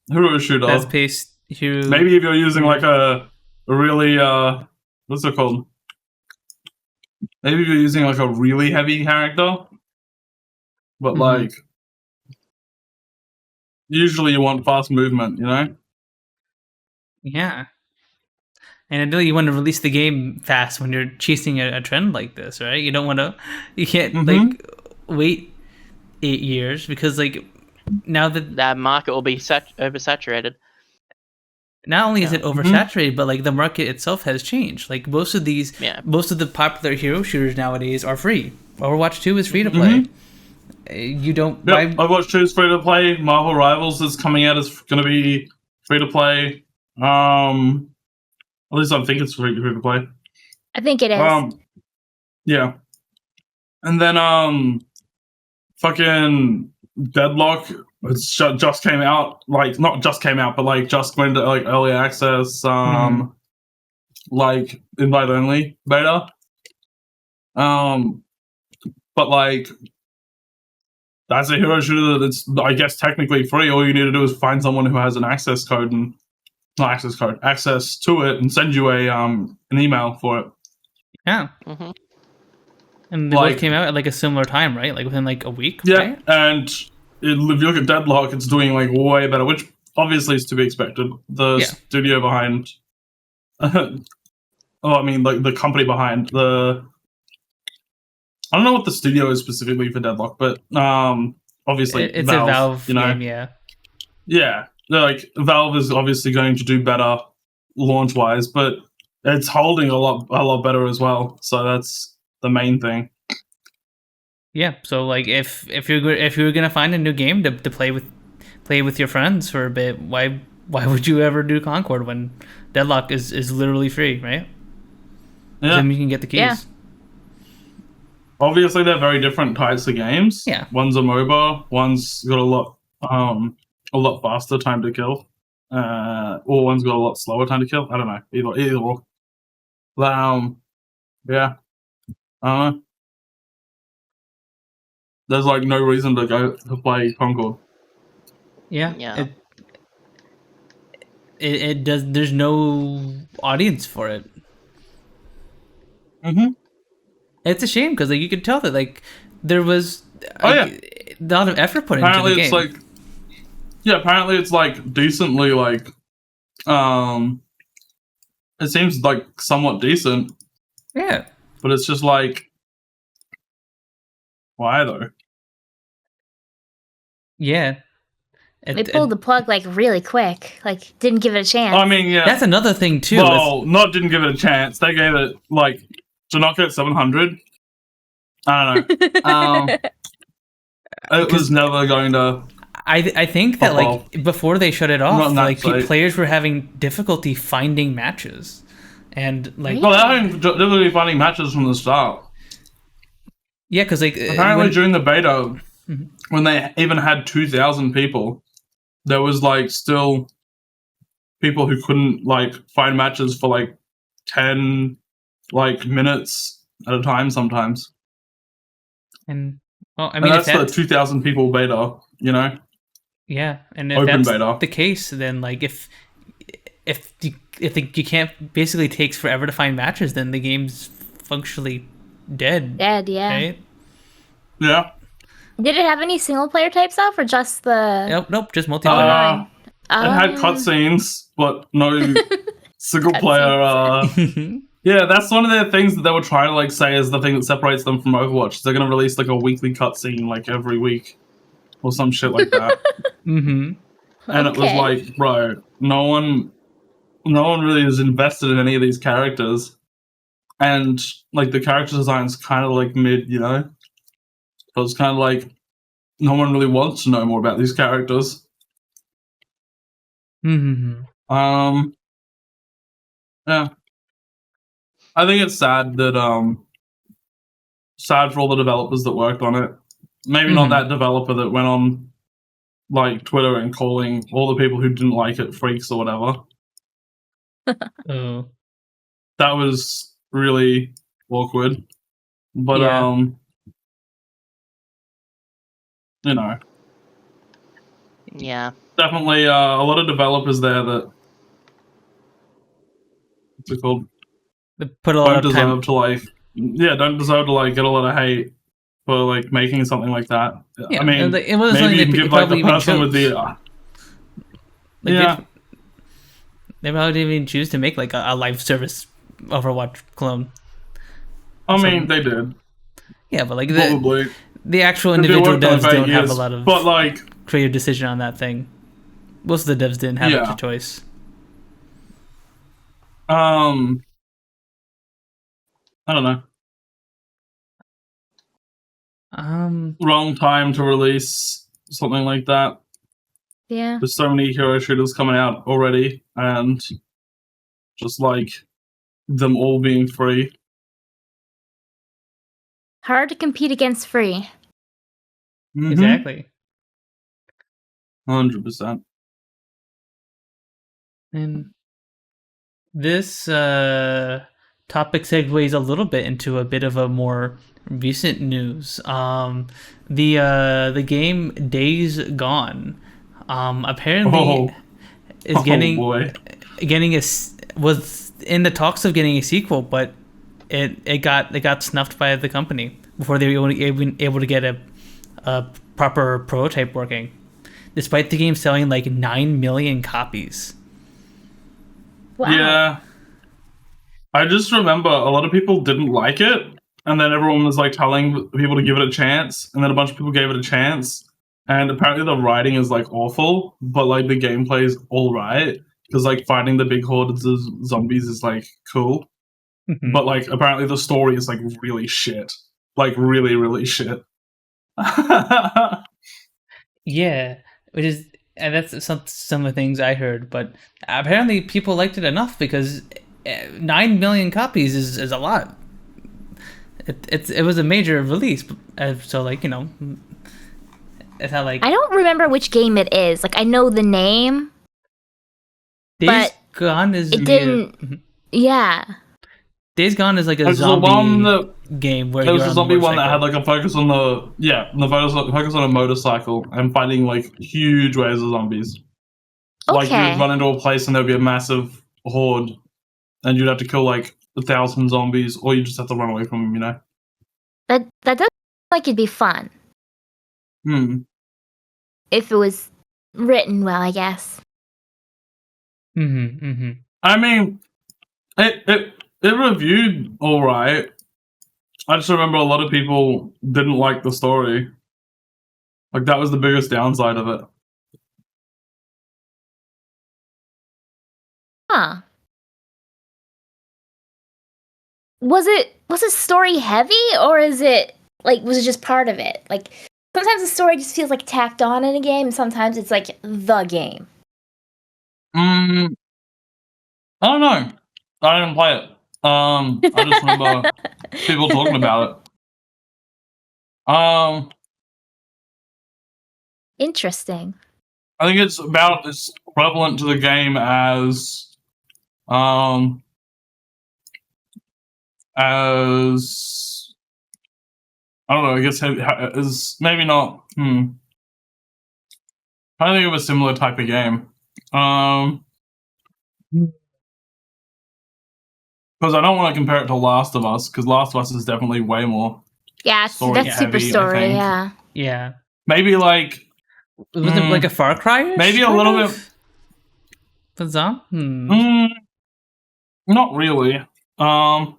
hero shooter. Fast paced hero. Maybe if you're using like a really what's it called? Maybe if you're using like a really heavy character. But like usually you want fast movement, you know? Yeah. And ideally, you want to release the game fast when you're chasing a trend like this, right? You don't want to, you can't like wait 8 years because like now that market will be oversaturated. Not only is it oversaturated, but like the market itself has changed. Like most of the popular hero shooters nowadays are free. Overwatch 2 is free to play. You don't. Yep, Overwatch 2 is free to play. Marvel Rivals is coming out as going to be free to play. At least I think it's free to play. I think it is. Yeah. And then fucking Deadlock just came out. Like not just came out, but like just went into like early access. Like invite only beta. But like that's a hero shooter that's I guess technically free. All you need to do is find someone who has an access code and access to it and send you a an email for it. Yeah. And they both came out at like a similar time, right? Like within like a week. Yeah, right? and if you look at Deadlock, it's doing like way better, which obviously is to be expected. The studio behind, like the company behind the. I don't know what the studio is specifically for Deadlock, but obviously it's Valve, a Valve game, yeah. Like Valve is obviously going to do better launch-wise, but it's holding a lot better as well. So that's the main thing. Yeah. So like, if you're gonna find a new game to play with your friends for a bit, why would you ever do Concord when Deadlock is literally free, right? Yeah. Then you can get the keys. Yeah. Obviously, they're very different types of games. Yeah. One's a MOBA. One's got a lot faster time to kill. Or one's got a lot slower time to kill. I don't know. Either or. Yeah. I don't know. There's like no reason to go to play Concord. Yeah. Yeah. It does. There's no audience for it. It's a shame because like you could tell that like there was a lot of effort put into the game. Apparently it's like decently like it seems like somewhat decent. Yeah. But it's just like why though? Yeah. They pulled the plug like really quick. Like didn't give it a chance. I mean, yeah. That's another thing too. Well, not didn't give it a chance. They gave it like to knock out 700. I don't know. It was never going to. I think that like before they shut it off, like players were having difficulty finding matches, and like they're having difficulty finding matches from the start. Yeah, because like apparently during the beta, when they even had 2,000 people, there was like still people who couldn't like find matches for like 10 like minutes at a time sometimes. And well, I mean, and that's the 2,000 people beta, you know. Yeah, and if open that's beta. The case, then like if you can't basically takes forever to find matches, then the game's functionally dead. Dead, yeah. Right? Yeah. Did it have any single player type stuff or just the? Nope, just multiplayer. It had cutscenes, but no single player. Yeah, that's one of the things that they were trying to like say is the thing that separates them from Overwatch. They're gonna release like a weekly cutscene like every week, or some shit like that. And it was like, bro, no one really is invested in any of these characters, and like the character design's kind of like mid, you know. So it's kind of like no one really wants to know more about these characters. Yeah. I think it's sad that sad for all the developers that worked on it. Maybe not that developer that went on like Twitter and calling all the people who didn't like it freaks or whatever. That was really awkward. But you know. Yeah. Definitely a lot of developers there that what's it called? They put a lot of time. Don't deserve to like get a lot of hate for like making something like that. Yeah, I mean, it was maybe you can they give like the probably even person with the Like Yeah. they probably didn't even choose to make like a live service Overwatch clone. I mean, they did. Yeah, but like Probably. the actual They individual worked on it devs for 8 don't have a years, lot of but like, creative decision on that thing. Most of the devs didn't have Yeah. much of a choice. I don't know. Wrong time to release something like that. Yeah. There's so many hero shooters coming out already, and just like them all being free. Hard to compete against free. Exactly. 100%. And this topic segues a little bit into a bit of a more recent news. The game Days Gone, apparently is was in the talks of getting a sequel, but it got snuffed by the company before they were even able to get a proper prototype working, despite the game selling like 9 million copies. Wow. Yeah. I just remember a lot of people didn't like it, and then everyone was like telling people to give it a chance, and then a bunch of people gave it a chance, and apparently the writing is like awful, but like the gameplay is alright, because like fighting the big hordes of zombies is like cool, but like apparently the story is like really shit. Like really, really shit. Yeah, which is, and that's some of the things I heard, but apparently people liked it enough because 9 million copies is a lot. It was a major release, so like, you know, it's not like I don't remember which game it is. Like I know the name. Days Gone is it didn't. Yeah. Days Gone is like a There's zombie the one that game where there was you're a on zombie the one that had motorcycle. like a focus on the focus on a motorcycle and fighting like huge waves of zombies. Like Okay. you'd run into a place and there'd be a massive horde, and you'd have to kill like 1,000 zombies, or you just have to run away from them. You know. That does sound like it'd be fun if it was written well, I guess. I mean, it reviewed all right. I just remember a lot of people didn't like the story. Like that was the biggest downside of it. Huh. Was it story heavy, or is it like was it just part of it? Like sometimes the story just feels like tacked on in a game, and sometimes it's like the game. I don't know. I didn't play it. I just remember people talking about it. Interesting. I think it's about as prevalent to the game as I don't know. I guess is maybe not. I think of a similar type of game. Because I don't want to compare it to Last of Us, because Last of Us is definitely way more. Yeah, Story that's super heavy, I story. think. Yeah. Yeah. Maybe like Was it like a Far Cry? maybe a little bit. The zombie? Not really. But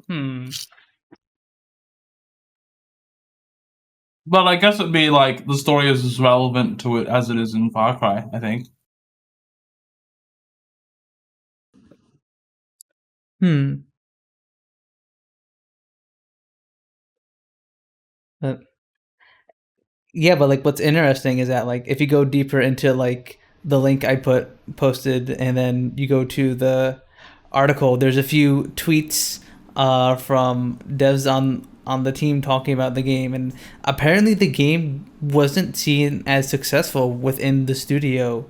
I guess it'd be like the story is as relevant to it as it is in Far Cry, I think. Yeah, but like what's interesting is that like if you go deeper into like the link I posted and then you go to the article, there's a few tweets from devs on the team talking about the game, and apparently the game wasn't seen as successful within the studio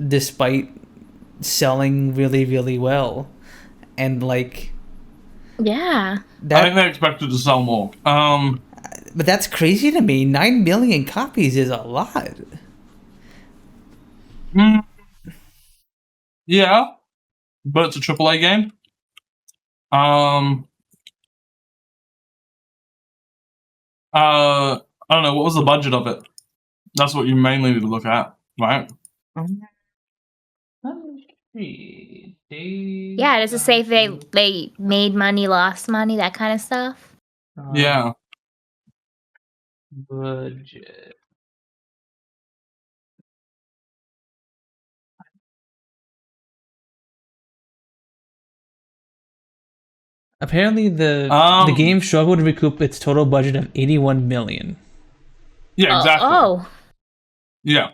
despite selling really, really well. And like Yeah. I think they expected to sell more. But that's crazy to me. 9 million copies is a lot. Yeah, but it's a AAA game. I don't know, what was the budget of it? That's what you mainly need to look at, right? Yeah, does it say if they made money, lost money, that kind of stuff? Yeah. Budget. Apparently, the game struggled to recoup its total budget of $81 million. Yeah, exactly. Oh. Yeah.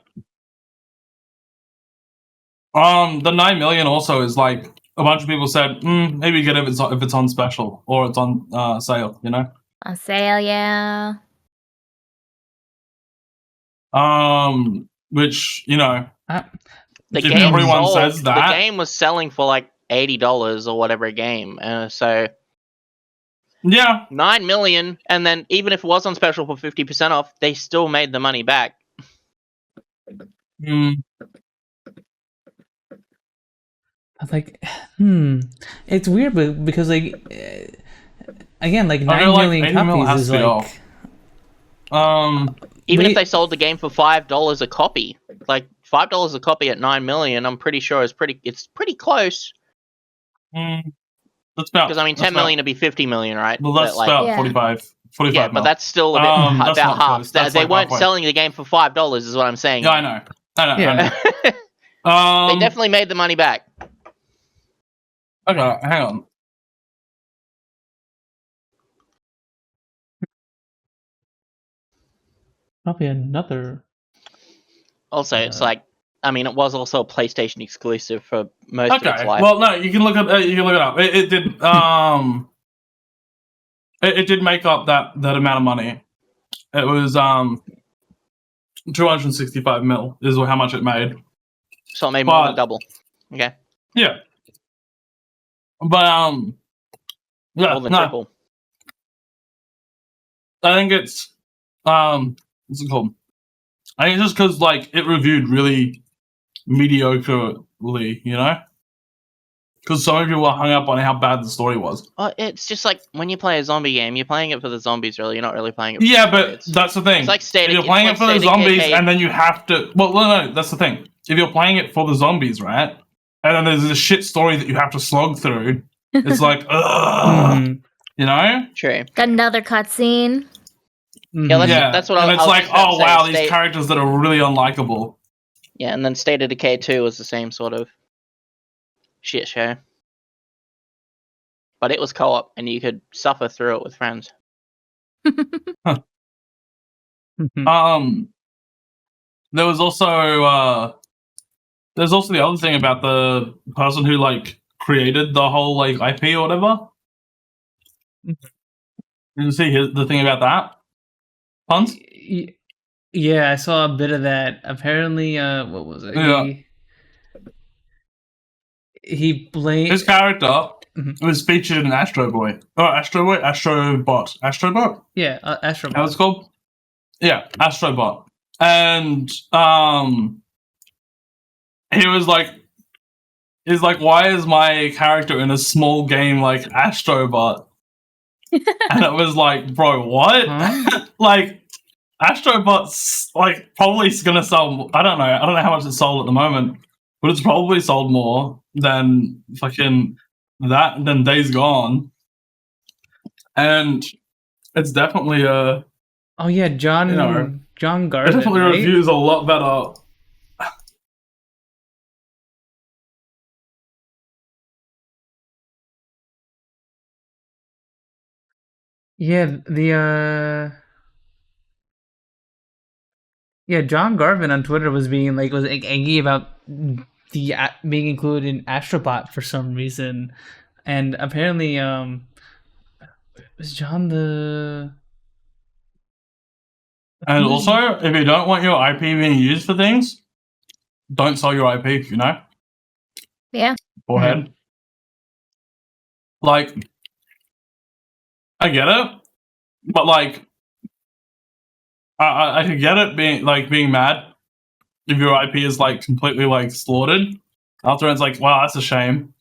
The 9 million also is like a bunch of people said, maybe get it if it's on special or it's on sale, you know? On sale, yeah. Which, you know, The if game everyone sold, says that, the game was selling for like $80 or whatever a game, so yeah, 9 million, and then even if it was on special for 50% off, they still made the money back. I was like, it's weird, but because like, again, like 9 million copies is like, even if they sold the game for $5 a copy, like $5 a copy at 9 million, I'm pretty sure it's pretty close. That's about because I mean 10 million to be 50 million, right? Well, that's like, about 45. Yeah, but that's still a bit about half. They weren't selling the game for $5, is what I'm saying. Yeah, I know. Yeah. I know. They definitely made the money back. Okay, hang on. Probably another. Also, it's like, I mean, it was also a PlayStation exclusive for most of its life. Well, no, you can look it up. It did it did make up that amount of money. It was 265 mil is how much it made. So it made more than double. Okay. Yeah. But yeah, more than triple. I think it's what's it called? I think it's just because like it reviewed really mediocrely, you know? Because so many people were hung up on how bad the story was. It's just like when you play a zombie game, you're playing it for the zombies, really. You're not really playing it for the story. But that's the thing. It's like you're playing it for the zombies, and then you have to. Well, no, that's the thing. If you're playing it for the zombies, right, and then there's a shit story that you have to slog through, it's like, ugh, you know? True. Got another cutscene. Yeah, that's what I was. And it's like, oh wow, these characters that are really unlikable. Yeah, and then State of Decay 2 was the same sort of shit show. But it was co-op, and you could suffer through it with friends. There was also the other thing about the person who like created the whole like IP or whatever. Did you see the thing about that? Punz? Yeah, I saw a bit of that. Apparently, what was it? Yeah. He blamed his character. Was featured in Astro Boy. Oh, Astrobot? Astrobot? Yeah, Astrobot. How it's called? Yeah, Astrobot. And he was like, why is my character in a small game like Astrobot? And it was like, bro, what? Huh? Like, Astrobot's like probably gonna sell. I don't know how much it's sold at the moment, but it's probably sold more than fucking than Days Gone. And it's definitely oh yeah, John Garvin. It definitely reviews a lot better. Yeah, John Garvin on Twitter was angry about the being included in Astrobot for some reason, and apparently was John the. And also, if you don't want your IP being used for things, don't sell your IP. You know. Yeah. Go ahead. Like, I get it, but like, I could get it being mad if your IP is like completely like slaughtered. After it's like, wow, that's a shame.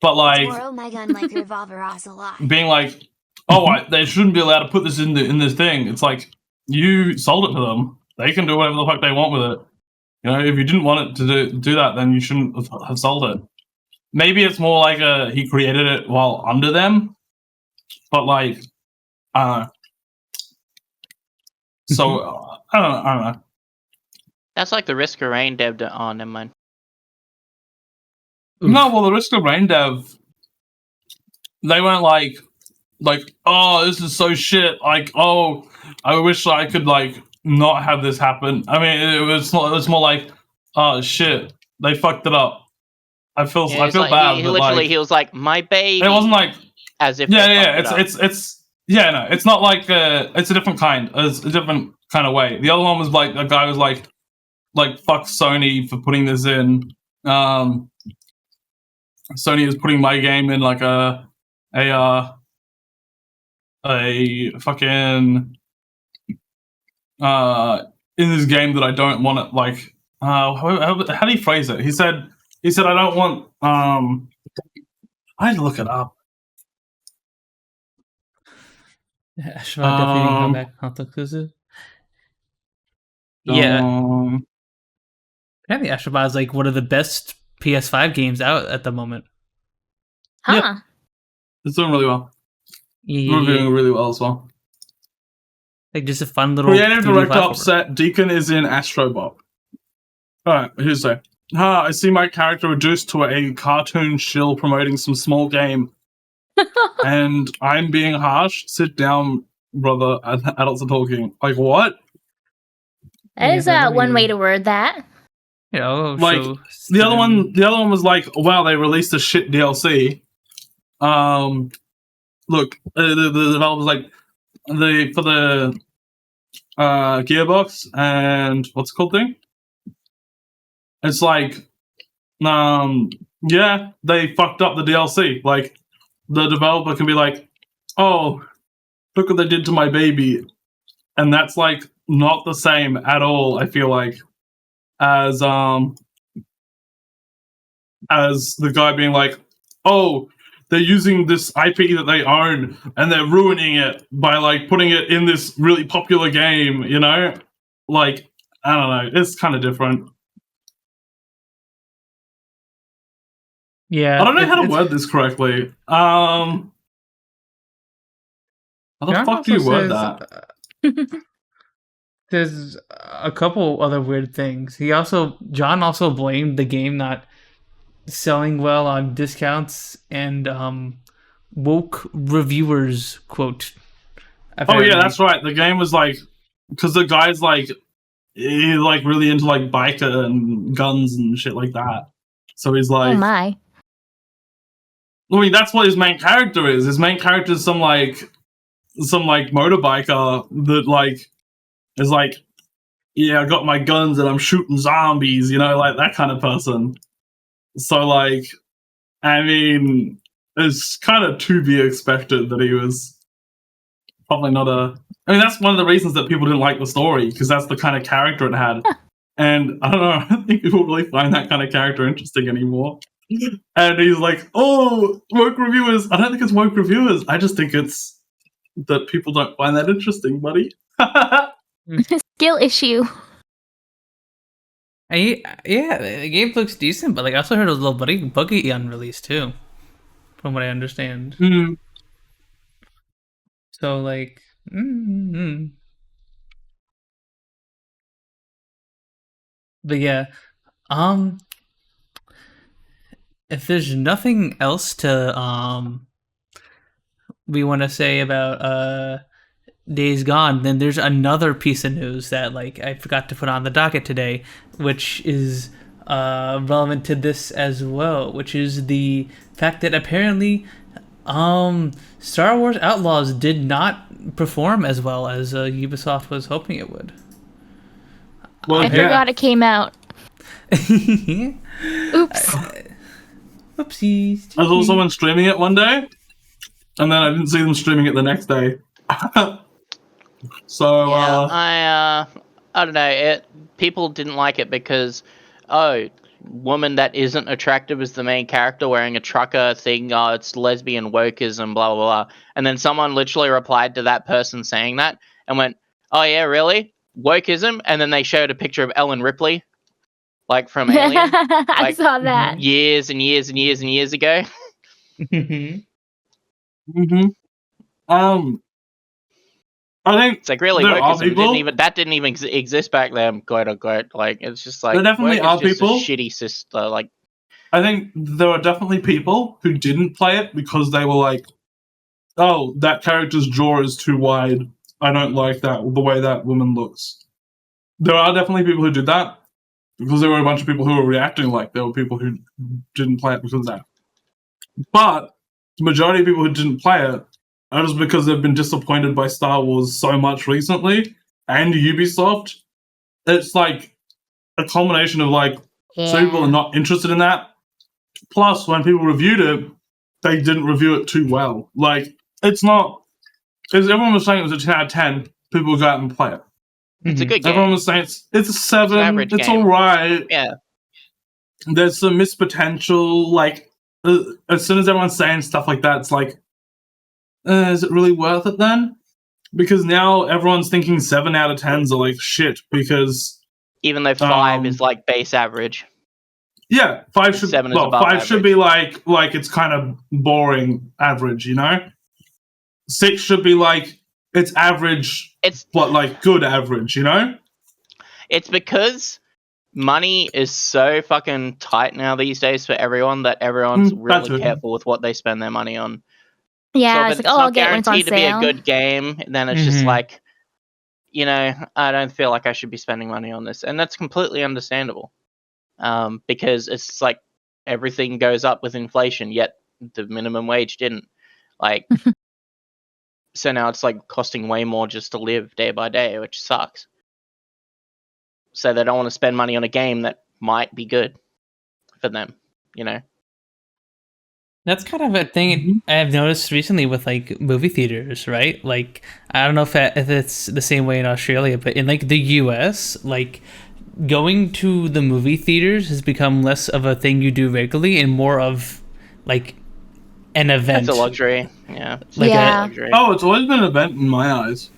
But like, twirl my gun like revolver ocelot. Being like, oh, they shouldn't be allowed to put this in this thing. It's like you sold it to them. They can do whatever the fuck they want with it. You know, if you didn't want it to do that, then you shouldn't have sold it. Maybe it's more like he created it while under them, but like, I don't know. So I don't know. That's like the Risk of Rain dev. Oh, never mind. No, well, the Risk of Rain dev, they weren't like, oh, this is so shit. Like, oh, I wish I could like not have this happen. I mean, it was more like, oh shit, they fucked it up. I feel like, bad. He but literally, like, he was like, my baby. It wasn't like, as if it's not like it's a different kind. It's a different kind of way. The other one was like a guy was like fuck Sony for putting this in. Sony is putting my game in like a fucking in this game that I don't want it. Like how do you phrase it? He said I don't want I had to look it up. Ashra definitely didn't come back console exclusive. Yeah. Apparently Ashra is like one of the best PS5 games out at the moment. Huh. Yeah. It's doing really well. Yeah. We're doing really well as well. Like just a fun little creative 3D director platformer. upset. Deacon is in Astrobot. Alright, here's that. I see my character reduced to a cartoon shill promoting some small game. And I'm being harsh. Sit down, brother. Adults are talking. Like what? That is one way to word that. You know, like the other one was like, wow, they released a shit DLC. Look, the developer's like for the Gearbox and what's it called thing? It's like, yeah, they fucked up the DLC. Like, the developer can be like, oh, look what they did to my baby. And that's, like, not the same at all, I feel like, as the guy being like, oh, they're using this IP that they own and they're ruining it by, like, putting it in this really popular game, you know? Like, I don't know. It's kind of different. Yeah. I don't know how to word this correctly. How the John fuck do you also word says, that? There's a couple other weird things. John also blamed the game not selling well on discounts and woke reviewers quote. Apparently. Oh yeah, that's right. The game was like, because the guy's like, he's like really into like biker and guns and shit like that. So he's like, oh my. I mean, that's what his main character is. His main character is some motorbiker that like is like, yeah, I got my guns and I'm shooting zombies, you know, like that kind of person. So like, I mean, it's kind of to be expected that he was probably not I mean, that's one of the reasons that people didn't like the story, because that's the kind of character it had. And I don't know, I don't think people really find that kind of character interesting anymore. And he's like, oh, woke reviewers. I don't think it's woke reviewers. I just think it's that people don't find that interesting, buddy. Skill issue. Yeah, the game looks decent, but like I also heard it was a little buggy unreleased too, from what I understand. Mm. So like, but yeah, if there's nothing else to we want to say about Days Gone, then there's another piece of news that like I forgot to put on the docket today, which is relevant to this as well, which is the fact that apparently Star Wars Outlaws did not perform as well as Ubisoft was hoping it would. Well, I forgot it came out. Oops. Oopsies. I saw someone streaming it one day, and then I didn't see them streaming it the next day. So yeah, I don't know. People didn't like it because, woman that isn't attractive is the main character wearing a trucker thing. Oh, it's lesbian wokeism, blah blah blah. And then someone literally replied to that person saying that and went, "Oh yeah, really? Wokeism?" And then they showed a picture of Ellen Ripley like from Alien, I like, saw that. years and years and years and years ago. I think It's like really there are wokeism people. didn't even exist back then. Quote unquote. Like it's just like There definitely woke are is just people. a shitty sister. Like I think there are definitely people who didn't play it because they were like, "Oh, that character's jaw is too wide. I don't like that the way that woman looks." There are definitely people who did that because there were a bunch of people who were reacting like there were people who didn't play it because of that. But the majority of people who didn't play it are just because they've been disappointed by Star Wars so much recently and Ubisoft. It's like a combination of like some people are not interested in that. Plus, when people reviewed it, they didn't review it too well. Like, it's not... Because everyone was saying it was a 10 out of 10, people would go out and play it. it's a good game. Everyone was saying it's a 7, average it's game. alright. Yeah. There's some missed potential, like, as soon as everyone's saying stuff like that, it's like, is it really worth it then? Because now everyone's thinking 7 out of 10s are like shit, because... Even though 5 is like base average. Yeah, 5 should 7 is well, above 5 should average. be like it's kind of boring average, you know? 6 should be like it's average, but like good average, you know? It's because money is so fucking tight now these days for everyone that everyone's really careful with what they spend their money on. Yeah, so it's if like, it's oh, I'll not get it when it's on guaranteed to be a sale. good game, then it's just like, you know, I don't feel like I should be spending money on this, and that's completely understandable. Because it's like everything goes up with inflation, yet the minimum wage didn't. Like, so now it's like costing way more just to live day by day, which sucks. So they don't want to spend money on a game that might be good for them, you know? That's kind of a thing I've noticed recently with like movie theaters, right? Like, I don't know if it's the same way in Australia, but in like the US, like going to the movie theaters has become less of a thing you do regularly and more of like an event. It's a luxury. Yeah. Like Yeah. luxury. Oh, it's always been an event in my eyes.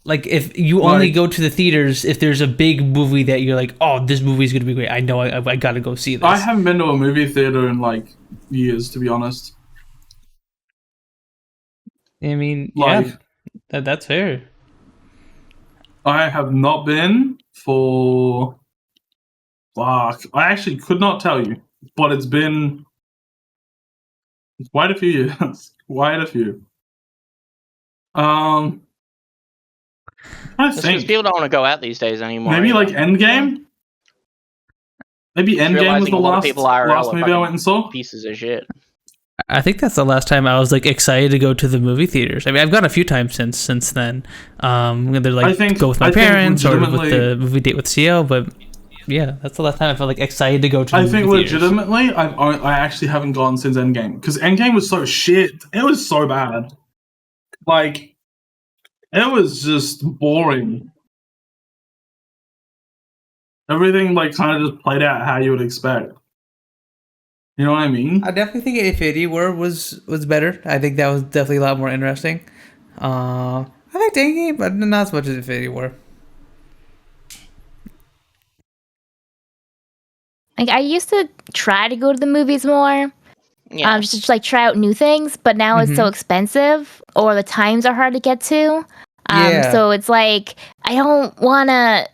Like if you only go to the theaters if there's a big movie that you're like, oh, this movie's gonna be great. I know I gotta go see this. I haven't been to a movie theater in like years, to be honest. I mean, Like, yeah, that's fair. I have not been for... Fuck. I actually could not tell you, but it's been quite a few years. Quite a few. I Just because think people don't want to go out these days anymore. maybe like either. Endgame. Maybe Endgame was realizing the a lot of people IRL last are movie I fucking went and saw. Pieces of shit. I think that's the last time I was like excited to go to the movie theaters. I mean, I've gone a few times since then. Whether like go with my parents or with the movie date with Siel, but yeah, that's the last time I felt like excited to go to. I the think movie theaters. legitimately, I actually haven't gone since Endgame because Endgame was so shit. It was so bad. Like, it was just boring. Everything like kind of just played out how you would expect. You know what I mean? I definitely think Infinity War was better. I think that was definitely a lot more interesting. I liked Endgame, but not as much as Infinity War. Like I used to try to go to the movies more, Yeah. just to like try out new things. But now it's so expensive, or the times are hard to get to. Yeah. So it's like I don't want to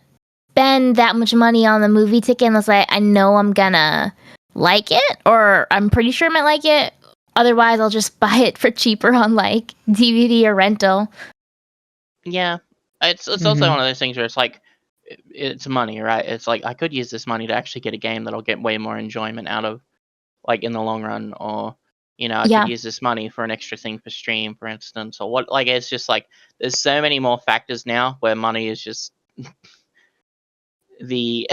spend that much money on the movie ticket unless I know I'm gonna like it, or I'm pretty sure I might like it. Otherwise, I'll just buy it for cheaper on like DVD or rental. Yeah. It's also one of those things where it's like, it's money, right? It's like I could use this money to actually get a game that I'll get way more enjoyment out of, like in the long run, or you know, I could use this money for an extra thing for stream, for instance, or what. Like it's just like there's so many more factors now where money is just the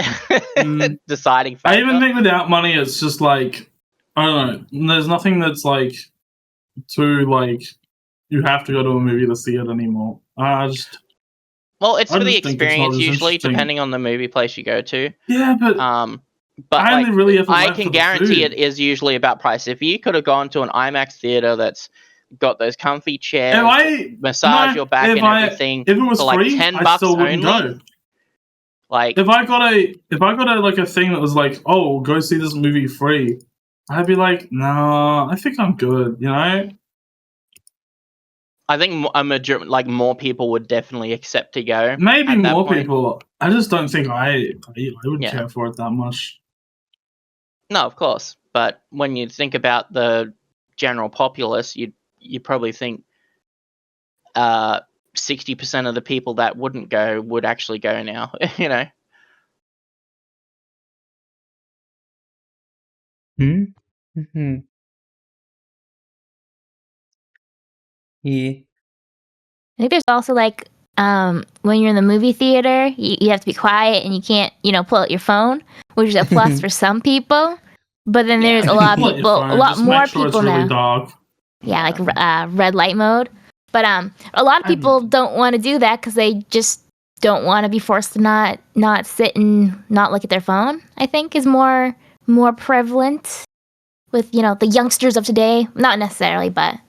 deciding factor. I even think without money, it's just like I don't know. There's nothing that's like too like you have to go to a movie to see it anymore. Well, it's I for the just think it's not experience as usually, interesting. depending on the movie place you go to. Yeah, but But I only really ever I went can for the guarantee food. it is usually about price. If you could have gone to an IMAX theater that's got those comfy chairs, massage your back and everything if it was for like free, $10 I still wouldn't only, go. Like, if I got a like a thing that was like, oh, go see this movie free, I'd be like, no, I think I'm good, you know. I think more people would definitely accept to go. Maybe at that more point. people. I just don't think I would Yeah. care for it that much. No, of course. But when you think about the general populace, you probably think 60% of the people that wouldn't go would actually go now. You know. Mm-hmm. Yeah. I think there's also like when you're in the movie theater, you have to be quiet and you can't, pull out your phone, which is a plus for some people. But then there's a lot of Pull out your people, phone, a lot just more make sure people it's really now. dark. Yeah, like red light mode. But a lot of people don't want to do that because they just don't want to be forced to not sit and not look at their phone. I think is more prevalent with the youngsters of today. Not necessarily, but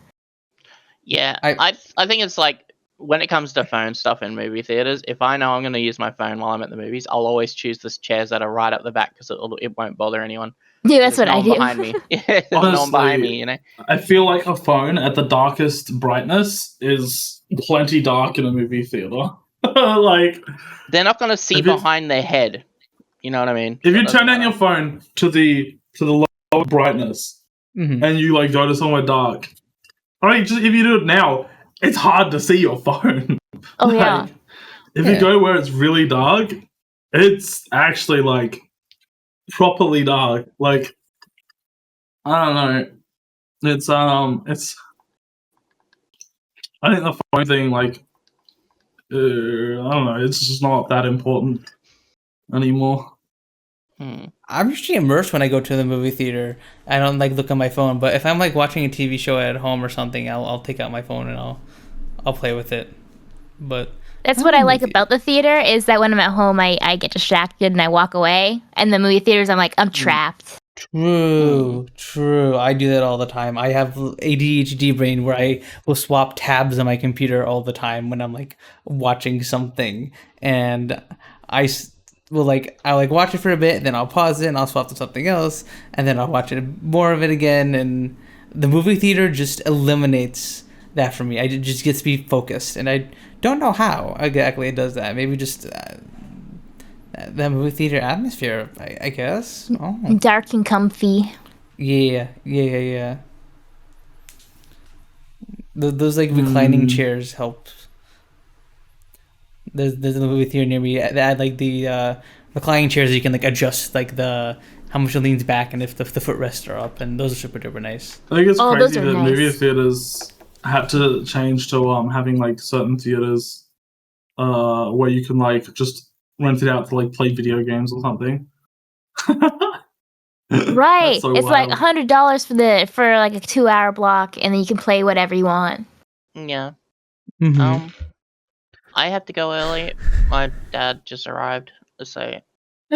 Yeah, I think it's like when it comes to phone stuff in movie theaters, if I know I'm going to use my phone while I'm at the movies, I'll always choose the chairs that are right up the back because it won't bother anyone. yeah, that's what no I one do. behind me. There's no one behind me, you know. I feel like a phone at the darkest brightness is plenty dark in a movie theater. Like, they're not going to see behind their head. You know what I mean? if you turn on your phone to the lower brightness and you like go to somewhere dark, I mean, just if you do it now, it's hard to see your phone. Oh yeah. If you go where it's really dark, it's actually like properly dark. Like, I don't know. It's I think the phone thing, like, I don't know. It's just not that important anymore. I'm usually immersed when I go to the movie theater. I don't like look at my phone, but if I'm like watching a TV show at home or something, I'll take out my phone and I'll play with it. But that's what I like about the theater is that when I'm at home, I get distracted and I walk away. And the movie theaters, I'm like, I'm trapped. True. I do that all the time. I have ADHD brain where I will swap tabs on my computer all the time when I'm like watching something, and I watch it for a bit, then I'll pause it and I'll swap to something else, and then I'll watch more of it again. And the movie theater just eliminates that for me. It just gets me focused, and I don't know how exactly it does that. Maybe just the movie theater atmosphere, I guess. Oh. Dark and comfy. Yeah. Those like reclining chairs help. There's a movie theater near me. They add like the reclining chairs you can like adjust like how much it leans back and if the footrests are up, and those are super duper nice. I think it's crazy that nice. movie theaters had to change to having like certain theaters where you can like just rent it out to like play video games or something. Right. So it's like $100 for like a 2-hour block, and then you can play whatever you want. Yeah. Mm-hmm. I have to go early. My dad just arrived, so.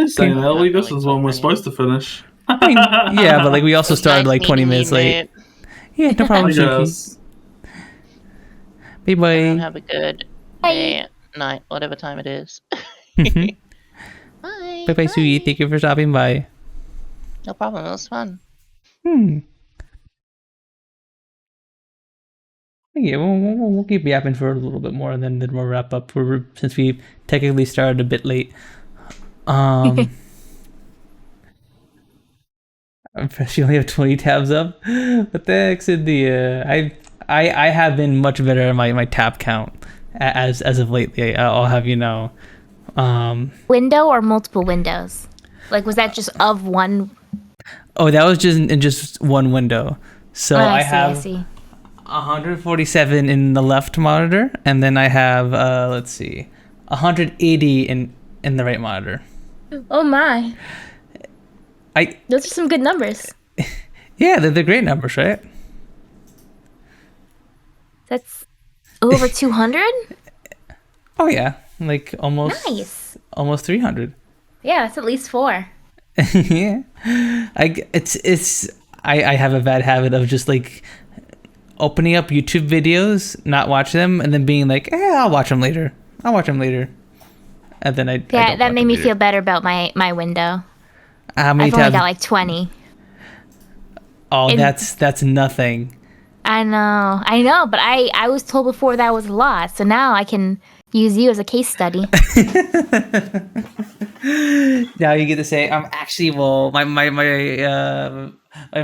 Staying early. This is when we're supposed to finish. I mean, yeah, but like we also started like 20 minutes late. Yeah, no problem, Sooky. Bye. Have a good day, night, whatever time it is. Bye. Bye, Sooky. Thank you for stopping by. No problem. It was fun. Yeah, we'll keep yapping for a little bit more, and then we'll wrap up. Since we technically started a bit late. She only have 20 tabs up. What the heck's in the? I have been much better at my tab count as of lately. I'll have you know. Window or multiple windows? Like, was that just of one? Oh, that was just in just one window. So I have 147 in the left monitor, and then I have 180 in the right monitor. Oh my! Those are some good numbers. Yeah, they're great numbers, right? That's over 200. Oh yeah, like almost. Nice. Almost 300. Yeah, that's at least 4. Yeah, I have a bad habit of just like opening up YouTube videos, not watch them, and then being like, I'll watch them later. and then I Yeah, don't that want made me computer. feel better about my window. How many I've only tabs? got like 20. Oh, and- that's nothing. I know, but I was told before that was a lot, so now I can use you as a case study. Now you get to say, actually, well, my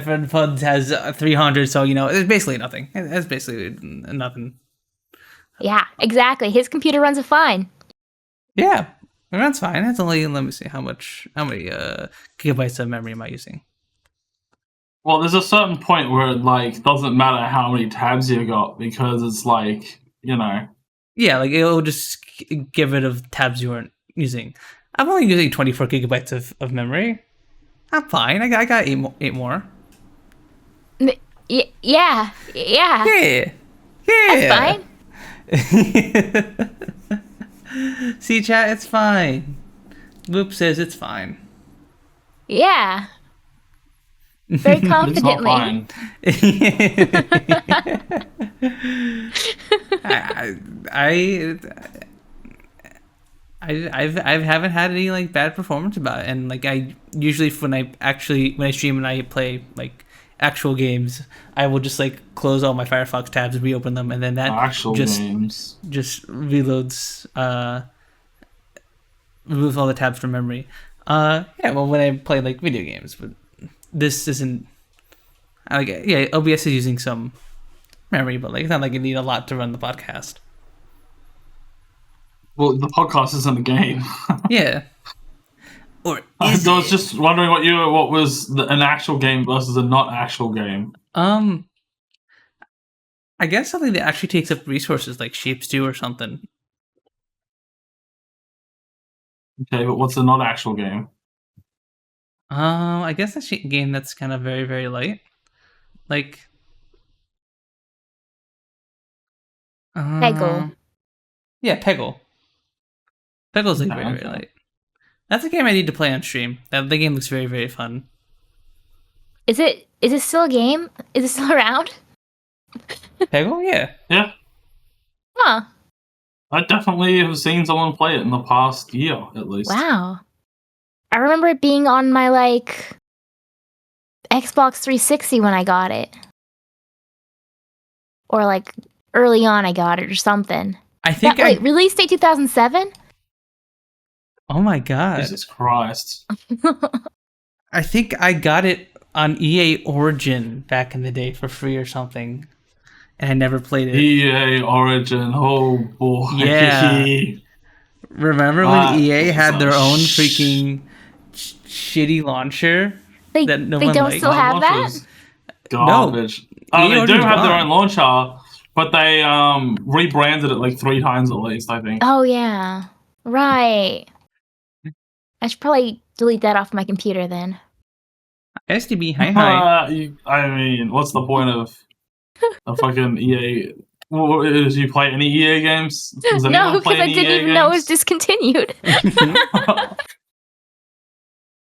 friend Punz has 300, so it's basically nothing. It's basically nothing. Yeah, exactly. His computer runs it fine. Yeah, that's fine. That's only, let me see, how many gigabytes of memory am I using? Well, there's a certain point where it like doesn't matter how many tabs you got because it's like Yeah, like it'll just get rid of tabs you weren't using. I'm only using 24 gigabytes of memory. I'm fine. I got eight more. Yeah. Yeah. That's fine. See, chat, it's fine. Loop says it's fine. Yeah. Very it's not confidently. fine. I haven't had any like bad performance about it, and like I usually when I stream and I play like actual games, I will just like close all my Firefox tabs, reopen them, and then that games just reloads removes all the tabs from memory. Yeah, well, when I play like video games, but this isn't. OBS is using some memory, but like it's not like you need a lot to run the podcast. Well, the podcast isn't a game. Yeah. Or I was just wondering what was an actual game versus a not actual game. I guess something that actually takes up resources like Shapes do or something. Okay, but what's a not actual game? I guess that's a game that's kind of very, very light. Like Peggle. Yeah, Peggle. Peggle's like Okay, very, okay. very light. That's a game I need to play on stream. The game looks very, very fun. Is it still a game? Is it still around? Peggle, yeah. Yeah, Huh. I definitely have seen someone play it in the past year at least. Wow. I remember it being on my like Xbox 360 when I got it. Or like early on I got it or something. I think Wait, release date 2007? Oh my god. Jesus Christ. I think I got it on EA Origin back in the day for free or something. And I never played it. EA Origin, oh boy. Yeah. Remember when EA had their own freaking shitty launcher? They That no they one don't liked? still have that? Launchers. Garbage. EA They do Origin's have their gone. own launcher, but they rebranded it like 3 times at least, I think. Oh yeah. Right. I should probably delete that off my computer then. STB, hi. I mean, what's the point of a fucking EA? Did you play any EA games? Does No, anyone play because I any didn't EA even know it was games? discontinued.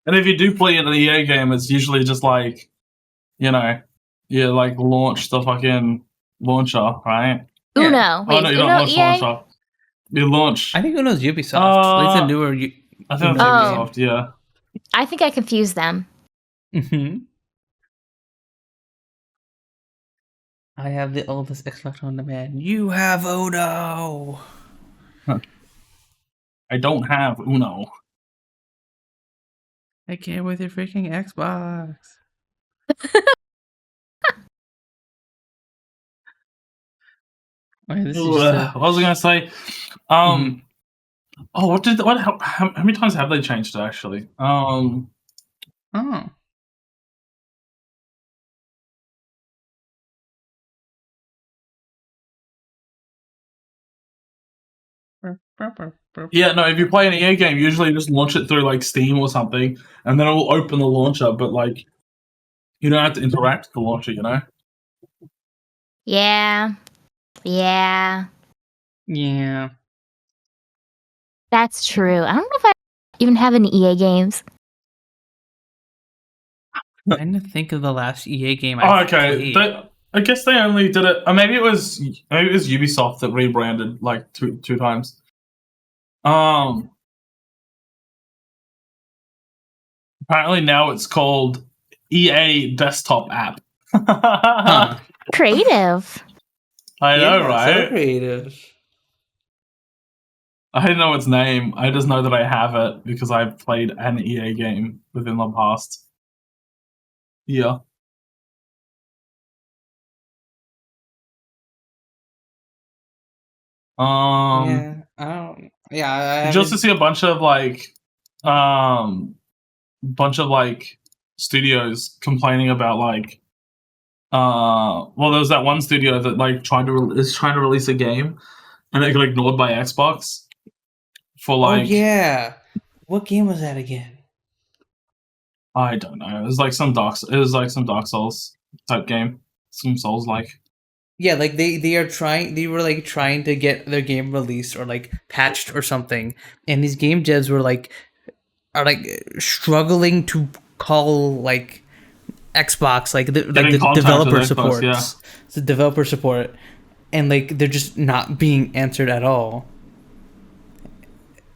And if you do play an EA game, it's usually just like, you like launch the fucking launcher, right? Yeah. Uno. Wait, no, is you don't Uno launch EA? launcher. You launch. I think Uno's Ubisoft. It's a newer. I think Uno that's game. Ubisoft, yeah. I think I confused them. Mm-hmm. I have the oldest Xbox on demand. You have Uno. I don't have Uno. I can't with your freaking Xbox. Wait, this is just What was I gonna say? Oh, how many times have they changed it actually? oh. Yeah, no, if you play an EA game, usually you just launch it through like Steam or something, and then it will open the launcher, but like you don't have to interact with the launcher, you know? Yeah. Yeah. Yeah. That's true. I don't know if I even have any EA games. I'm trying to think of the last EA game Oh, I okay. played. I guess they only did it. Or maybe it was Ubisoft that rebranded like two times. apparently now it's called EA Desktop App. Huh. Creative. I know, Yeah, right? So creative. I don't know its name. I just know that I have it because I've played an EA game within the past year. Yeah, I don't. Yeah, I just to haven't- see a bunch of studios complaining about well, there was that one studio that is trying to release a game and it got ignored by Xbox for Oh yeah, what game was that again? I don't know. It was like some Dark Souls type game, some Souls like. Yeah, like they were like trying to get their game released or like patched or something, and these game devs are struggling to call like Xbox the developer Xbox, support, yeah. the developer support, and like they're just not being answered at all.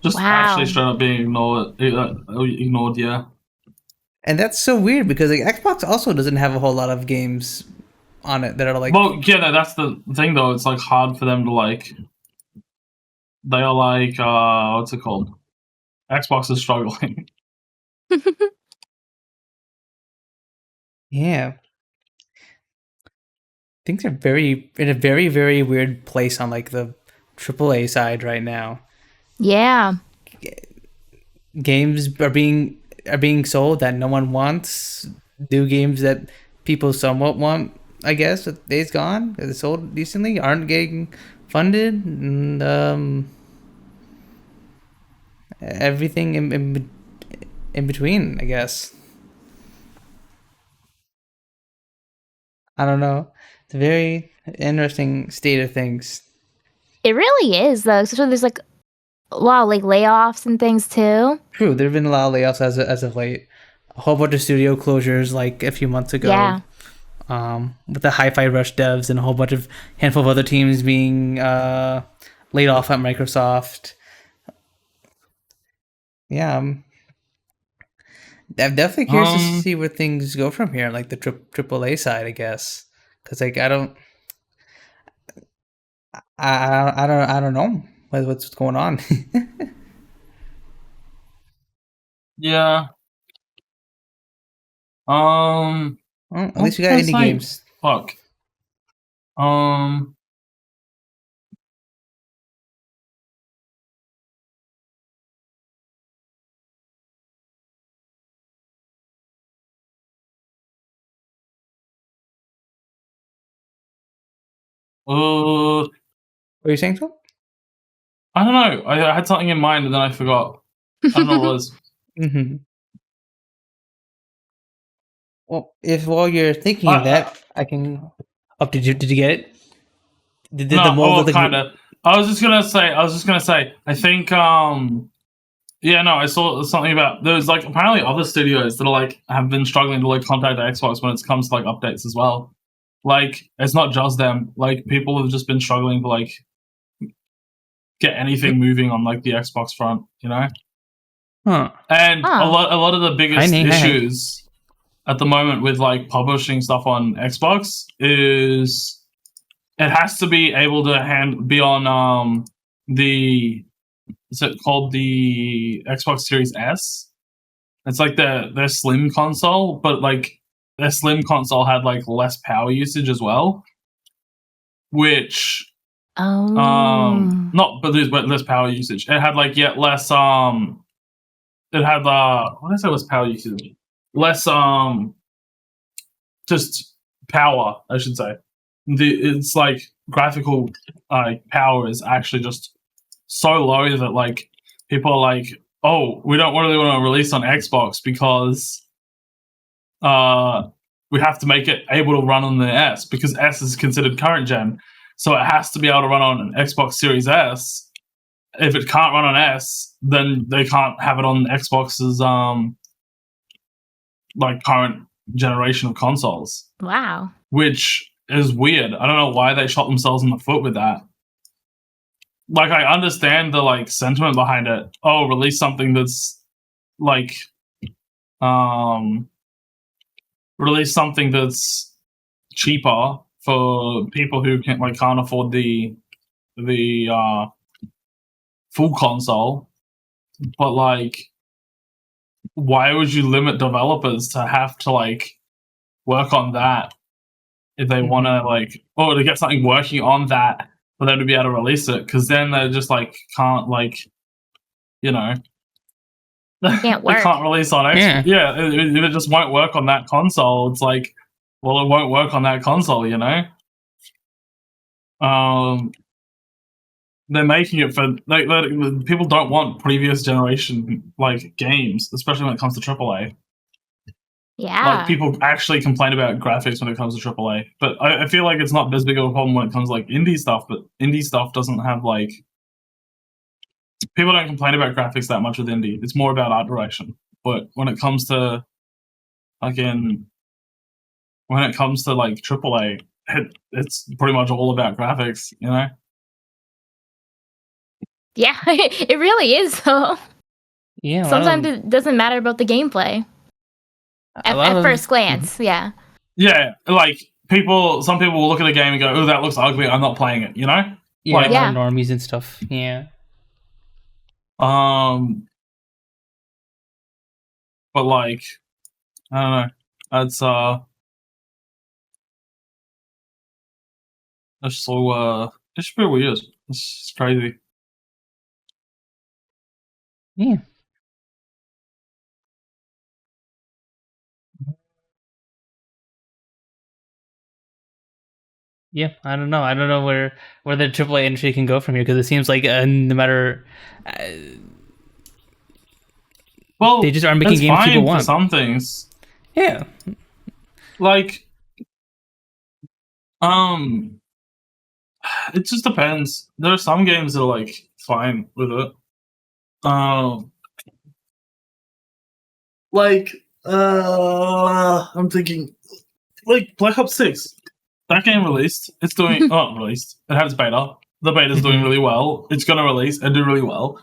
Just Wow. actually straight up being ignored, yeah. And that's so weird because like Xbox also doesn't have a whole lot of games on it that are like. Well, yeah, no, that's the thing though. It's like hard for them to They are what's it called? Xbox is struggling. Yeah. Things are in a very, very weird place on like the AAA side right now. Yeah. Games are being sold that no one wants. New games that people somewhat want, I guess, that Days Gone, that are sold decently, aren't getting funded, and everything in between, I guess. I don't know. It's a very interesting state of things. It really is, though. Especially there's like a lot of like layoffs and things too. True, there have been a lot of layoffs as of late. A whole bunch of studio closures like a few months ago. Yeah. With the Hi-Fi Rush devs and a whole bunch of handful of other teams being laid off at Microsoft. Yeah, I'm definitely curious to see where things go from here, like the AAA side, I guess, because like I don't know what's going on. Yeah. Well, at least you got indie games. Fuck. What are you saying, Phil? I don't know. I had something in mind and then I forgot. I don't know what it was. Mm-hmm. Well, if while you're thinking of that, I can. Oh, did you get it? Did the mold kind of. I was just gonna say. I think. Yeah, no. I saw something about there's like apparently other studios that are have been struggling to contact the Xbox when it comes to updates as well. Like it's not just them. Like people have just been struggling to get anything moving on the Xbox front. You know. Huh. And a lot of the biggest issues at the moment with publishing stuff on Xbox is it has to be able to be on is it called the Xbox Series S? It's their slim console, but their slim console had less power usage as well, which less power usage. It had less it had what did I say was power usage? Less just power, I should say. It's graphical power is actually just so low that people are oh, we don't really want to release on Xbox because we have to make it able to run on the S because S is considered current gen, so it has to be able to run on an Xbox Series S. If it can't run on S, then they can't have it on Xbox's current generation of consoles. Wow. Which is weird. I don't know why they shot themselves in the foot with that. I understand the sentiment behind it. Oh, release something that's release something that's cheaper for people who can't afford the full console. But like, why would you limit developers to have to like work on that if they want to or to get something working on that for them to be able to release it? Because then they just can't Can't they work. can't release on Xbox. Yeah, if it just won't work on that console, it's like, well, it won't work on that console, They're making it for people don't want previous generation games, especially when it comes to AAA. Yeah. People actually complain about graphics when it comes to AAA, but I feel like it's not as big of a problem when it comes to indie stuff. But indie stuff doesn't have people don't complain about graphics that much with indie. It's more about art direction. But when it comes to AAA, it's pretty much all about graphics, Yeah, it really is though. Yeah. Sometimes it doesn't matter about the gameplay. At first glance, yeah. Yeah, some people will look at a game and go, "Oh, that looks ugly. I'm not playing it." Yeah, Yeah. normies and stuff. Yeah. But I don't know. That's so it's pretty weird. It's crazy. Yeah. Yeah, I don't know. I don't know where the AAA industry can go from here, because it seems like no matter. Well, they just aren't making games fine people for want. some things. Yeah. It just depends. There are some games that are fine with it. I'm thinking Black Ops 6. That game released. It's doing released. It had its beta. The beta's doing really well. It's gonna release and do really well.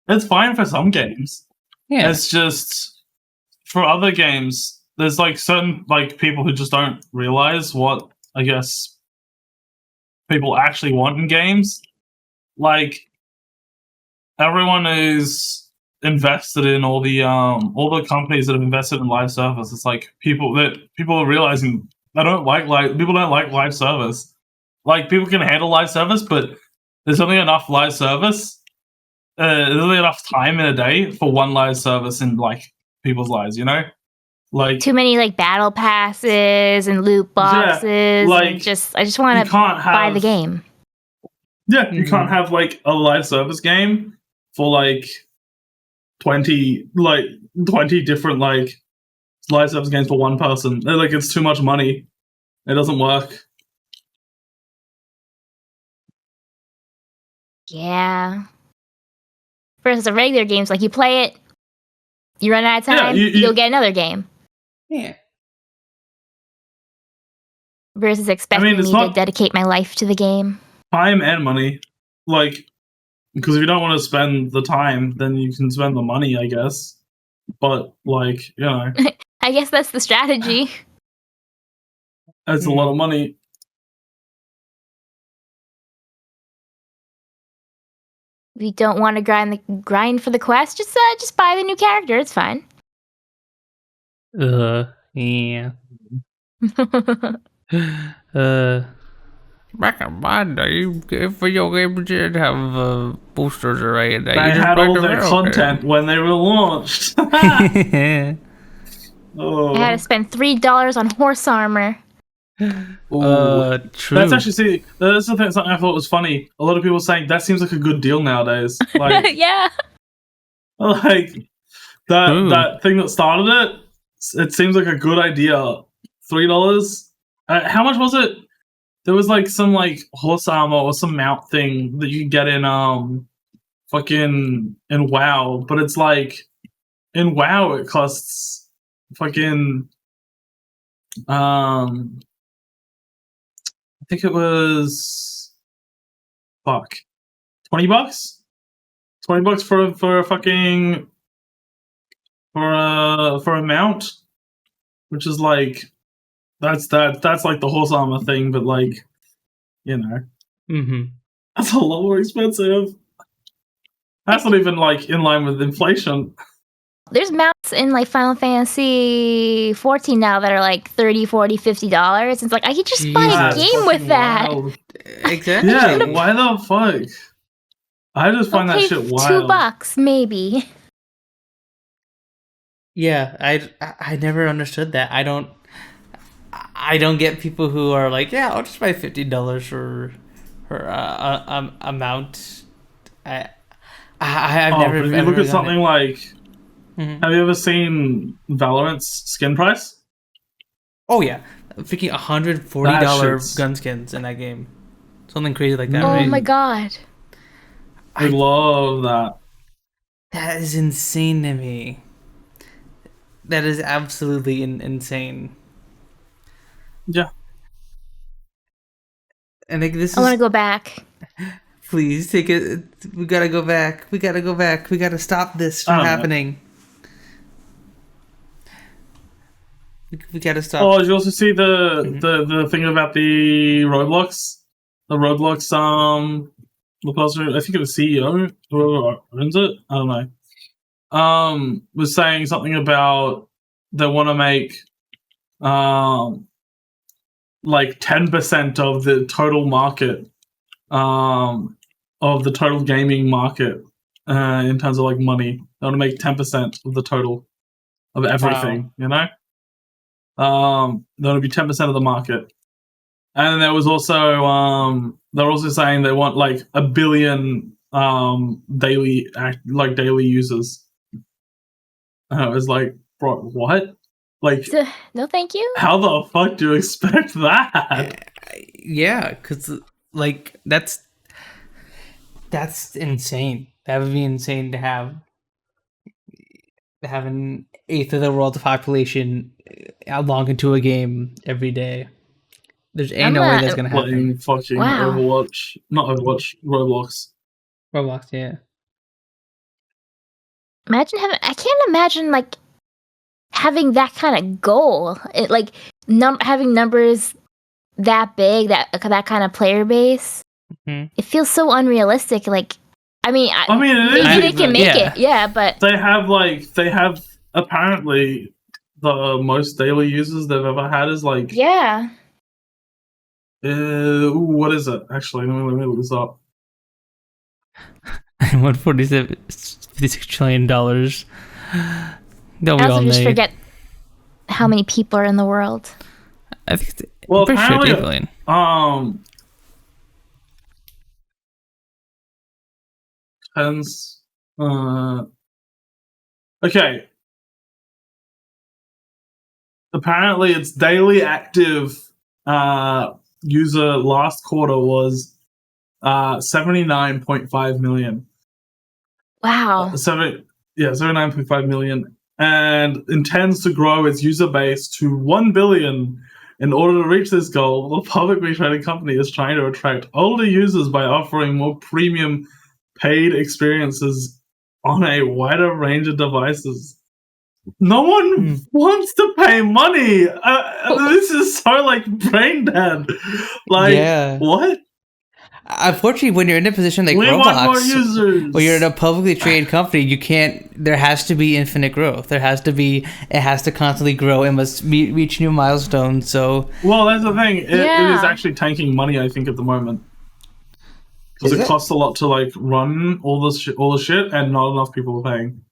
It's fine for some games. Yeah. It's just for other games, there's certain people who just don't realize what I guess people actually want in games. Everyone is invested in all the companies that have invested in live service. It's people are realizing people don't like live service. People can handle live service, but there's only enough live service. There's only enough time in a day for one live service in people's lives, Too many battle passes and loot boxes. And I just want to buy the game. Yeah, you can't have a live service game for 20 different live service games for one person. It's too much money. It doesn't work. Yeah. Versus the regular games, you play it, you run out of time, you'll get another game. Yeah. Versus expecting me to dedicate my life to the game. Time and money. Because if you don't want to spend the time, then you can spend the money, I guess. But, I guess that's the strategy. That's a lot of money. If you don't want to grind for the quest, just buy the new character. It's fine. Yeah. Back in my day, if video games did have boosters or anything, they had all their content when they were launched. I had to spend $3 on horse armor. True. That's actually that's something I thought was funny. A lot of people saying that seems like a good deal nowadays. Yeah. That thing that started it. It seems like a good idea. $3. How much was it? There was some horse armor or some mount thing that you can get in fucking in WoW, but it's in WoW it costs fucking I think it was $20. $20 for a fucking for a mount, which is like that's like the horse armor thing, but like that's a lot more expensive. That's not even like in line with inflation. There's mounts in like Final Fantasy 14 now that are like $30, $40, $50. It's like I could just buy a game with that. Wild. Exactly. Yeah, why the fuck? I just find that shit wild. $2 maybe. Yeah, I never understood that. I don't get people who are like, yeah, I'll just buy $50 for a mount. I've never. But if you look at something like, have you ever seen Valorant's skin price? Oh yeah, freaking $140 gun skins in that game, something crazy like that. Oh right? my god! I love that. That is insane to me. That is absolutely insane. Yeah. And like this I want to go back. Please take it. We gotta go back. We gotta stop this from happening. We gotta stop. Oh, did you also see the thing about the Roblox? The Roblox the person, I think it was CEO, whoever owns it, I don't know. Was saying something about they want to make like 10% of the total market, of the total gaming market, in terms of like money. They want to make 10% of the total of everything. Wow. That would be 10% of the market. And there was also they're also saying they want like 1 billion daily users. I was like, bro, what? Like, no, thank you. How the fuck do you expect that? Yeah, because like that's insane. That would be insane to have an eighth of the world's population log into a game every day. There's no way that's gonna happen. Playing fucking Overwatch, not Overwatch, Roblox. Roblox, yeah. Imagine I can't imagine like having that kind of goal. It like having numbers that big, that kind of player base. Mm-hmm. It feels so unrealistic. Like, I mean, maybe they can make it, yeah. But they have apparently the most daily users they've ever had is like what is it? Actually, let me look this up. $146 trillion. I also just forget how many people are in the world. I think apparently, sure 8 billion. Depends. Okay. Apparently, its daily active user last quarter was 79.5 million. Wow. 79.5 million, and intends to grow its user base to 1 billion. In order to reach this goal, the publicly traded company is trying to attract older users by offering more premium paid experiences on a wider range of devices. No one wants to pay money. This is so like brain dead. Like, what? Unfortunately, when you're in a position like Roblox, when you're in a publicly traded company, you can't. There has to be infinite growth. It has to constantly grow. It must reach new milestones. So, well, that's the thing. It is actually tanking money, I think, at the moment, because it costs a lot to like run all the shit, and not enough people are paying.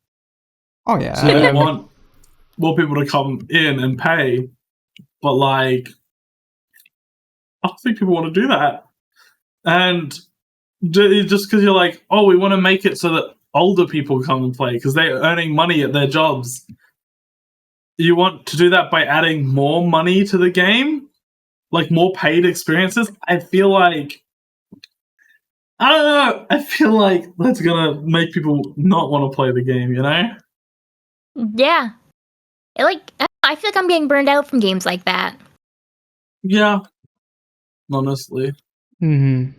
Oh yeah, so they want more people to come in and pay, but like, I don't think people want to do that. And just because you're like, oh, we want to make it so that older people come and play because they're earning money at their jobs. You want to do that by adding more money to the game? Like more paid experiences? I feel like... I don't know. I feel like that's going to make people not want to play the game, you know? Yeah. I feel like I'm getting burned out from games like that. Yeah. Honestly. Mm-hmm.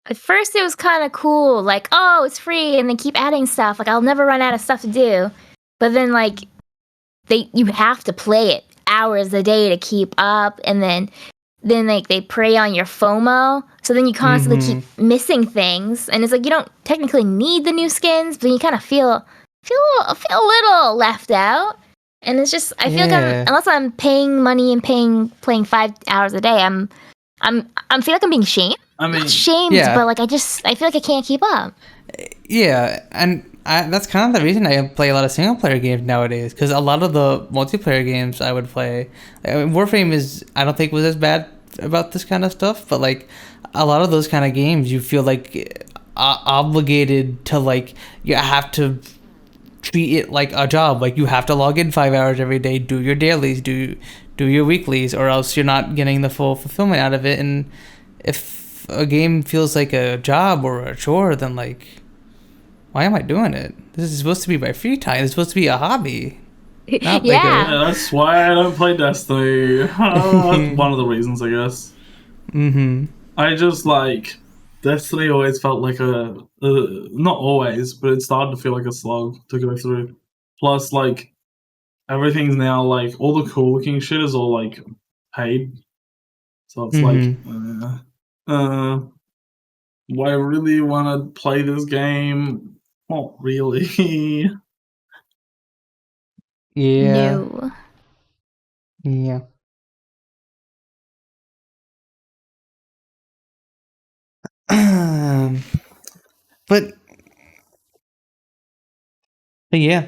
At first, it was kind of cool, like, oh, it's free, and they keep adding stuff. Like, I'll never run out of stuff to do. But then, like, you have to play it hours a day to keep up, and then like they prey on your FOMO. So then you constantly keep missing things, and it's like you don't technically need the new skins, but you kind of feel a little left out. And it's just I feel like unless I'm paying money and playing 5 hours a day, I feel like I'm being shamed. I mean, not shamed, but like I feel like I can't keep up. Yeah, and that's kind of the reason I play a lot of single player games nowadays, because a lot of the multiplayer games I would play, Warframe I don't think was as bad about this kind of stuff, but like a lot of those kind of games, you feel like obligated to, like, you have to treat it like a job. Like, you have to log in 5 hours every day, do your dailies, do your weeklies, or else you're not getting the full fulfillment out of it. And if a game feels like a job or a chore, then like, why am I doing it? This is supposed to be my free time. It's supposed to be a hobby. Yeah. That's why I don't play Destiny. That's one of the reasons, I guess. I just, like, Destiny always felt like not always, but it started to feel like a slog to go through. Plus, like, everything's now, like, all the cool looking shit is all, like, paid. So it's like, do I really want to play this game? Not really. Yeah. No. Yeah. But yeah,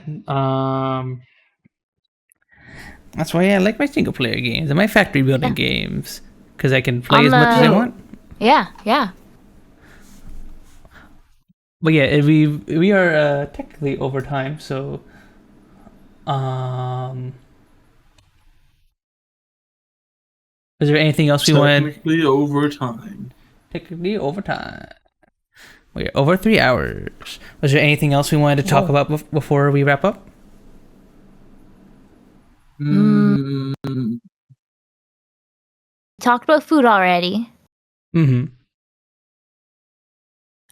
that's why I like my single player games and my factory building games, because I can play as much as I want. Yeah. But yeah, we are technically over time, so is there anything else we wanted? Technically overtime. Technically overtime. We're over 3 hours. Was there anything else we wanted to talk about before we wrap up? Talked about food already.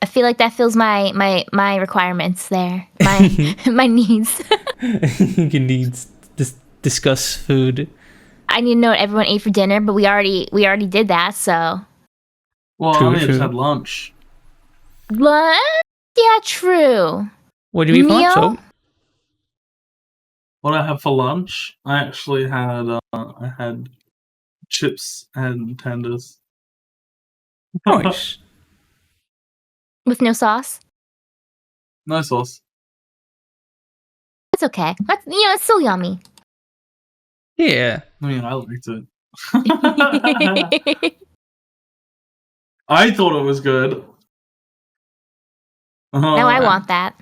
I feel like that fills my requirements there. My needs. You can discuss food. I need to know what everyone ate for dinner, but we already did that, so. Well, I only just had lunch. What? Yeah, true. What do you eat for lunch? So? What I had for lunch, I actually had I had chips and tenders. Nice. With no sauce? No sauce. It's okay. It's still yummy. Yeah. I mean, I liked it. I thought it was good. Now I want that.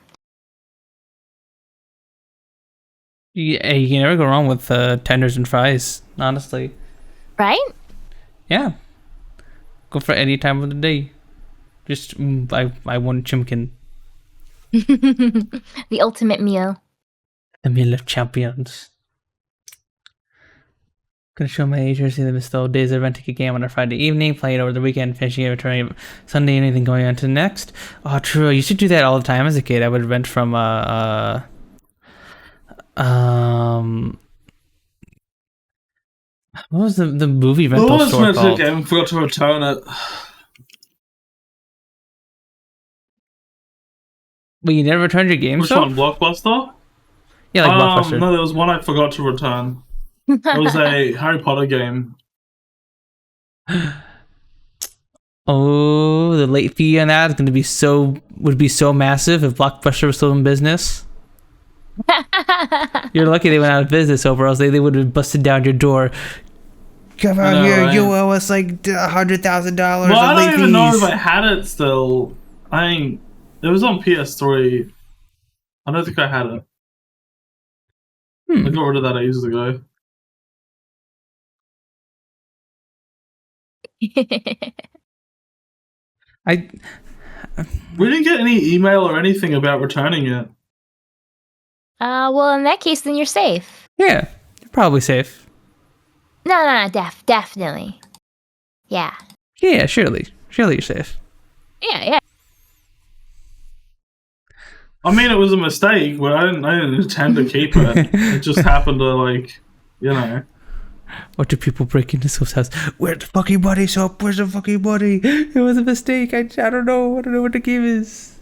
Yeah, you can never go wrong with tenders and fries, honestly. Right? Yeah. Go for any time of the day. Just, I want chimkin. The ultimate meal. The meal of champions. Gonna show my age jersey. The missed old days of renting a game on a Friday evening, playing it over the weekend, finishing it, returning Sunday, anything going on to the next. Oh, true. I used to do that all the time as a kid. I would rent from what was the movie rental store called? Game, forgot to return it. Well, you never returned your game. Which one? Blockbuster? Yeah, like Blockbuster. No, there was one I forgot to return. It was a Harry Potter game. Oh, the late fee on that is would be so massive if Blockbuster was still in business. You're lucky they went out of business, or else they would have busted down your door. Come out here, right? You owe us like $100,000. Well, I don't even know if I had it still. It was on PS3. I don't think I had it. I got rid of that ages ago. We didn't get any email or anything about returning it. Well, in that case, then you're safe. Yeah, you're probably safe. No, definitely. Yeah. Yeah, surely you're safe. Yeah. I mean, it was a mistake, but I didn't intend to keep it. It just happened to, like, you know. What do people break into Soap's house? Where's the fucking body, Soap? Where's the fucking body? It was a mistake. I don't know. I don't know what the game is.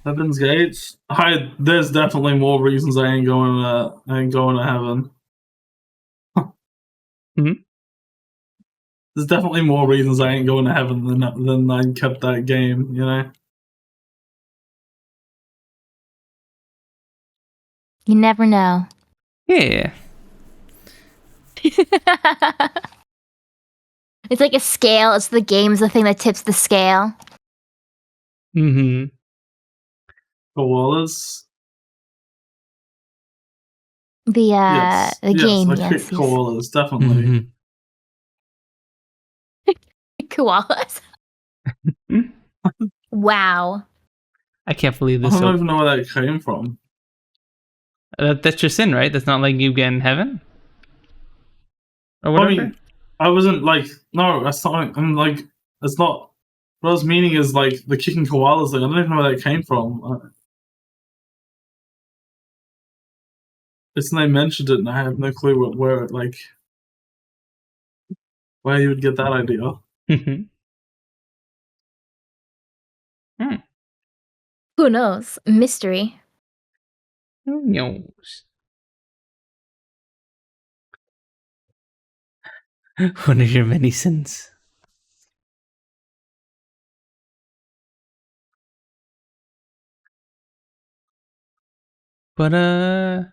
Heaven's Gates. There's definitely more reasons I ain't going to heaven. There's definitely more reasons I ain't going to heaven than I kept that game, you know? You never know. Yeah. It's like a scale. It's the game's the thing that tips the scale. Mm-hmm. Koalas? The game, yes. Koalas, definitely. Koalas. Wow. I can't believe this. I don't even know where that came from. That's just sin, right? That's not like you get in heaven? Or whatever? I mean, I wasn't like, no, that's not, I'm like, that's not, what I was meaning is like the kicking koalas thing. I don't even know where that came from. It's they mentioned it and I have no clue where you would get that idea. Who knows? Mystery. Who knows? One of your many sins. But anything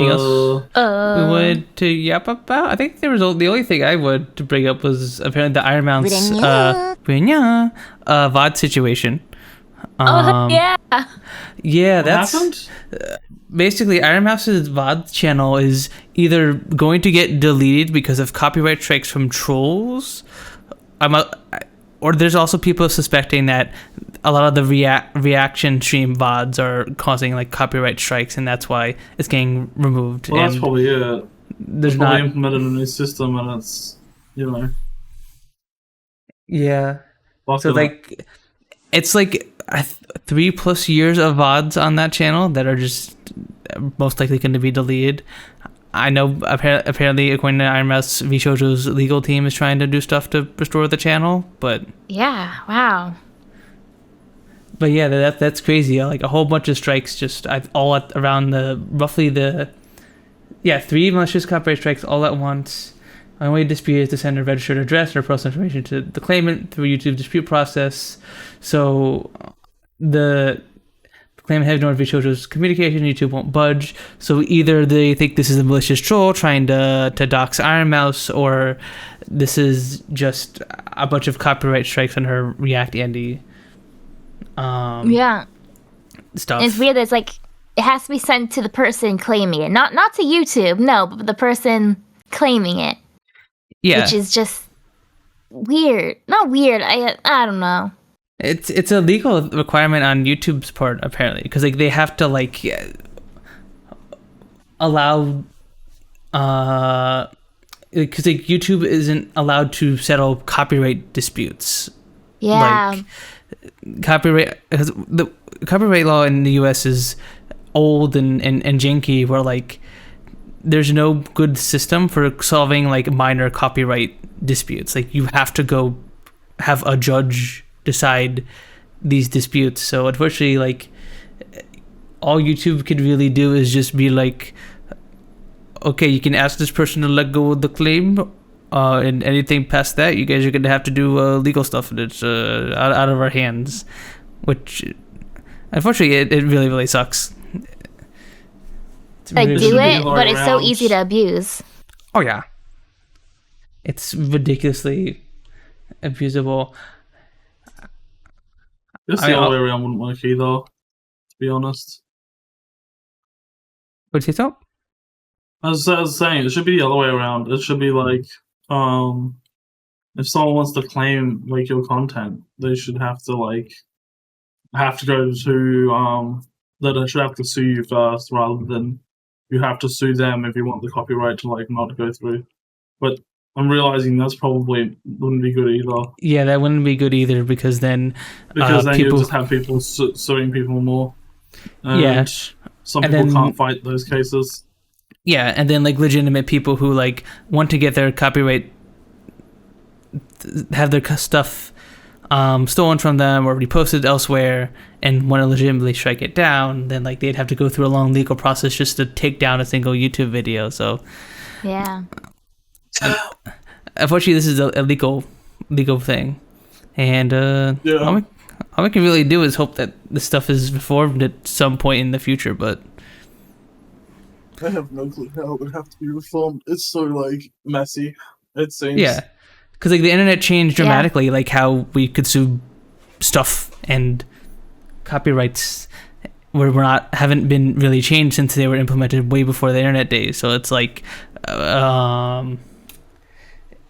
else we wanted to yap about? I think there was the only thing I wanted to bring up was apparently the Iron Mouse VOD situation. Yeah. Yeah, What that's happened? Basically Iron Mouse's VOD channel is either going to get deleted because of copyright strikes from trolls. Or there's also people suspecting that a lot of the reaction stream VODs are causing like copyright strikes, and that's why it's getting removed. Well, that's probably it. There's probably not implemented a new system, and it's, you know. Yeah. So like, it's like 3+ years of VODs on that channel that are just most likely going to be deleted. I know apparently according to Iron Mouse, V Shoujo's legal team is trying to do stuff to restore the channel, but yeah, wow. But yeah, that's crazy. Like a whole bunch of strikes just all at around roughly 3 malicious copyright strikes all at once. My only dispute is to send a registered address or personal information to the claimant through YouTube dispute process. So the claimant has ignored V Shoujo's communication. YouTube won't budge. So either they think this is a malicious troll trying to dox Iron Mouse, or this is just a bunch of copyright strikes on her React Andy. Stuff. It's weird that it's like it has to be sent to the person claiming it, not to YouTube, no, but the person claiming it. Yeah, which is just weird. Not weird. I don't know. It's a legal requirement on YouTube's part apparently, because like they have to like allow because like YouTube isn't allowed to settle copyright disputes. Yeah. Like, copyright, because the copyright law in the US is old and janky, where like there's no good system for solving like minor copyright disputes. Like you have to go have a judge decide these disputes. So unfortunately, like all YouTube could really do is just be like, okay, you can ask this person to let go of the claim, and anything past that, you guys are going to have to do legal stuff that's out of our hands, which unfortunately it really, really sucks. Like do it, but it's so easy to abuse. Oh yeah, it's ridiculously abusable. It's the other way around wouldn't work either, to be honest. What'd you say, so? I was saying, it should be the other way around. It should be like, if someone wants to claim like your content, they should have to go to they should have to sue you first, rather than you have to sue them if you want the copyright to like not go through. but I'm realizing that's probably wouldn't be good either. Yeah, that wouldn't be good either because then Then people you'll just have people suing people more. And Yeah. some And people then- can't fight those cases. Yeah, and then like legitimate people who like want to get their copyright, have their stuff stolen from them or reposted elsewhere, and want to legitimately strike it down, then like they'd have to go through a long legal process just to take down a single YouTube video. So Yeah. unfortunately, this is a legal thing, and Yeah. all we can really do is hope that this stuff is reformed at some point in the future. But I have no clue how it would have to be reformed. It's so like messy. It seems. yeah, because like the internet changed dramatically, like how we could sue stuff and copyrights haven't been really changed since they were implemented way before the internet days. So it's like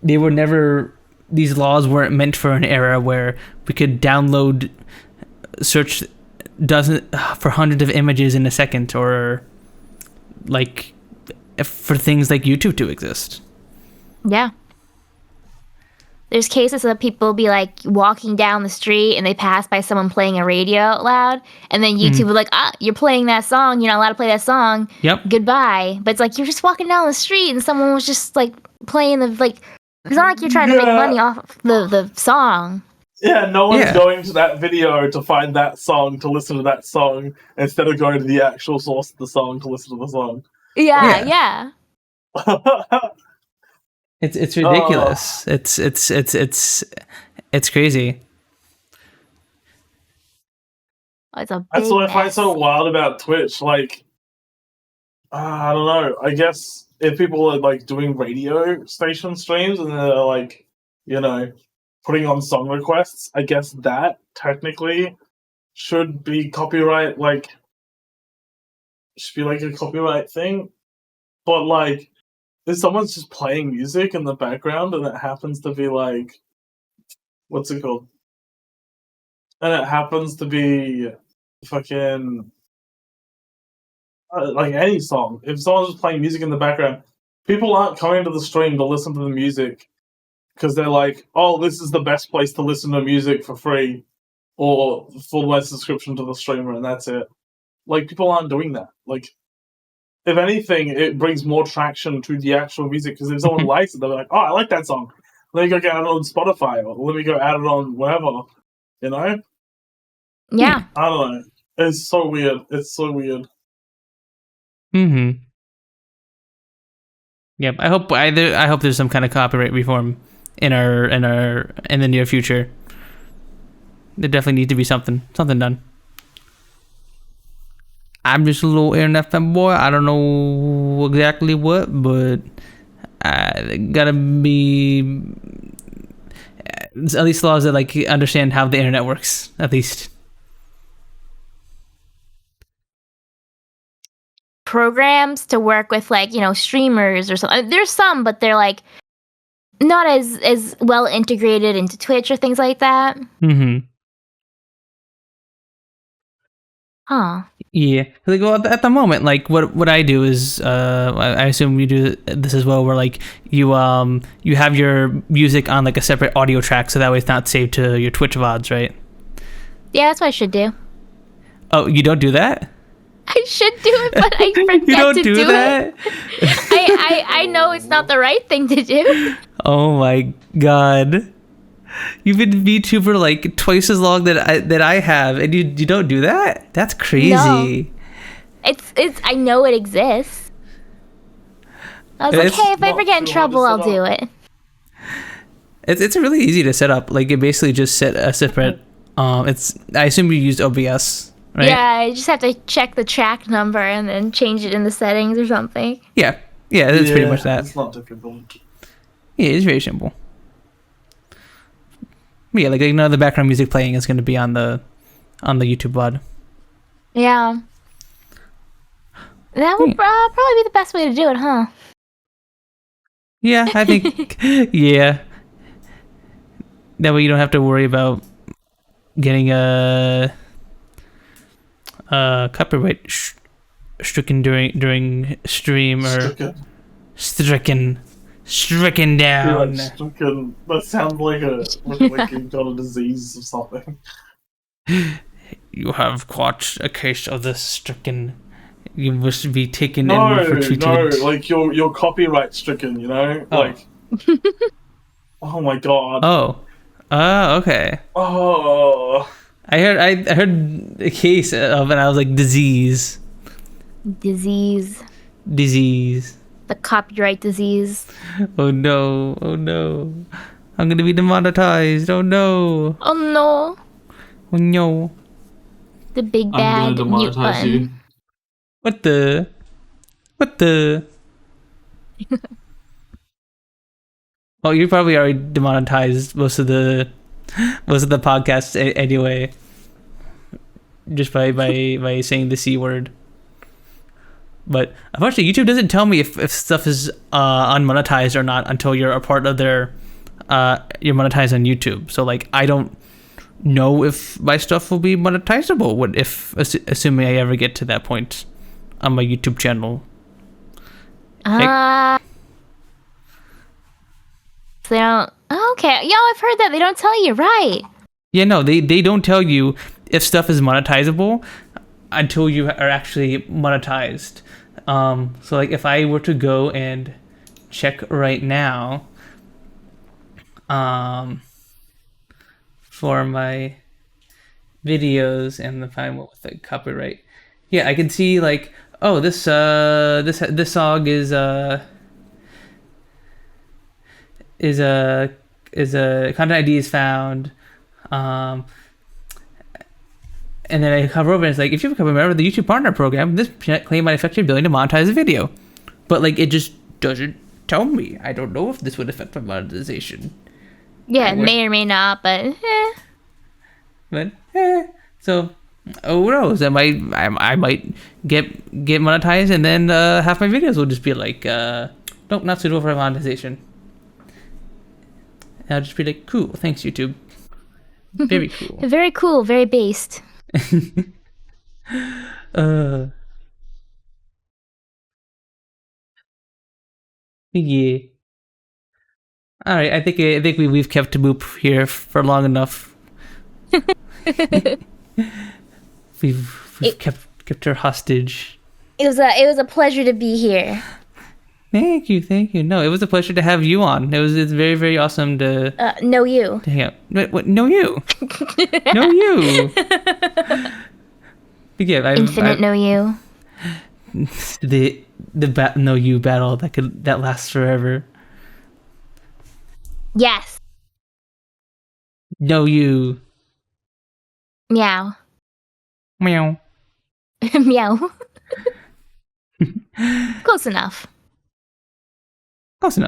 they were never, these laws weren't meant for an era where we could download, search for hundreds of images in a second, or like for things like YouTube to exist. Yeah. There's cases of people be like walking down the street and they pass by someone playing a radio out loud, and then YouTube will like, you're playing that song, you're not allowed to play that song. Yep. Goodbye. But it's like you're just walking down the street and someone was just like playing the like. It's not like you're trying to make money off the song. Yeah, no one's Yeah. going to that video to find that song, to listen to that song, instead of going to the actual source of the song to listen to the song. Yeah. It's ridiculous. It's crazy. It's a big That's what I find mess. so wild about Twitch. Like, I don't know. I guess if people are like doing radio station streams and they're like, putting on song requests, I guess that technically should be copyright. Like, should be like a copyright thing. But like, if someone's just playing music in the background and it happens to be like, what's it called? And it happens to be fucking like any song. If someone's just playing music in the background, people aren't coming to the stream to listen to the music because they're like, oh, this is the best place to listen to music for free or full my subscription to the streamer, and that's it. Like, people aren't doing that. Like, if anything, it brings more traction to the actual music, because if someone likes it, they're like, oh, I like that song. Let me go get it on Spotify, or let me go add it on whatever, Yeah. I don't know. It's so weird. It's so weird. Mm-hmm. Yep. I hope there's some kind of copyright reform in the near future. There definitely needs to be something done. I'm just a little internet fanboy. I don't know exactly what, but gotta be at least laws that like understand how the internet works. At least Programs to work with like streamers or something. There's some, but they're like not as well integrated into Twitch or things like that. Mm-hmm. Huh. Yeah, like well, at the moment, like what I do is, I assume you do this as well, where like you have your music on like a separate audio track, so that way it's not saved to your Twitch VODs, right? Yeah, that's what I should do. Oh, you don't do that? I should do it, but I forget You don't to do that? it. I know it's not the right thing to do. Oh my god, you've been VTuber like twice as long that I have, and you don't do that? That's crazy. No. It's I know it exists. I was like, It's hey, if I not ever get in too hard to trouble, I'll set do up. it. It's really easy to set up. Like you basically just set a separate. I assume you used OBS, right? Yeah, I just have to check the track number and then change it in the settings or something. Yeah. That's pretty much that. It's not difficult. Yeah, it's very simple. But yeah, like the background music playing is going to be on the YouTube VOD. Yeah. That would probably be the best way to do it, huh? Yeah, I think. Yeah. That way you don't have to worry about getting a copyright stricken during stream or stricken. stricken down. Stricken. That sounds like you've got a disease or something. You have caught a case of the stricken. You must be taken in for treatment. No, like you're copyright stricken, you know? Oh. Like oh my god. Oh. Okay. Oh. I heard a case of, and I was like, disease. Disease. The copyright disease. Oh no. I'm gonna be demonetized. Oh no. Oh no. Oh no. The big I'm bad gonna mute demonetize you. button. What the? Oh, you probably already demonetized most of the podcasts anyway. Just by saying the C word. But unfortunately, YouTube doesn't tell me if stuff is unmonetized or not until you're a part of their you're monetized on YouTube. So like I don't know if my stuff will be monetizable assuming I ever get to that point on my YouTube channel. They don't. Oh, okay, yeah, I've heard that they don't tell you, right? Yeah, no, they don't tell you if stuff is monetizable until you are actually monetized. So like if I were to go and check right now, for my videos and find what with the copyright. Yeah, I can see like, oh, this song is content ID is found, and then I hover over and it's like, if you become a member of the YouTube Partner Program, this claim might affect your ability to monetize a video. But like, it just doesn't tell me. I don't know if this would affect my monetization. Yeah, it may or may not, but So, who knows? I might get monetized, and then half my videos will just be like, nope, not suitable for monetization. And I'll just be like, cool, thanks YouTube. Very cool. Very cool, very based. Yeah. All right, I think we've kept Boop here for long enough. we've kept her hostage. It was a pleasure to be here. Thank you. No, it was a pleasure to have you on. It's very, very awesome to know you. To hang out. What? Know you? Know you? Yeah, Infinite know you. The know you battle that lasts forever. Yes. Know you. Meow. Meow. Meow. Close enough. But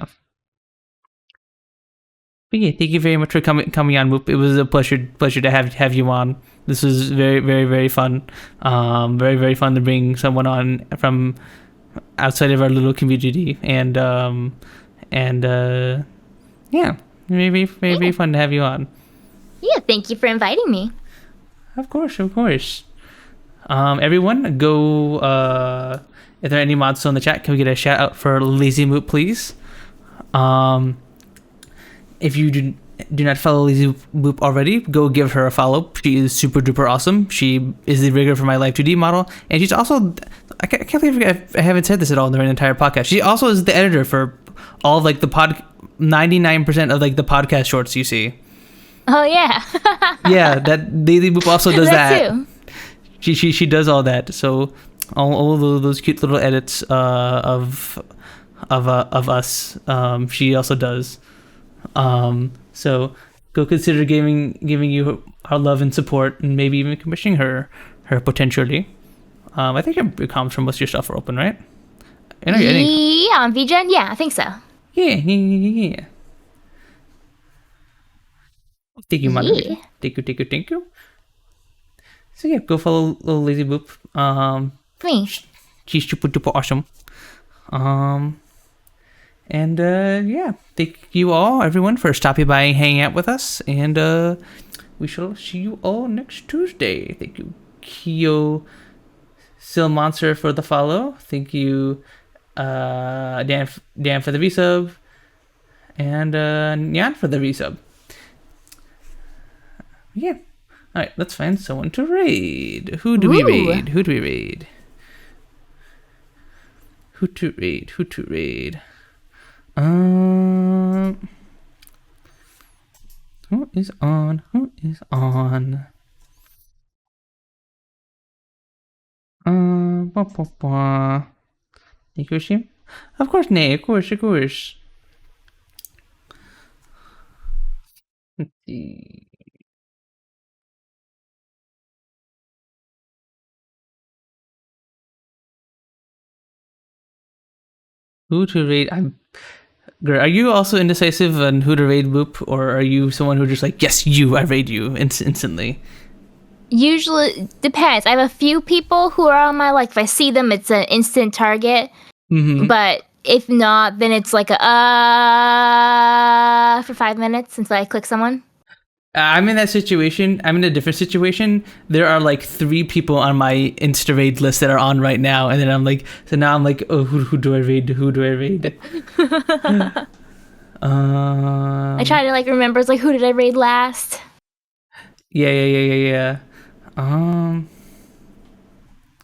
yeah, thank you very much for coming on, Whoop. It was a pleasure to have you on. This was very, very, very fun. Very, very fun to bring someone on from outside of our little community, and yeah, very, very, very fun to have you on. Yeah, thank you for inviting me. Of course. Everyone, go. If there are any mods still in the chat, can we get a shout out for Lazy Moop, please? If you do not follow Lazy Moop already, go give her a follow. She is super duper awesome. She is the rigger for my Live 2D model, and she's also, I can't believe I haven't said this at all during the entire podcast. She also is the editor for all of, like, the 99% of like the podcast shorts you see. Oh yeah. Yeah, that Lazy Moop also does that. Too. She does all that. So all of those cute little edits of us, she also does. So go consider giving you our love and support, and maybe even commissioning her potentially. I think your comms for most of your stuff are open, right? Yeah, on VGen? Yeah, I think so. Yeah. Thank you, moderator. Yeah. Thank you. So yeah, go follow little Lazy Boop. Me. She's super duper awesome. And yeah, thank you all, everyone, for stopping by and hanging out with us. And we shall see you all next Tuesday. Thank you, Kyo Siel Monster, for the follow. Thank you, Dan for the resub. And Nyan for the resub. Yeah. Alright, let's find someone to raid. Who do we raid? Who to raid? Who to raid? Who is on? Nikushi? Of course, Nay. Of course. Let's see. Who to raid? Are you also indecisive on who to raid, Boop, or are you someone who just like, yes, I raid you instantly? Usually depends. I have a few people who are on my if I see them, it's an instant target. Mm-hmm. But if not, then it's like for 5 minutes until I click someone. I'm in that situation. I'm in a different situation. There are 3 people on my Insta raid list that are on right now, and then I'm like, oh, who do I raid? Who do I raid? I try to wremember. It's who did I raid last? Yeah.